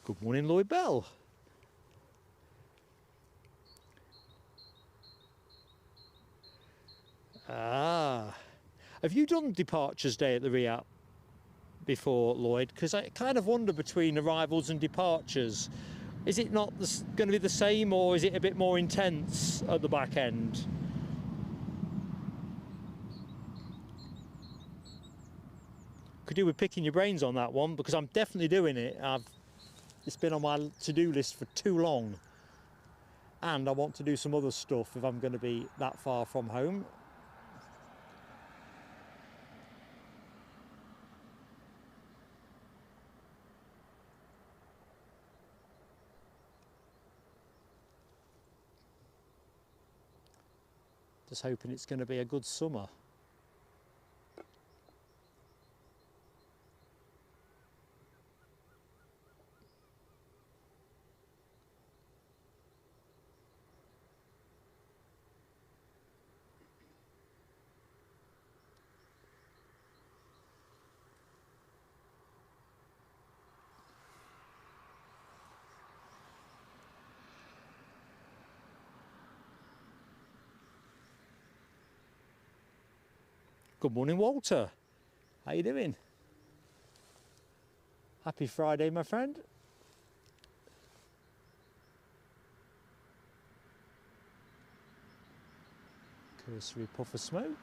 Good morning, Lloyd Bell. Ah, have you done departures day at the RIAP before, Lloyd? Because I kind of wonder between arrivals and departures, is it not going to be the same, or is it a bit more intense at the back end? Could do with picking your brains on that one, because I'm definitely doing it. It's been on my to-do list for too long, and I want to do some other stuff if I'm going to be that far from home. Just hoping it's going to be a good summer. Good morning, Walter. How you doing? Happy Friday, my friend. Cursory puff of smoke.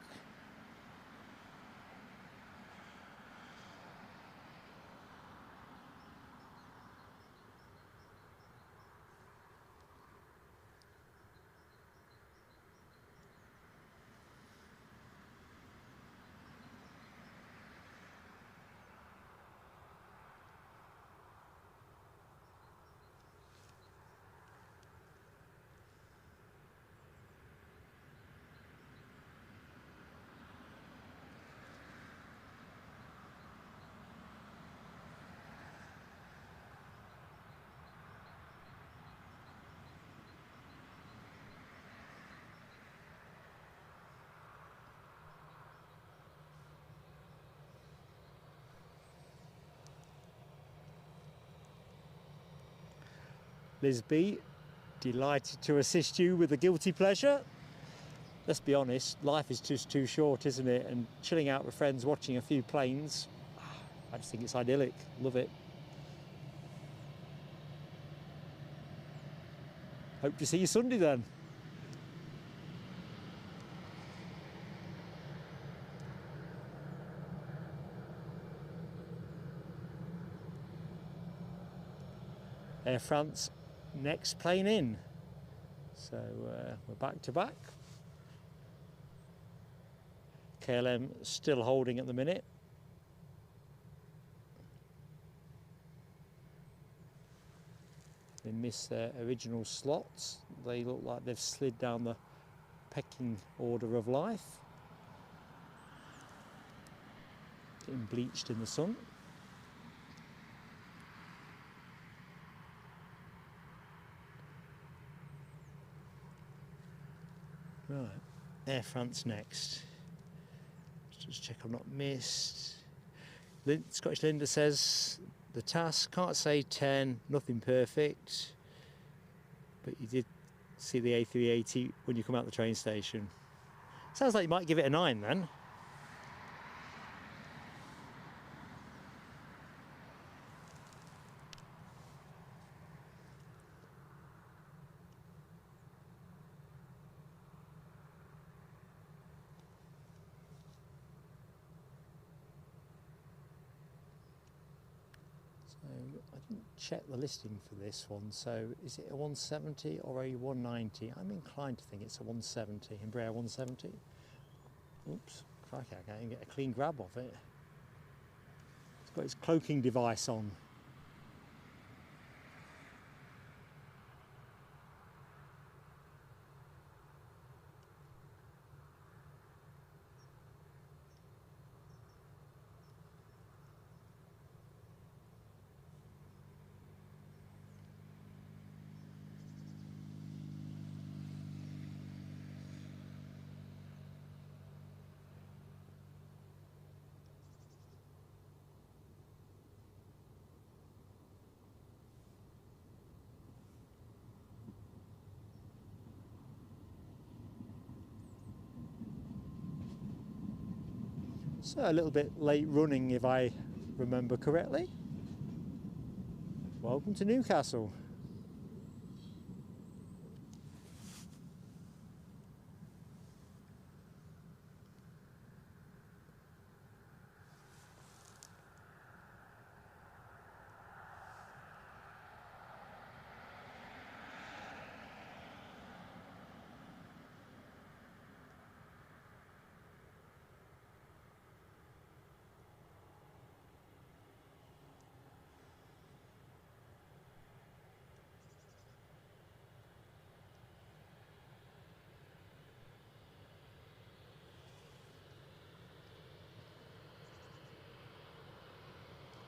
Liz B, delighted to assist you with a guilty pleasure. Let's be honest, life is just too short, isn't it? And chilling out with friends, watching a few planes, I just think it's idyllic. Love it. Hope to see you Sunday then. Air France, next plane in. So we're back to back. KLM still holding at the minute. They missed their original slots. They look like they've slid down the pecking order of life. Getting bleached in the sun. Right, Air France next. Just check I've not missed. Scottish Linda says the task, can't say 10, nothing perfect, but you did see the A380 when you come out the train station. Sounds like you might give it a 9 then. I didn't check the listing for this one, so is it a 170 or a 190? I'm inclined to think it's a 170, Embraer 170. Oops, crikey, I can't even get a clean grab of it. It's got its cloaking device on. So a little bit late running if I remember correctly. Welcome to Newcastle.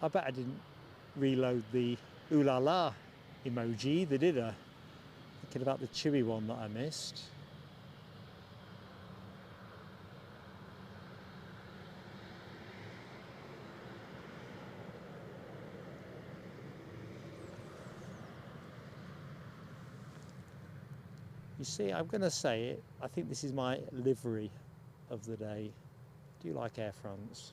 I bet I didn't reload the ooh la la emoji either, did I? Thinking about the chewy one that I missed. You see, I'm going to say it, I think this is my livery of the day. I do like Air France.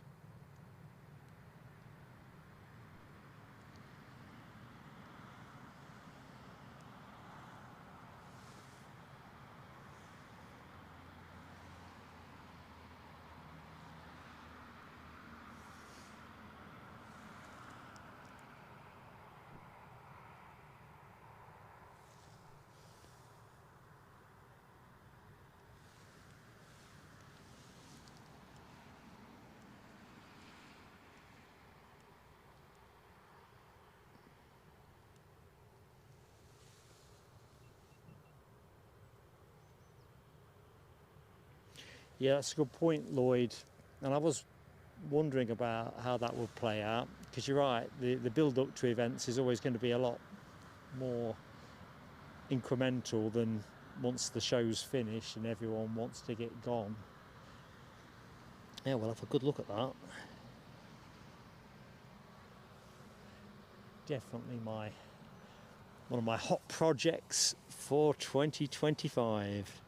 Yeah, that's a good point, Lloyd. And I was wondering about how that would play out, because you're right, the build-up to events is always going to be a lot more incremental than once the show's finished and everyone wants to get gone. Yeah, we'll have a good look at that. Definitely one of my hot projects for 2025.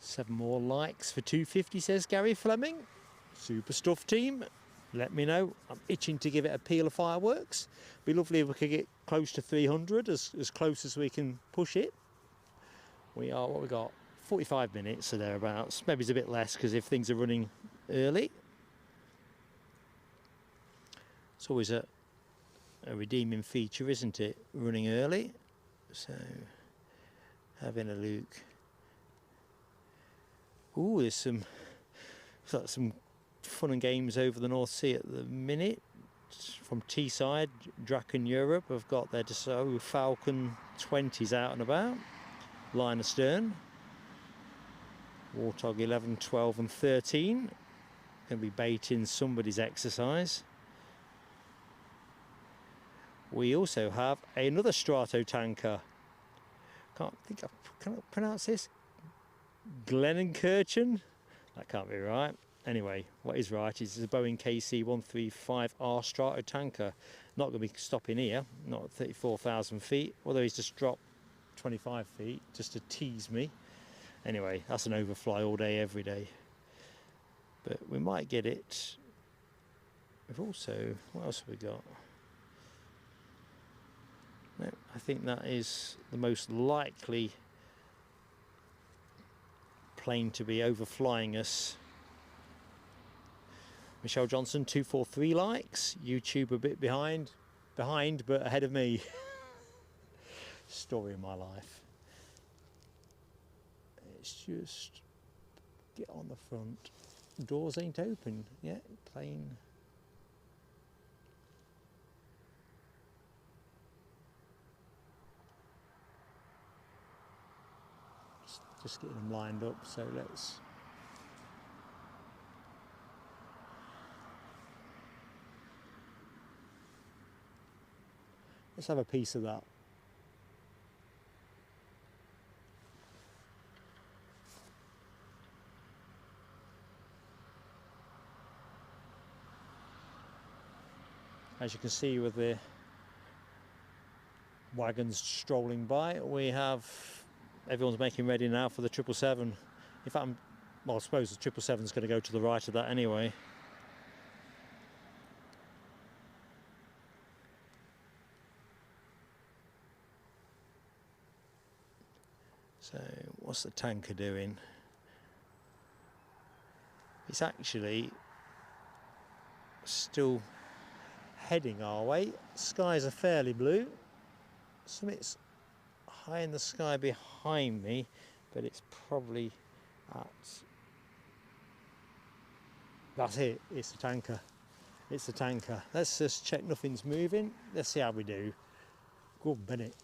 Seven more likes for 250, says Gary Fleming. Super stuff, team. Let me know. I'm itching to give it a peel of fireworks. Be lovely if we could get close to 300, as close as we can push it. We are, what we got, 45 minutes or thereabouts. Maybe it's a bit less because if things are running early. It's always a redeeming feature, isn't it? Running early. So, having a look. Ooh, there's some fun and games over the North Sea at the minute. From Teesside, Draken Europe have got their Dassault Falcon 20s out and about. Line astern. Warthog 11, 12 and 13. Going to be baiting somebody's exercise. We also have another Strato tanker. Can I pronounce this? Glennenkirchen? That can't be right. Anyway, what is right is a Boeing KC-135R Strato tanker. Not going to be stopping here, not at 34,000 feet, although he's just dropped 25 feet just to tease me. Anyway, that's an overfly all day, every day. But we might get it. We've also, what else have we got? No, I think that is the most likely plane to be overflying us. Michelle Johnson 243 likes. YouTube a bit behind but ahead of me. Story of my life. It's just get on the front. Doors ain't open yet. Plane. Just getting them lined up. So let's. Let's have a piece of that. As you can see with the wagons strolling by, everyone's making ready now for the 777. In fact, well, I suppose the 777 is going to go to the right of that anyway. So, what's the tanker doing? It's actually still heading our way. Skies are fairly blue. Something's high in the sky behind me, but it's probably at... That's it, it's the tanker. It's the tanker. Let's just check nothing's moving. Let's see how we do. Good minute.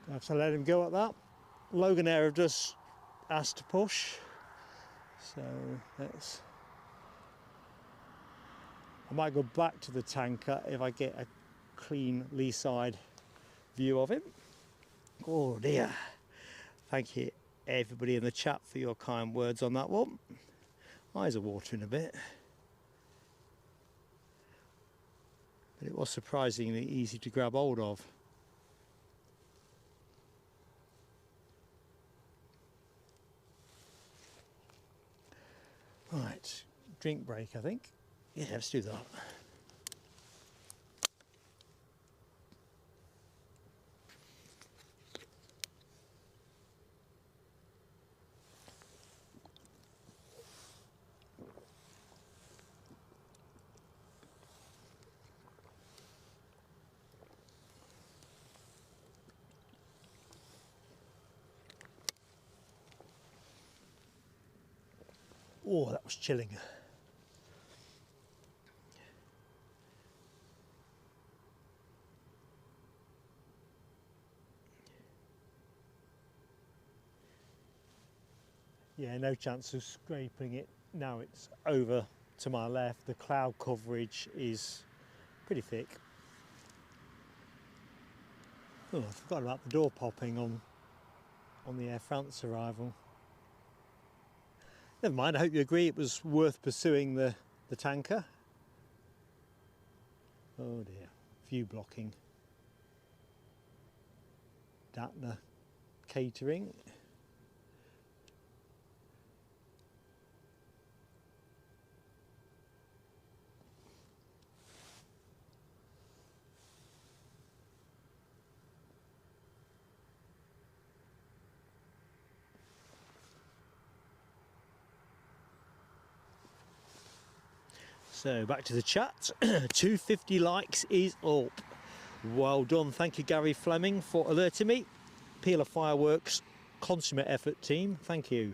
I have to let him go at that. Logan Air have just asked to push, so let's. I might go back to the tanker if I get a clean lee side view of him. Oh dear. Thank you everybody in the chat for your kind words on that one. Eyes are watering a bit. But it was surprisingly easy to grab hold of. Right, drink break I think. Yeah, let's do that. Oh, that was chilling. Yeah, no chance of scraping it. Now it's over to my left. The cloud coverage is pretty thick. Oh, I forgot about the door popping on the Air France arrival. Never mind, I hope you agree it was worth pursuing the tanker. Oh dear, view blocking. Datna catering. So back to the chat. 250 likes is up. Well done, thank you Gary Fleming for alerting me. Peeler Fireworks consummate effort team, thank you.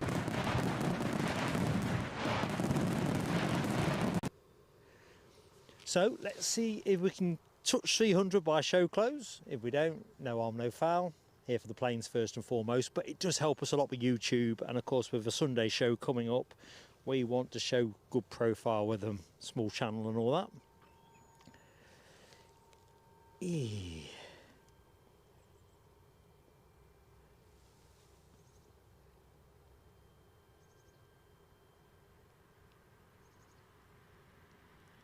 So let's see if we can touch 300 by show close. If we don't, no harm no foul. Here for the planes first and foremost, but it does help us a lot with YouTube, and of course with the Sunday show coming up, we want to show good profile with them, small channel and all that.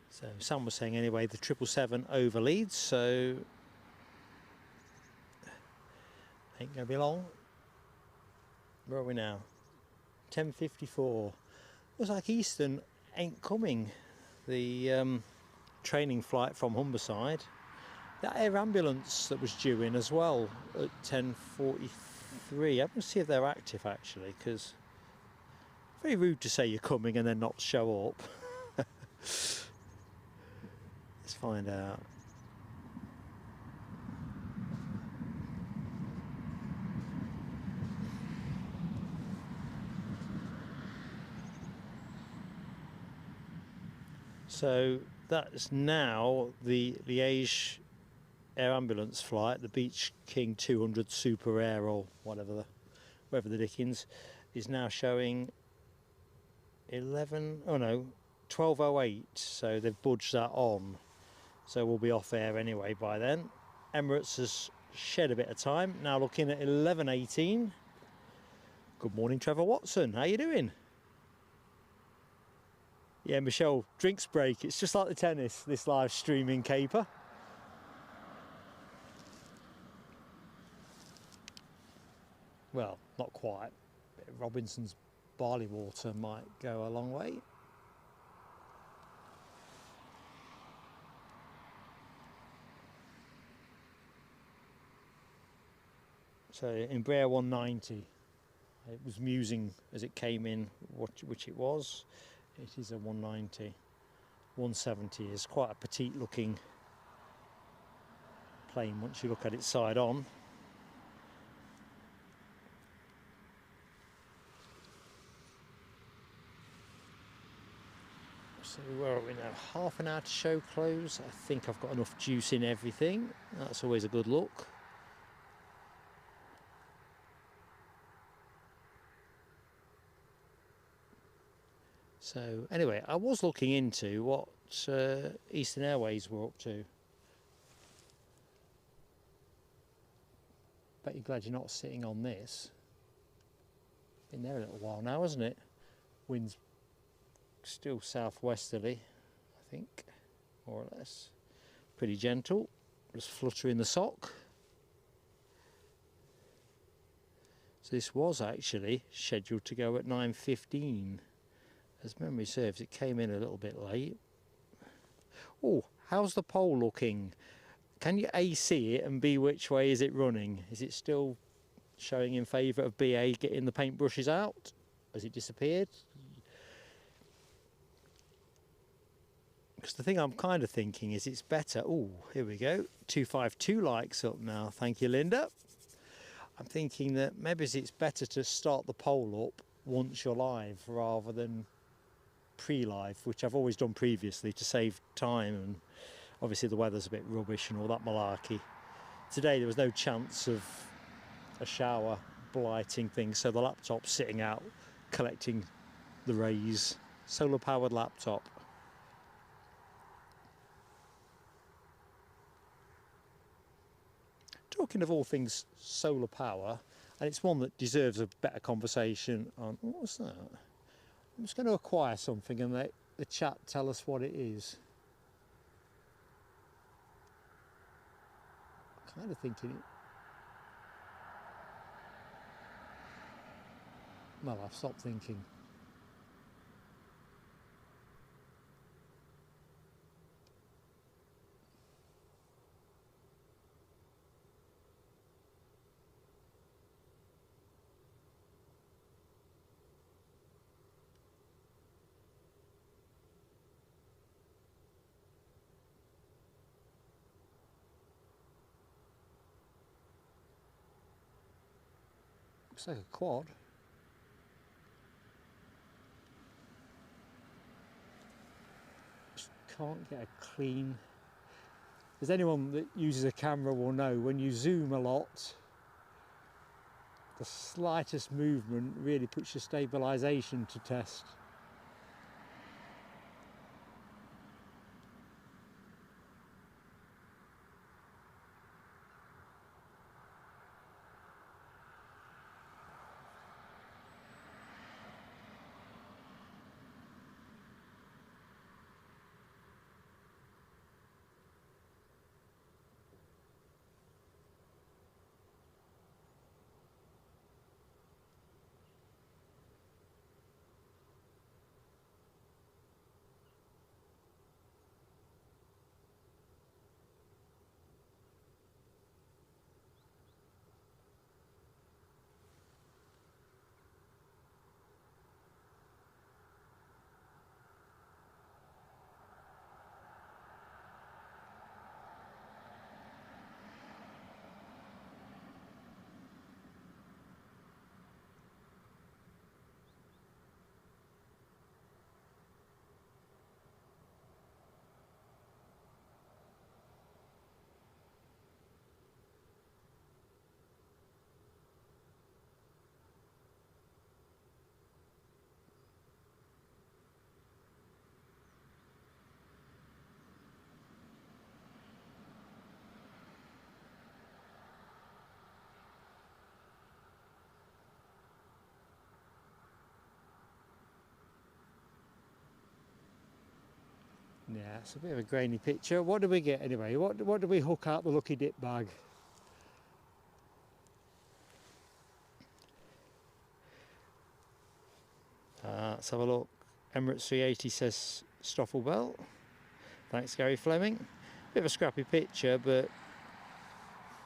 So Sam was saying anyway, the 777 over leads, so ain't gonna be long. Where are we now? 10:54. Looks like Eastern ain't coming. The training flight from Humberside. That air ambulance that was due in as well at 10:43. I'm going to see if they're active actually, because very rude to say you're coming and then not show up. Let's find out. So that's now the Liège air ambulance flight, the Beach King 200 Super Air or whatever the Dickens, is now showing 12:08. So they've budged that on. So we'll be off air anyway by then. Emirates has shed a bit of time. Now looking at 11:18. Good morning, Trevor Watson. How you doing? Yeah, Michelle, drinks break. It's just like the tennis, this live streaming caper. Well, not quite. Robinson's barley water might go a long way. So Embraer 190. It was musing as it came in, which it was. It is a 190. 170 is quite a petite looking plane once you look at it side on. So where are we now? Half an hour to show close. I think I've got enough juice in everything. That's always a good look. So anyway, I was looking into what Eastern Airways were up to. Bet you're glad you're not sitting on this. Been there a little while now, hasn't it? Wind's still southwesterly, I think, more or less. Pretty gentle, just fluttering the sock. So this was actually scheduled to go at 9:15. As memory serves, it came in a little bit late. Oh, how's the pole looking? Can you A, see it, and B, which way is it running? Is it still showing in favour of BA getting the paintbrushes out? Has it disappeared? Because the thing I'm kind of thinking is it's better. Oh, here we go. 252 likes up now. Thank you, Linda. I'm thinking that maybe it's better to start the pole up once you're live rather than pre-live, which I've always done previously to save time, and obviously the weather's a bit rubbish and all that malarkey. Today there was no chance of a shower blighting things, so the laptop's sitting out collecting the rays. Solar powered laptop. Talking of all things solar power, and it's one that deserves a better conversation on, what's that? I'm just going to acquire something and let the chat tell us what it is. I'm kind of thinking it. Well, I've stopped thinking. Looks like a quad. Just can't get a clean. As anyone that uses a camera will know, when you zoom a lot, the slightest movement really puts your stabilisation to test. Yeah, it's a bit of a grainy picture. What do we get anyway? What do we hook out the lucky dip bag? Let's have a look. Emirates 380 says Stoffel Bell. Thanks, Gary Fleming. Bit of a scrappy picture, but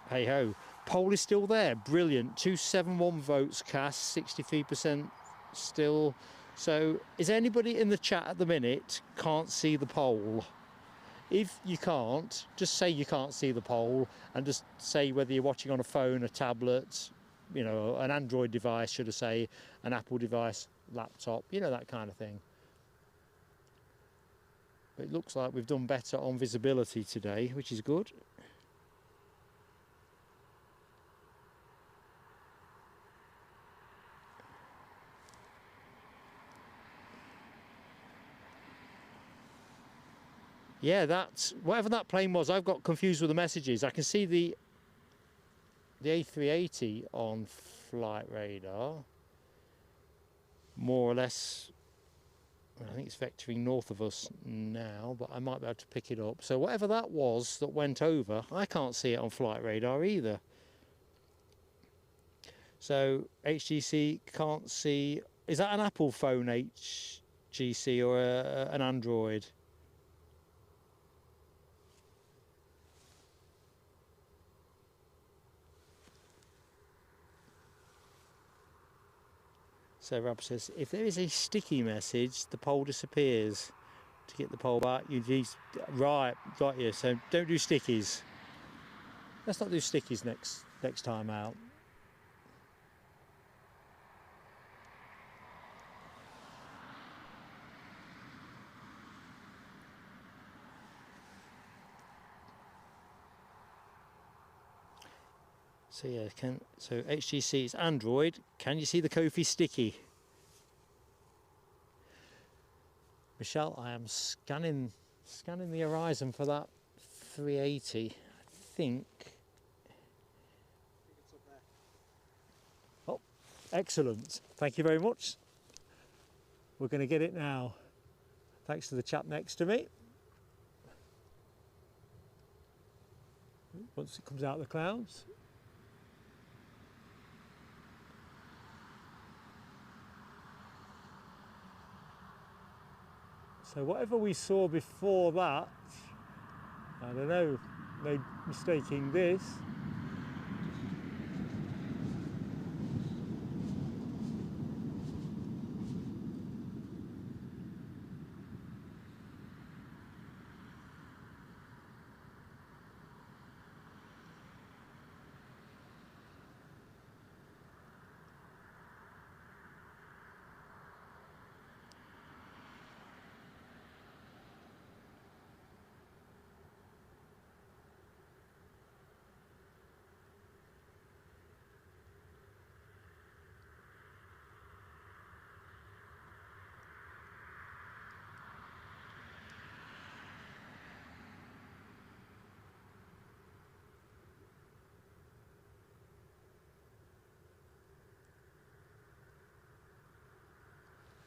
hey ho. Poll is still there. Brilliant. 271 votes cast, 63% still. So, is anybody in the chat at the minute can't see the poll? If you can't, just say you can't see the poll and just say whether you're watching on a phone, a tablet, you know, an Android device, should I say, an Apple device, laptop, you know, that kind of thing. But it looks like we've done better on visibility today, which is good. Yeah, that's whatever that plane was. I've got confused with the messages. I can see the A380 on flight radar, more or less. I think it's vectoring north of us now, but I might be able to pick it up. So whatever that was that went over, I can't see it on flight radar either. So HTC can't see. Is that an Apple phone HTC or an Android? So Rob says, if there is a sticky message, the poll disappears. To get the poll back, you need... Right, got you. So don't do stickies. Let's not do stickies next time out. So yeah, so HTC is Android. Can you see the Kofi sticky? Michelle, I am scanning the horizon for that 380. I think. It's up there. Oh, excellent. Thank you very much. We're going to get it now, thanks to the chap next to me. Once it comes out of the clouds. So whatever we saw before that, I don't know, no mistaking this.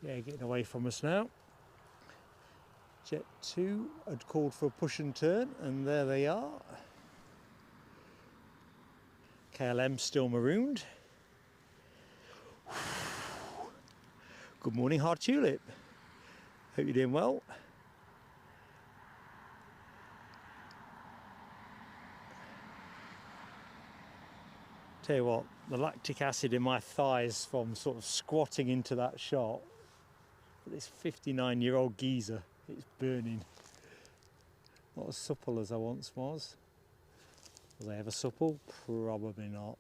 Yeah, getting away from us now. Jet 2 had called for a push and turn, and there they are. KLM still marooned. Good morning, Hard Tulip. Hope you're doing well. Tell you what, the lactic acid in my thighs from sort of squatting into that shot. This 59-year-old geezer, it's burning. Not as supple as I once was. Was I ever supple? Probably not.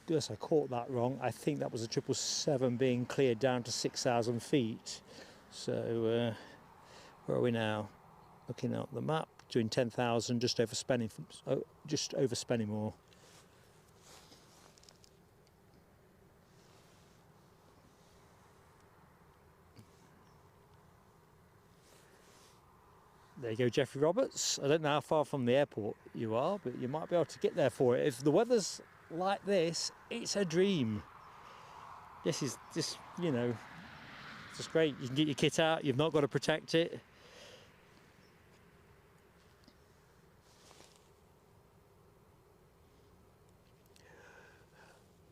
Yes, I caught that wrong. I think that was a 777 being cleared down to 6,000 feet. So where are we now? Looking at the map, doing 10,000, just over Spennymoor. There you go, Jeffrey Roberts. I don't know how far from the airport you are, but you might be able to get there for it. If the weather's like this, it's a dream. This is just, you know, just great. You can get your kit out, you've not got to protect it.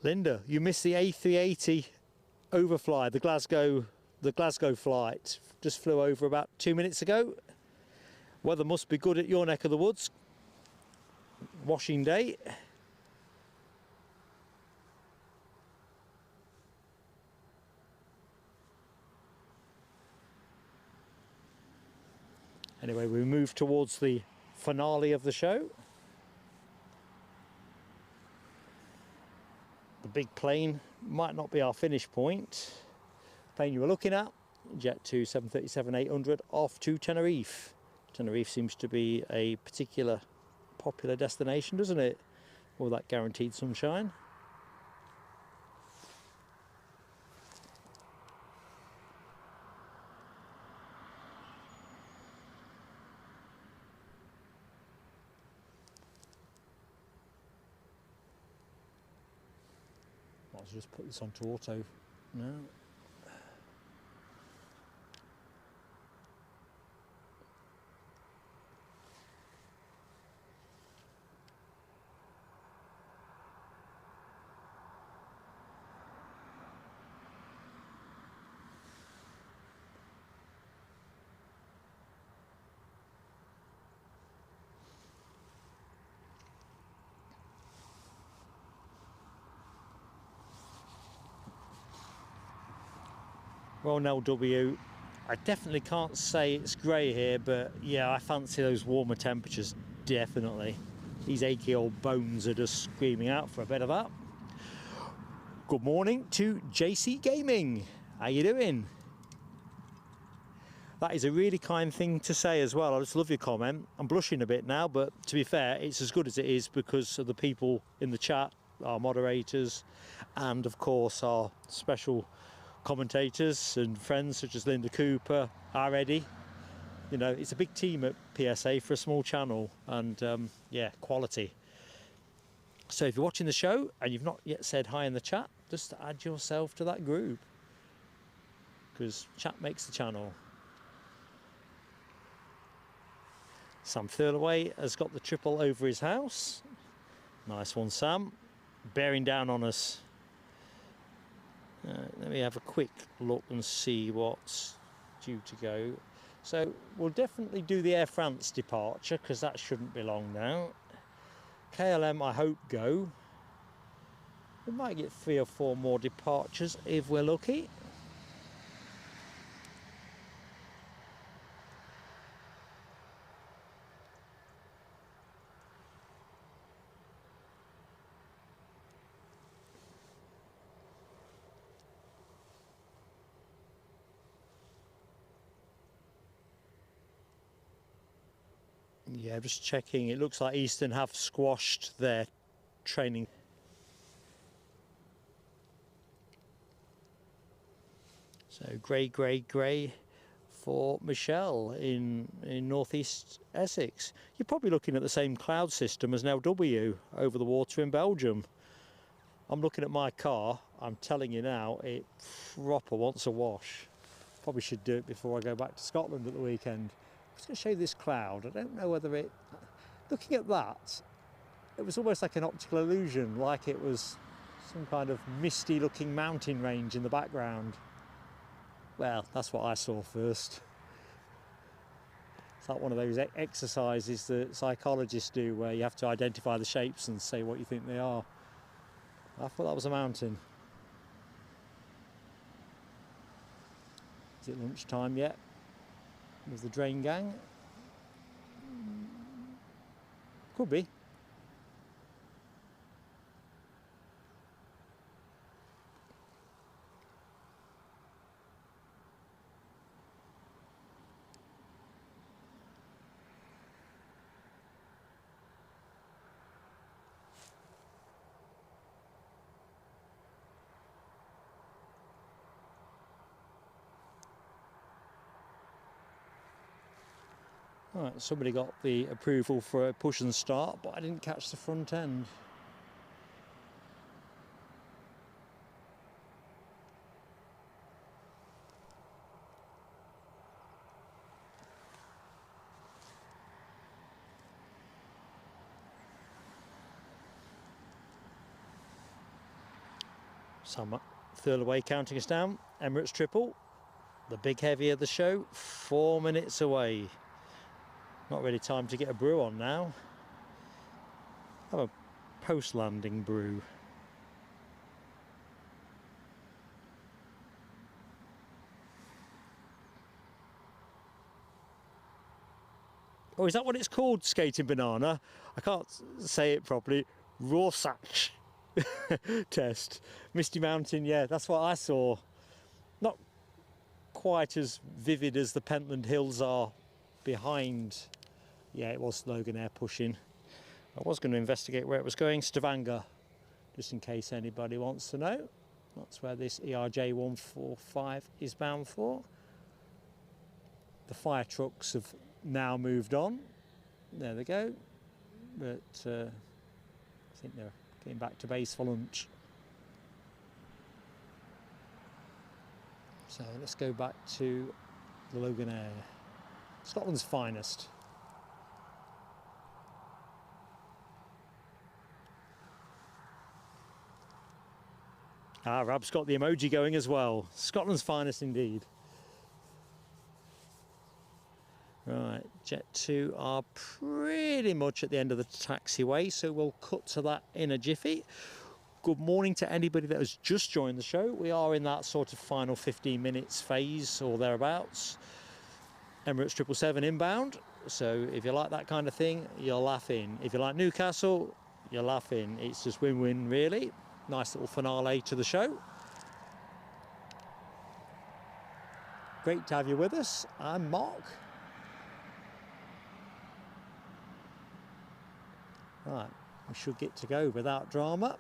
Linda, you missed the A380 overfly, the Glasgow flight. Just flew over about 2 minutes ago. Weather must be good at your neck of the woods. Washing day. Anyway, we move towards the finale of the show. The big plane might not be our finish point. The plane you were looking at, Jet 2 737-800 off to Tenerife. Tenerife seems to be a particular popular destination, doesn't it? All that guaranteed sunshine. Might as well just put this onto auto now. Well, LW, I definitely can't say it's grey here, but yeah, I fancy those warmer temperatures, definitely. These achy old bones are just screaming out for a bit of that. Good morning to JC Gaming. How you doing? That is a really kind thing to say as well. I just love your comment. I'm blushing a bit now, but to be fair, it's as good as it is because of the people in the chat, our moderators, and of course our special commentators and friends such as Linda Cooper, our Eddie. You know, it's a big team at PSA for a small channel, and yeah, quality. So if you're watching the show and you've not yet said hi in the chat, just add yourself to that group, because chat makes the channel. Sam Thurlaway has got the triple over his house. Nice one, Sam. Bearing down on us. Let me have a quick look and see what's due to go. So we'll definitely do the Air France departure because that shouldn't be long now. KLM, I hope, go. We might get 3 or 4 more departures if we're lucky. Yeah, just checking. It looks like Eastern have squashed their training. So grey for Michelle in northeast Essex. You're probably looking at the same cloud system as LW over the water in Belgium. I'm looking at my car. I'm telling you now, it proper wants a wash. Probably should do it before I go back to Scotland at the weekend. I'm just going to show you this cloud. I don't know whether it... Looking at that, it was almost like an optical illusion, like it was some kind of misty looking mountain range in the background. Well, that's what I saw first. It's like one of those exercises that psychologists do where you have to identify the shapes and say what you think they are. I thought that was a mountain. Is it lunchtime yet? With the drain gang? Could be. Right, somebody got the approval for a push and start, but I didn't catch the front end. Sam Thurlaway counting us down. Emirates triple, the big heavy of the show, 4 minutes away. Not really time to get a brew on now. Have a post-landing brew. Oh, is that what it's called, skating banana? I can't say it properly. Rorschach test. Misty Mountain, yeah, that's what I saw. Not quite as vivid as the Pentland Hills are behind. Yeah, it was Loganair pushing. I was going to investigate where it was going. Stavanger, just in case anybody wants to know. That's where this ERJ 145 is bound for. The fire trucks have now moved on. There they go. But I think they're getting back to base for lunch. So let's go back to the Loganair, Scotland's finest. Ah, Rab's got the emoji going as well. Scotland's finest indeed. Right, Jet 2 are pretty much at the end of the taxiway, so we'll cut to that in a jiffy. Good morning to anybody that has just joined the show. We are in that sort of final 15 minutes phase or thereabouts. Emirates 777 inbound, so if you like that kind of thing, you'll laugh in. If you like Newcastle, you'll laugh in. It's just win-win, really. Nice little finale to the show. great to have you with us. I'm Mark. Right, we should get to go without drama.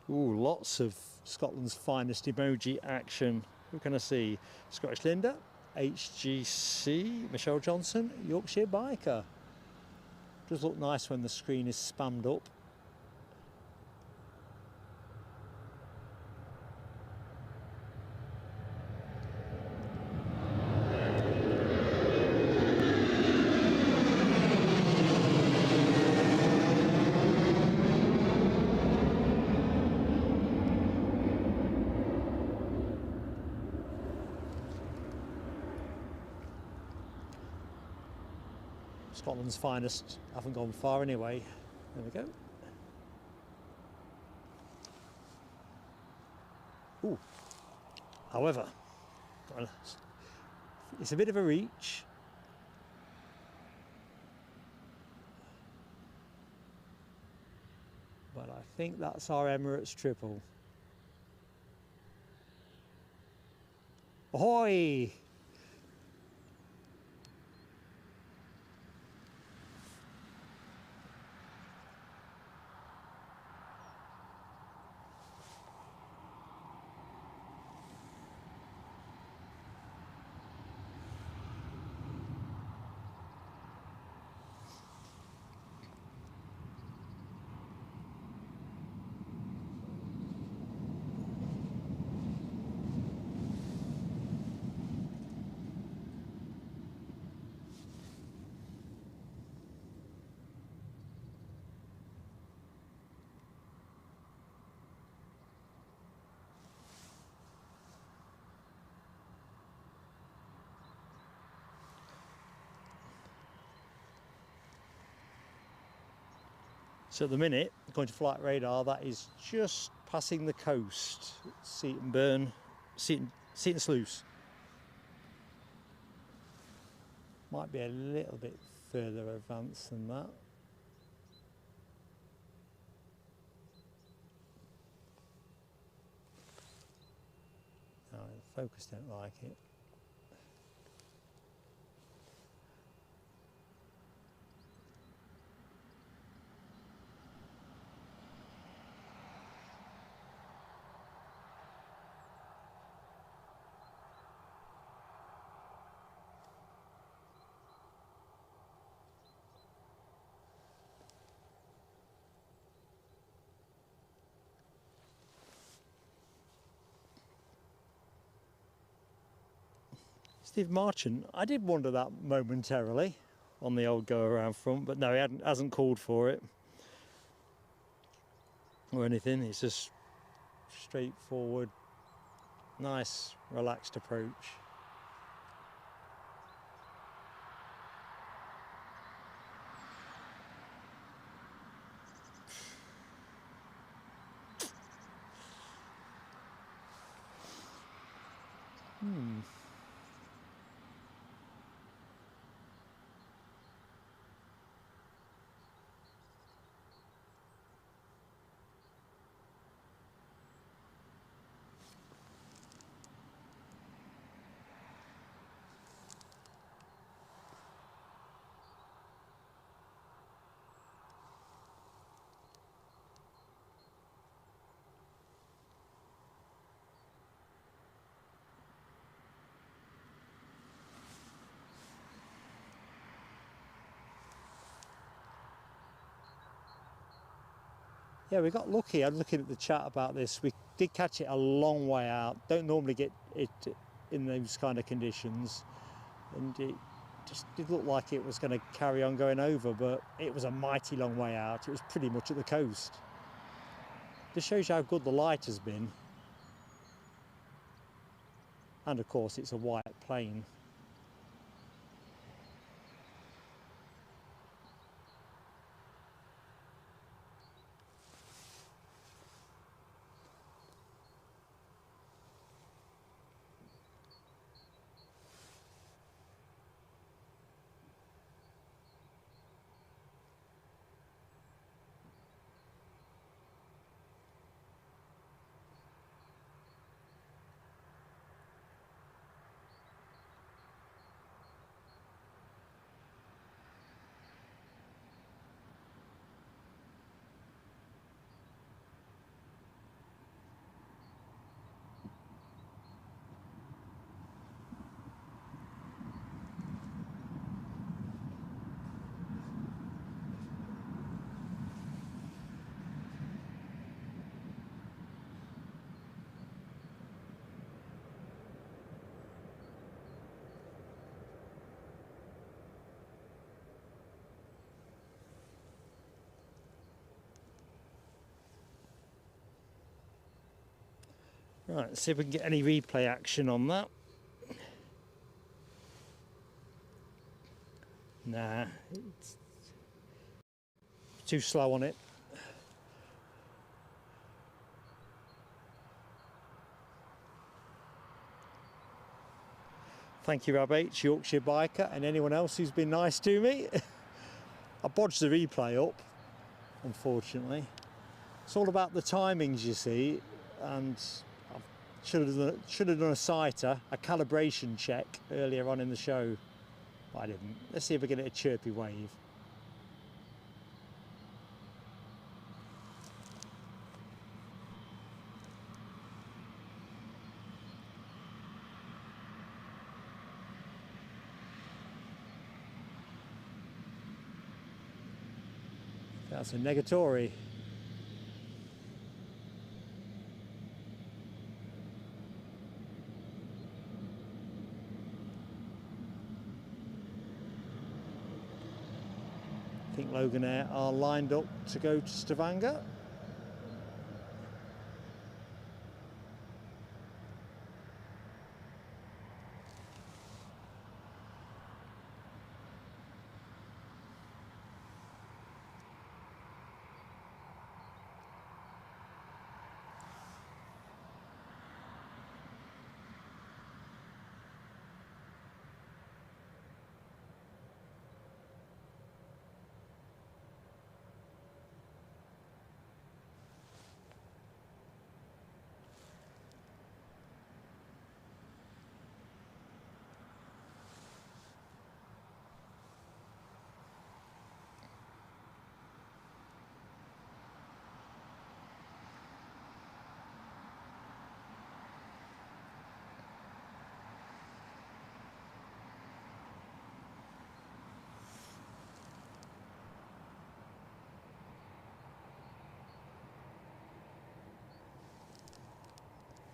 Ooh, lots of Scotland's finest emoji action. We're going to see Scottish Linda, HGC, Michelle Johnson, Yorkshire Biker. Does look nice when the screen is spammed up. Scotland's finest haven't gone far anyway. There we go. Ooh. However, it's a bit of a reach. But I think that's our Emirates triple. Ahoy! So at the minute, according to flight radar, that is just passing the coast. Seaton Sluice. Might be a little bit further advanced than that. No, the focus don't like it. Steve Marchant, I did wonder that momentarily on the old go-around front, but no, he hasn't called for it or anything. It's just straightforward, nice, relaxed approach. Yeah, we got lucky. I'm looking at the chat about this. We did catch it a long way out. Don't normally get it in those kind of conditions. And it just did look like it was going to carry on going over, but it was a mighty long way out. It was pretty much at the coast. This shows you how good the light has been. And of course, it's a white plane. Right, let's see if we can get any replay action on that. Nah, it's too slow on it. Thank you, Rob H, Yorkshire biker, and anyone else who's been nice to me. I bodged the replay up, unfortunately. It's all about the timings, you see, and I should have done a sighter, a calibration check earlier on in the show, but I didn't. Let's see if we get a chirpy wave. That's a negatory. I think Logan Air are lined up to go to Stavanger.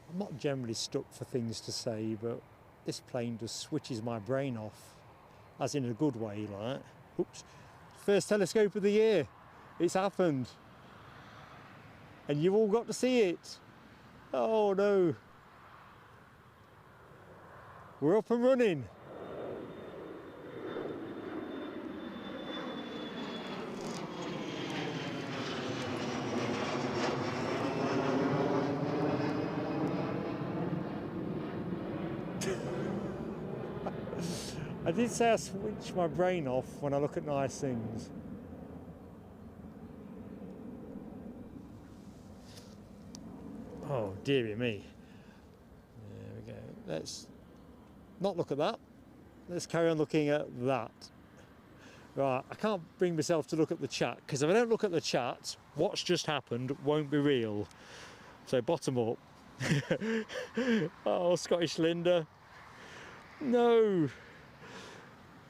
I'm not generally stuck for things to say, but this plane just switches my brain off, as in a good way, like. Oops. First telescope of the year. It's happened. And you've all got to see it. Oh no. We're up and running. I did say I switch my brain off when I look at nice things. Oh dearie me. There we go. Let's not look at that. Let's carry on looking at that. Right, I can't bring myself to look at the chat, because if I don't look at the chat, what's just happened won't be real. So bottom up. Oh, Scottish Linda. No.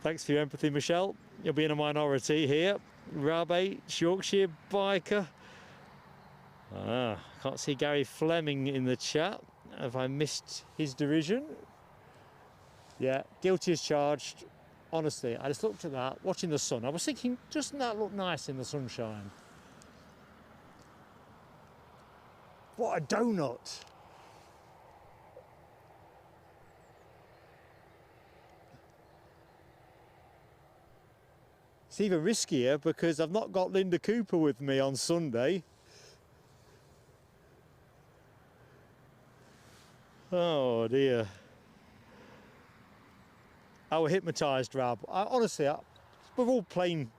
Thanks for your empathy, Michelle. You'll be in a minority here. Rab H, Yorkshire biker. Can't see Gary Fleming in the chat. Have I missed his derision? Yeah, guilty as charged. Honestly, I just looked at that, watching the sun. I was thinking, doesn't that look nice in the sunshine? What a donut! It's even riskier because I've not got Linda Cooper with me on Sunday. Oh dear. I was hypnotised, Rab. Honestly, we're all plane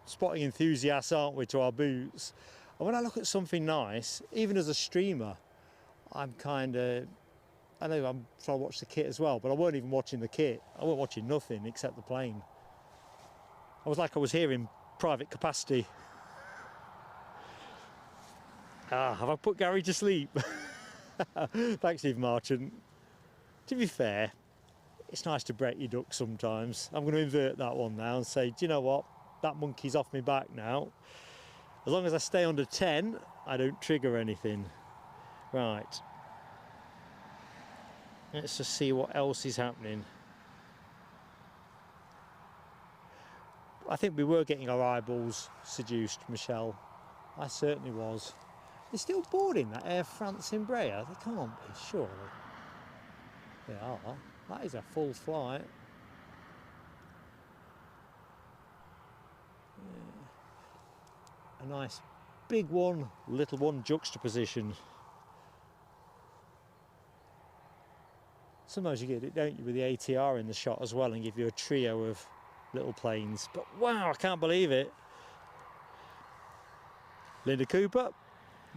spotting enthusiasts, aren't we, to our boots? And when I look at something nice, even as a streamer, I'm kind of, I know I'm trying to watch the kit as well, but I weren't even watching the kit. I weren't watching nothing except the plane. I was like I was here in private capacity. Have I put Gary to sleep? Thanks, Steve Marchant. To be fair, it's nice to break your duck sometimes. I'm going to invert that one now and say, do you know what? That monkey's off my back now. As long as I stay under 10, I don't trigger anything. Right. Let's just see what else is happening. I think we were getting our eyeballs seduced, Michelle. I certainly was. They're still boarding that Air France Embraer? They can't be, surely. They are. That is a full flight. Yeah. A nice big one, little one juxtaposition. Sometimes you get it, don't you, with the ATR in the shot as well and give you a trio of little planes. But wow, I can't believe it. Linda Cooper,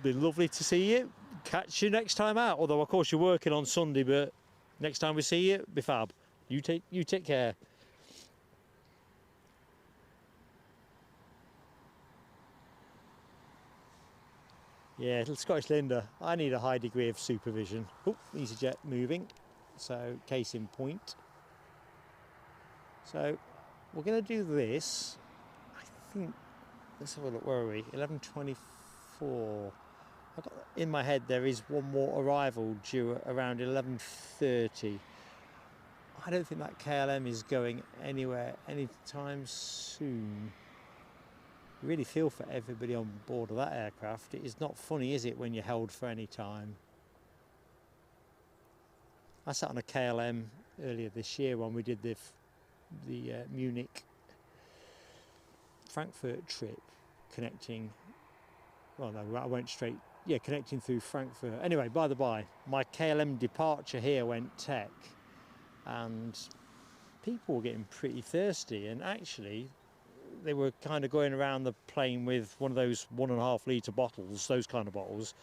been lovely to see you. Catch you next time out. Although of course you're working on Sunday, but next time we see you, be fab. You take care. Yeah, little Scottish Linda. I need a high degree of supervision. Oh, EasyJet moving. So case in point. So we're going to do this. I think. Let's have a look. Where are we? 11:24. I got in my head there is one more arrival due around 11:30. I don't think that KLM is going anywhere anytime soon. You really feel for everybody on board of that aircraft. It is not funny, is it, when you're held for any time? I sat on a KLM earlier this year when we did the Munich Frankfurt trip, connecting. Well, no, I went straight. Yeah, connecting through Frankfurt. Anyway, by the by, my KLM departure here went tech, and people were getting pretty thirsty. And actually, they were kind of going around the plane with one of those 1.5 litre bottles, those kind of bottles,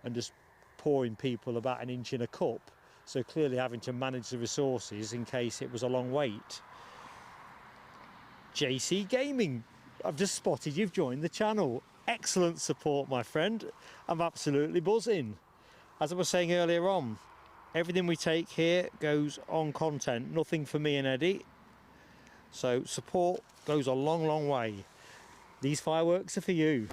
and just pouring people about an inch in a cup. So clearly having to manage the resources in case it was a long wait. JC Gaming, I've just spotted you've joined the channel. Excellent support, my friend. I'm absolutely buzzing. As I was saying earlier on, everything we take here goes on content, nothing for me and Eddie. So support goes a long, long way. These fireworks are for you.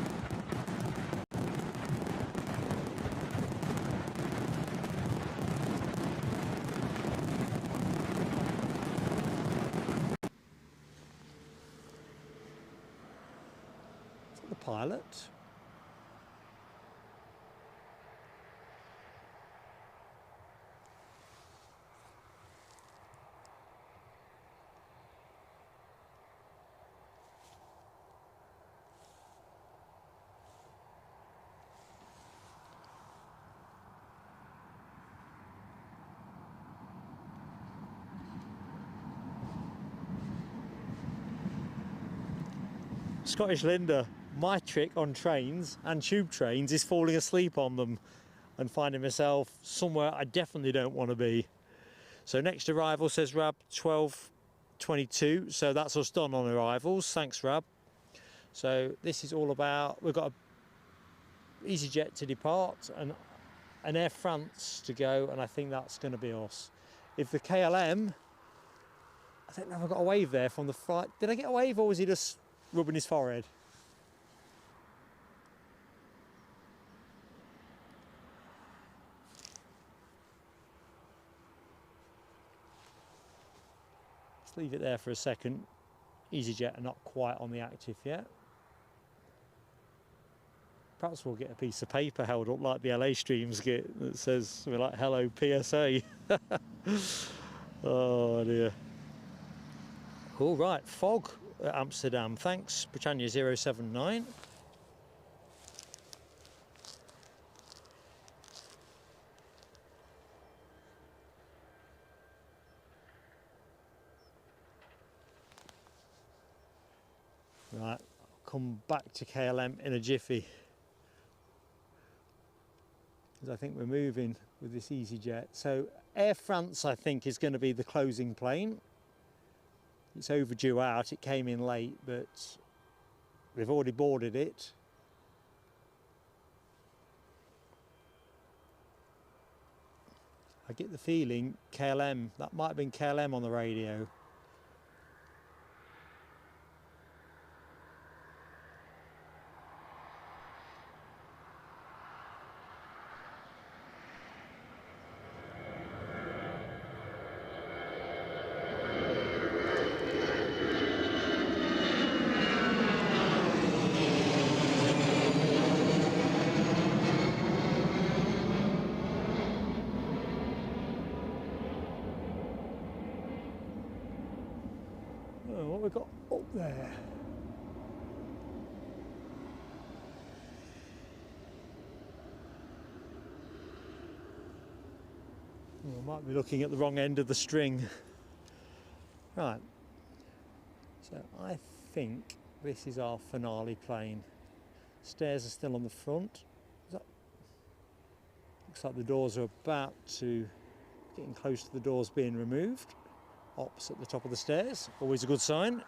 Is that the pilot? Scottish Linda, my trick on trains and tube trains is falling asleep on them and finding myself somewhere I definitely don't want to be. So next arrival says Rab 12:22, so that's us done on arrivals. Thanks, Rab. So this is all about, we've got a EasyJet to depart and an Air France to go, and I think that's going to be us. If the KLM, I don't know if I got a wave there from the flight. Did I get a wave, or was he just rubbing his forehead? Let's leave it there for a second. EasyJet are not quite on the active yet. Perhaps we'll get a piece of paper held up like the LA streams get that says something like "Hello PSA." Oh dear. All right, fog at Amsterdam. Thanks, Britannia 079. Right, I'll come back to KLM in a jiffy, because I think we're moving with this EasyJet. So Air France, I think, is going to be the closing plane. It's overdue out, it came in late, but we've already boarded it. I get the feeling KLM, that might have been KLM on the radio. we've got up there? I might be looking at the wrong end of the string. Right, so I think this is our finale plane. Stairs are still on the front. Looks like the doors are about to, getting close to the doors being removed. Ops at the top of the stairs, always a good sign.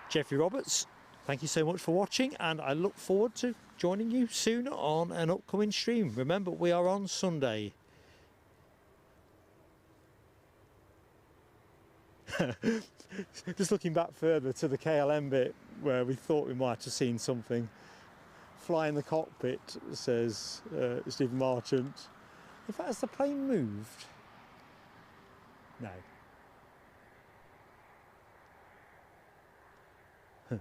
Jeffrey Roberts, thank you so much for watching, and I look forward to joining you soon on an upcoming stream. Remember, we are on Sunday. Just looking back further to the KLM bit where we thought we might have seen something. Fly in the cockpit, says Stephen Marchant. In fact, has the plane moved? No. Yeah,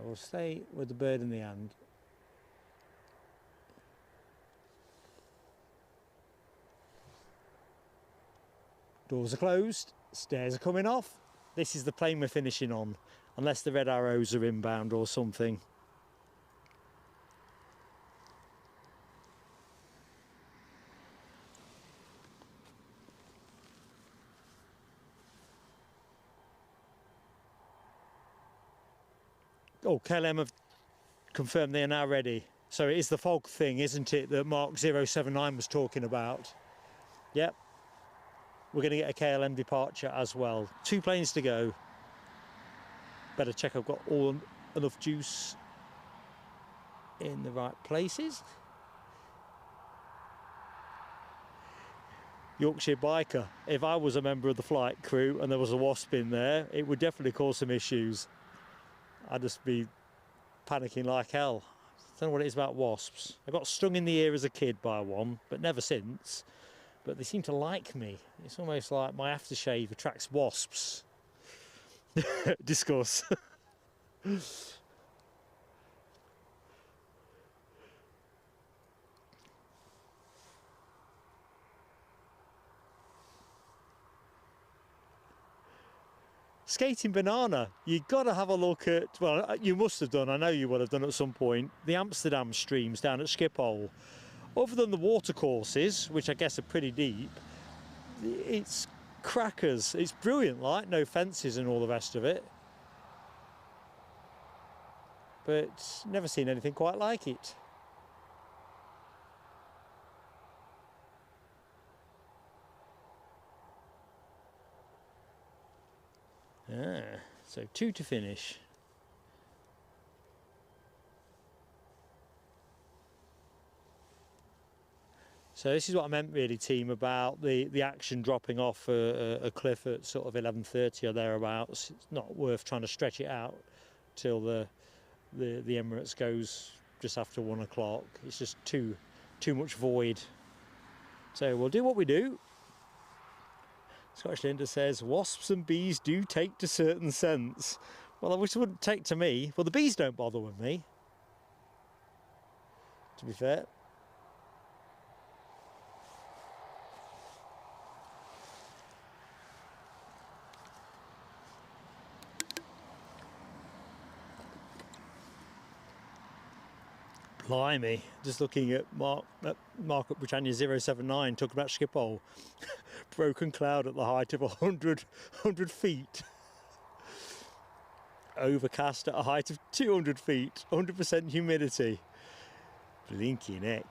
we'll stay with the bird in the hand. Doors are closed, stairs are coming off. This is the plane we're finishing on, unless the red arrows are inbound or something. Oh, KLM have confirmed they are now ready. So it is the fog thing, isn't it, that Mark 079 was talking about? Yep. We're going to get a KLM departure as well. 2 planes to go. Better check I've got enough juice in the right places. Yorkshire biker. If I was a member of the flight crew and there was a wasp in there, it would definitely cause some issues. I'd just be panicking like hell. I don't know what it is about wasps. I got stung in the ear as a kid by one, but never since. But they seem to like me. It's almost like my aftershave attracts wasps. Discuss. Skating Banana, you've got to have a look at, well, you must have done, I know you would have done at some point, the Amsterdam streams down at Schiphol. Other than the water courses, which I guess are pretty deep, it's crackers. It's brilliant, like, no fences and all the rest of it. But never seen anything quite like it. So 2 to finish. So this is what I meant really, team, about the action dropping off a cliff at sort of 11:30 or thereabouts. It's not worth trying to stretch it out till the Emirates goes just after 1 o'clock. It's just too much void. So we'll do what we do. Scottish Linda says, wasps and bees do take to certain scents. Well, I wish they wouldn't take to me. Well, the bees don't bother with me, to be fair. Blimey, just looking at Mark at Britannia 079 talking about Schiphol. Broken cloud at the height of 100 feet. Overcast at a height of 200 feet. 100% humidity. Blinky neck.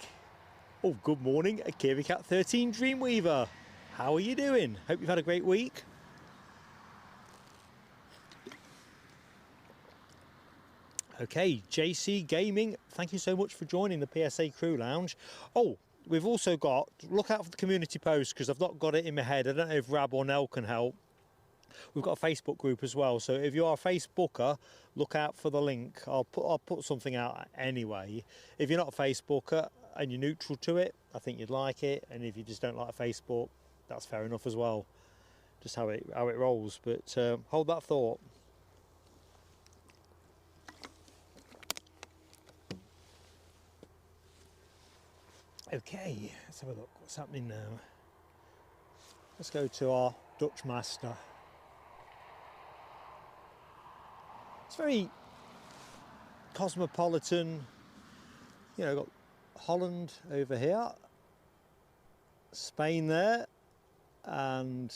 Oh, good morning, Akira Cat 13 Dreamweaver. How are you doing? Hope you've had a great week. Okay, JC Gaming, thank you so much for joining the PSA Crew Lounge. Oh, we've also got, look out for the community post because I've not got it in my head. I don't know if Rab or Nell can help. We've got a Facebook group as well, so if you are a Facebooker, look out for the link. I'll put something out anyway. If you're not a Facebooker and you're neutral to it, I think you'd like it. And if you just don't like Facebook, that's fair enough as well. Just how it rolls. But hold that thought. Okay, let's have a look. What's happening now? Let's go to our Dutch master. It's very cosmopolitan, you know, got Holland over here, Spain there, and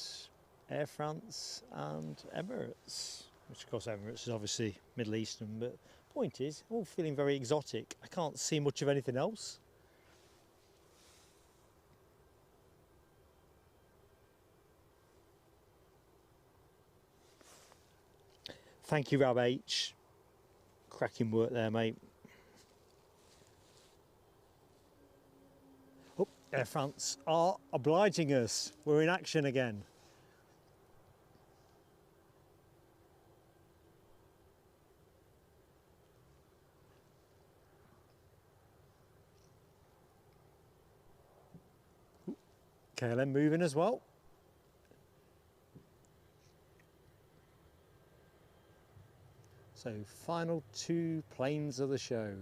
Air France and Emirates, which of course Emirates is obviously Middle Eastern, but the point is, all feeling very exotic. I can't see much of anything else. Thank you, Rab H. Cracking work there, mate. Oh, Air France are obliging us. We're in action again. KLM moving as well. So final 2 planes of the show.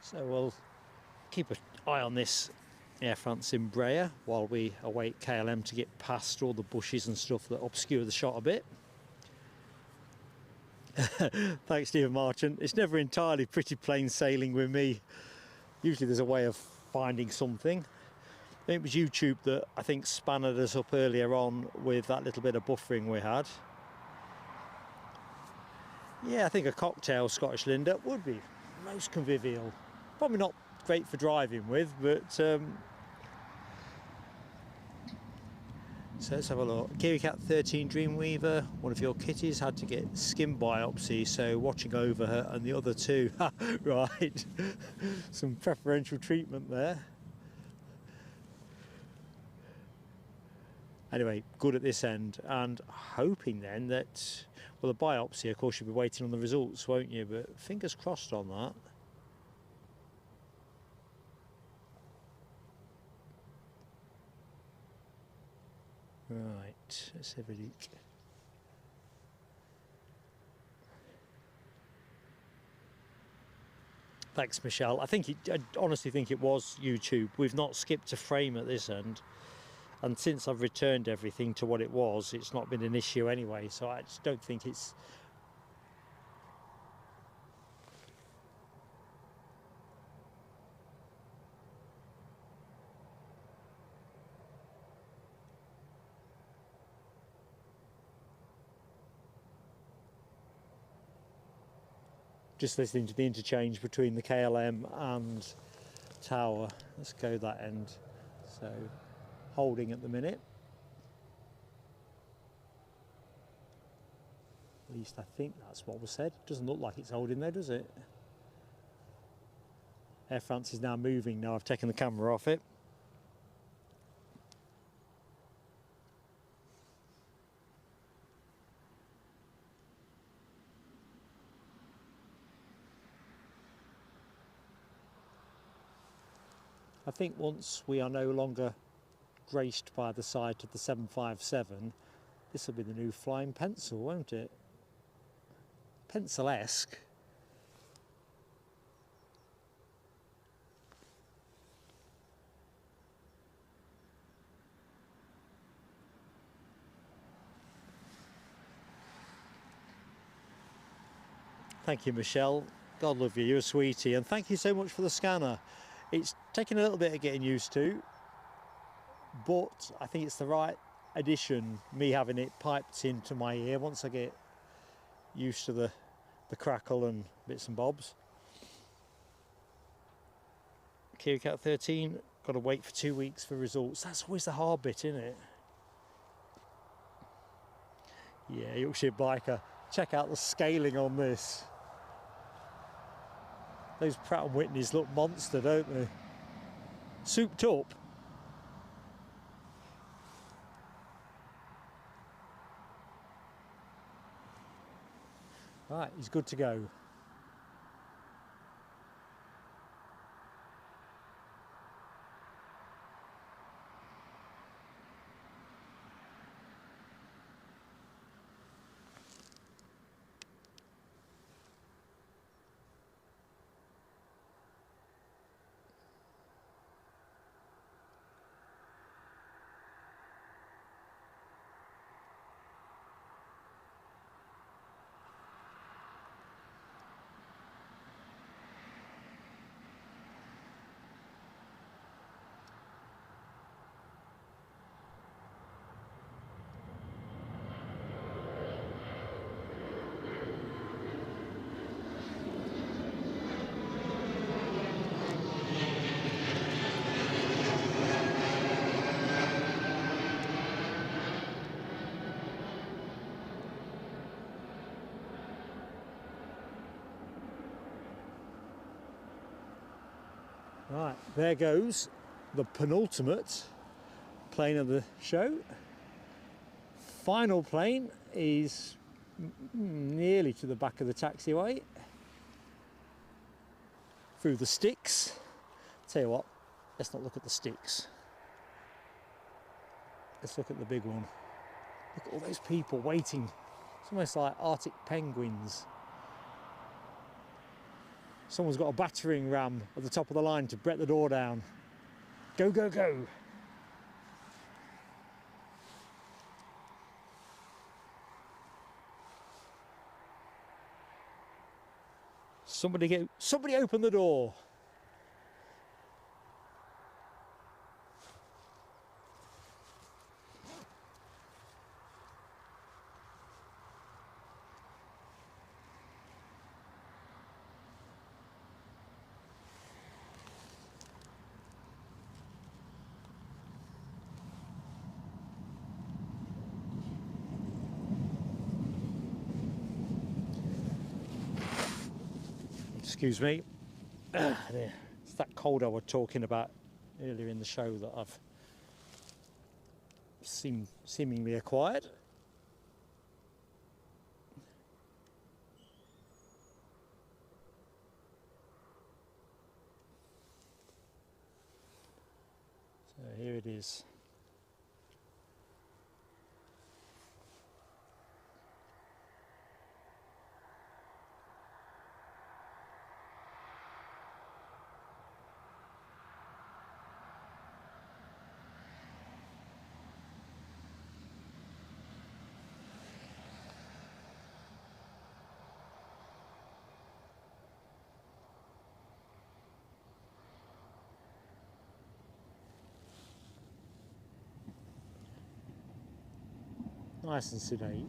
So we'll keep an eye on this Air France Embraer while we await KLM to get past all the bushes and stuff that obscure the shot a bit. Thanks, Stephen Marchant. It's never entirely pretty plain sailing with me. Usually there's a way of finding something. It was YouTube that I think spanned us up earlier on with that little bit of buffering we had. Yeah, I think a cocktail Scottish Linda would be most convivial. Probably not great for driving with, but so let's have a look. Kiwi Cat 13 Dreamweaver, one of your kitties had to get skin biopsy, so watching over her, and the other 2, right, some preferential treatment there. Anyway, good at this end, and hoping then that, well, the biopsy, of course, you'll be waiting on the results, won't you? But fingers crossed on that. Right, let's have a look. Thanks, Michelle. I honestly think it was YouTube. We've not skipped a frame at this end. And since I've returned everything to what it was, it's not been an issue anyway. So I just don't think it's... Just listening to the interchange between the KLM and Tower. Let's go that end. So holding at the minute. At least I think that's what was said. Doesn't look like it's holding though, does it? Air France is now moving now. I've taken the camera off it. I think once we are no longer graced by the sight of the 757, this will be the new flying pencil, won't it? Pencil-esque. Thank you, Michelle. God love you, you're a sweetie. And thank you so much for the scanner. It's taken a little bit of getting used to, but I think it's the right addition, me having it piped into my ear once I get used to the crackle and bits and bobs. Kiwi Cat 13, got to wait for 2 weeks for results. That's always the hard bit, isn't it? Yeah, Yorkshire Biker. Check out the scaling on this. Those Pratt & Whitneys look monster, don't they? Souped up. Right, he's good to go. Right, there goes the penultimate plane of the show. Final plane is nearly to the back of the taxiway. Through the sticks. Tell you what, let's not look at the sticks. Let's look at the big one. Look at all those people waiting. It's almost like Arctic penguins. Someone's got a battering ram at the top of the line to break the door down. Go, go, go. Somebody open the door. Excuse me. It's that cold I was talking about earlier in the show that I've seemingly acquired. So here it is. Nice and sedate.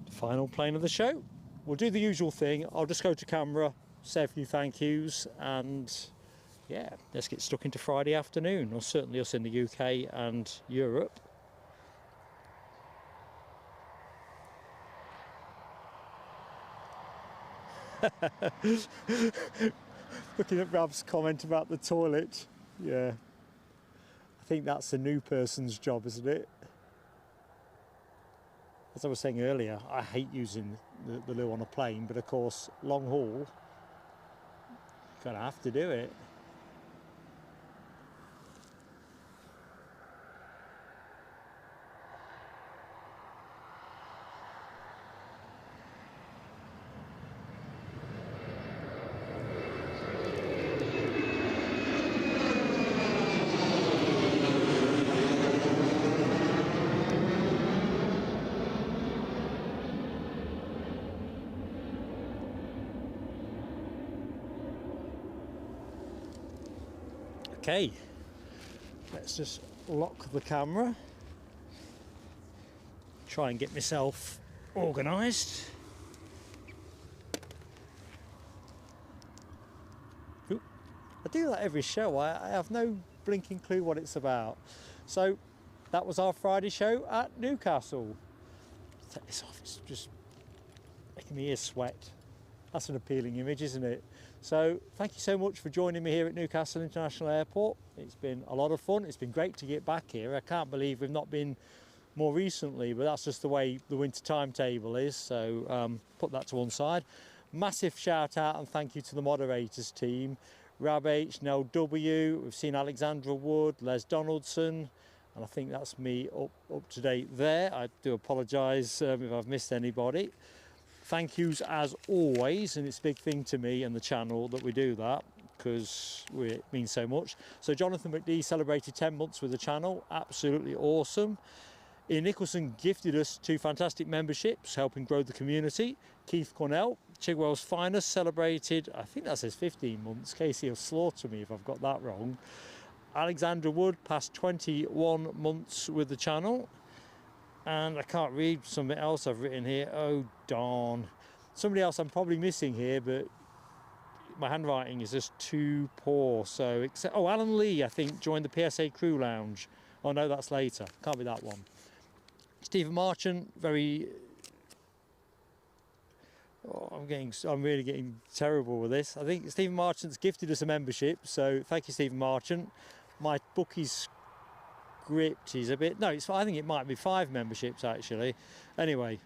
Final plane of the show. We'll do the usual thing. I'll just go to camera, say a few thank yous, and yeah, let's get stuck into Friday afternoon, or certainly us in the UK and Europe. Looking at Rab's comment about the toilet, yeah, I think that's a new person's job, isn't it? As I was saying earlier, I hate using the loo on a plane, but of course, long haul, you're gonna have to do it. Okay, let's just lock the camera, try and get myself organised. I do that every show. I have no blinking clue what it's about. So that was our Friday show at Newcastle. Take this off, it's just making my ears sweat. That's an appealing image, isn't it? So thank you so much for joining me here at Newcastle International Airport. It's been a lot of fun. It's been great to get back here. I can't believe we've not been more recently, but that's just the way the winter timetable is. So put that to one side. Massive shout out and thank you to the moderators team. Rab H, Nell W, we've seen Alexandra Wood, Les Donaldson, and I think that's me up to date there. I do apologise if I've missed anybody. Thank yous as always, and it's a big thing to me and the channel that we do that, because it means so much. So Jonathan McD celebrated 10 months with the channel, absolutely awesome. Ian Nicholson gifted us 2 fantastic memberships, helping grow the community. Keith Cornell, Chigwell's finest, celebrated, I think that says 15 months. Casey will slaughter me if I've got that wrong. Alexandra Wood passed 21 months with the channel. And I can't read something else I've written here. Oh, darn. Somebody else I'm probably missing here, but my handwriting is just too poor. So, oh, Alan Lee, I think, joined the PSA Crew Lounge. Oh, no, that's later. Can't be that one. Stephen Marchant, very... Oh, I'm really getting terrible with this. I think Stephen Marchant's gifted us a membership, so thank you, Stephen Marchant. My bookie's script is a bit... No, I think it might be 5 memberships, actually. Anyway,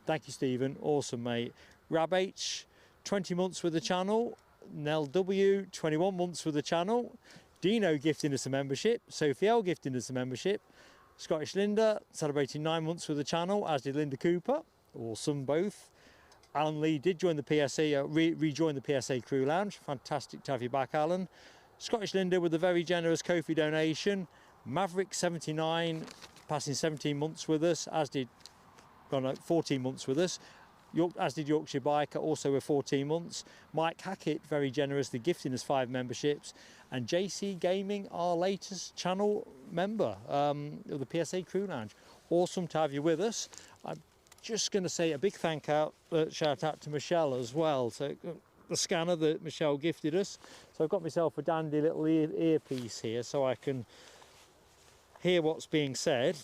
thank you, Stephen. Awesome, mate. Rab H, 20 months with the channel. Nell W, 21 months with the channel. Dino gifting us a membership. Sophie L gifting us a membership. Scottish Linda celebrating 9 months with the channel, as did Linda Cooper. Awesome, both. Alan Lee did join the PSA, rejoin the PSA Crew Lounge. Fantastic to have you back, Alan. Scottish Linda with a very generous Ko-fi donation. Maverick 79 passing 17 months with us, as did 14 months with us. As did Yorkshire Biker, also with 14 months. Mike Hackett, very generously gifting us 5 memberships. And JC Gaming, our latest channel member of the PSA Crew Lounge. Awesome to have you with us. I'm just going to say a big shout out to Michelle as well. So the scanner that Michelle gifted us. So I've got myself a dandy little earpiece here so I can hear what's being said,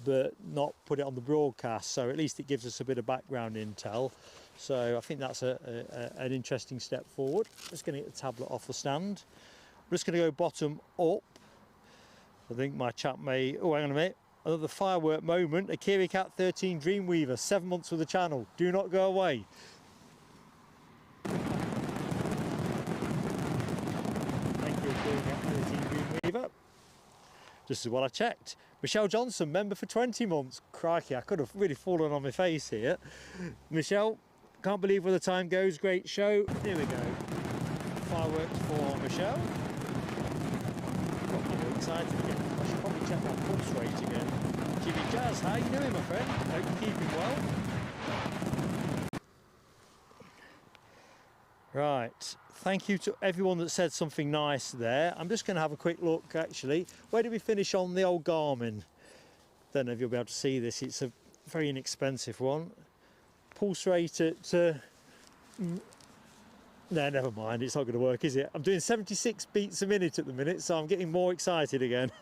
but not put it on the broadcast, so at least it gives us a bit of background intel. So I think that's an interesting step forward. Just going to get the tablet off the stand. I'm just going to go bottom up. I think my chap may... Oh, hang on a minute. Another firework moment. Akiri Cat 13 Dreamweaver, 7 months with the channel. Do not go away. Thank you, Akiri Cat 13 Dreamweaver. Just as well I checked. Michelle Johnson, member for 20 months. Crikey, I could have really fallen on my face here. Michelle, can't believe where the time goes. Great show. Here we go. Fireworks for Michelle. Got me excited again. I should probably check my pulse rate again. Jimmy Jazz, how you doing, my friend? Hope you're keeping well. Right, thank you to everyone that said something nice there. I'm just going to have a quick look, actually. Where did we finish on the old Garmin? Don't know if you'll be able to see this. It's a very inexpensive one. Pulse rate at... No, never mind. It's not going to work, is it? I'm doing 76 beats a minute at the minute, so I'm getting more excited again.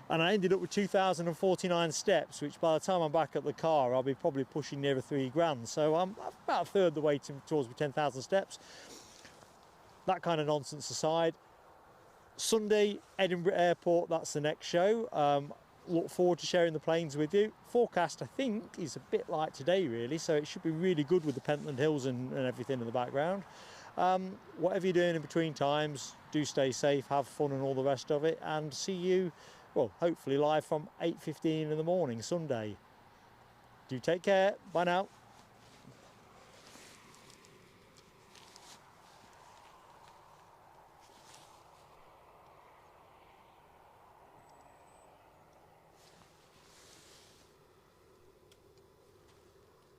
And I ended up with 2,049 steps, which by the time I'm back at the car, I'll be probably pushing near 3 grand. So I'm about a third the way towards my 10,000 steps. That kind of nonsense aside, Sunday, Edinburgh Airport, that's the next show. Look forward to sharing the planes with you. Forecast, I think, is a bit like today, really, so it should be really good with the Pentland Hills and everything in the background. Whatever you're doing in between times, do stay safe, have fun and all the rest of it, and see you, well, hopefully live from 8:15 in the morning, Sunday. Do take care. Bye now.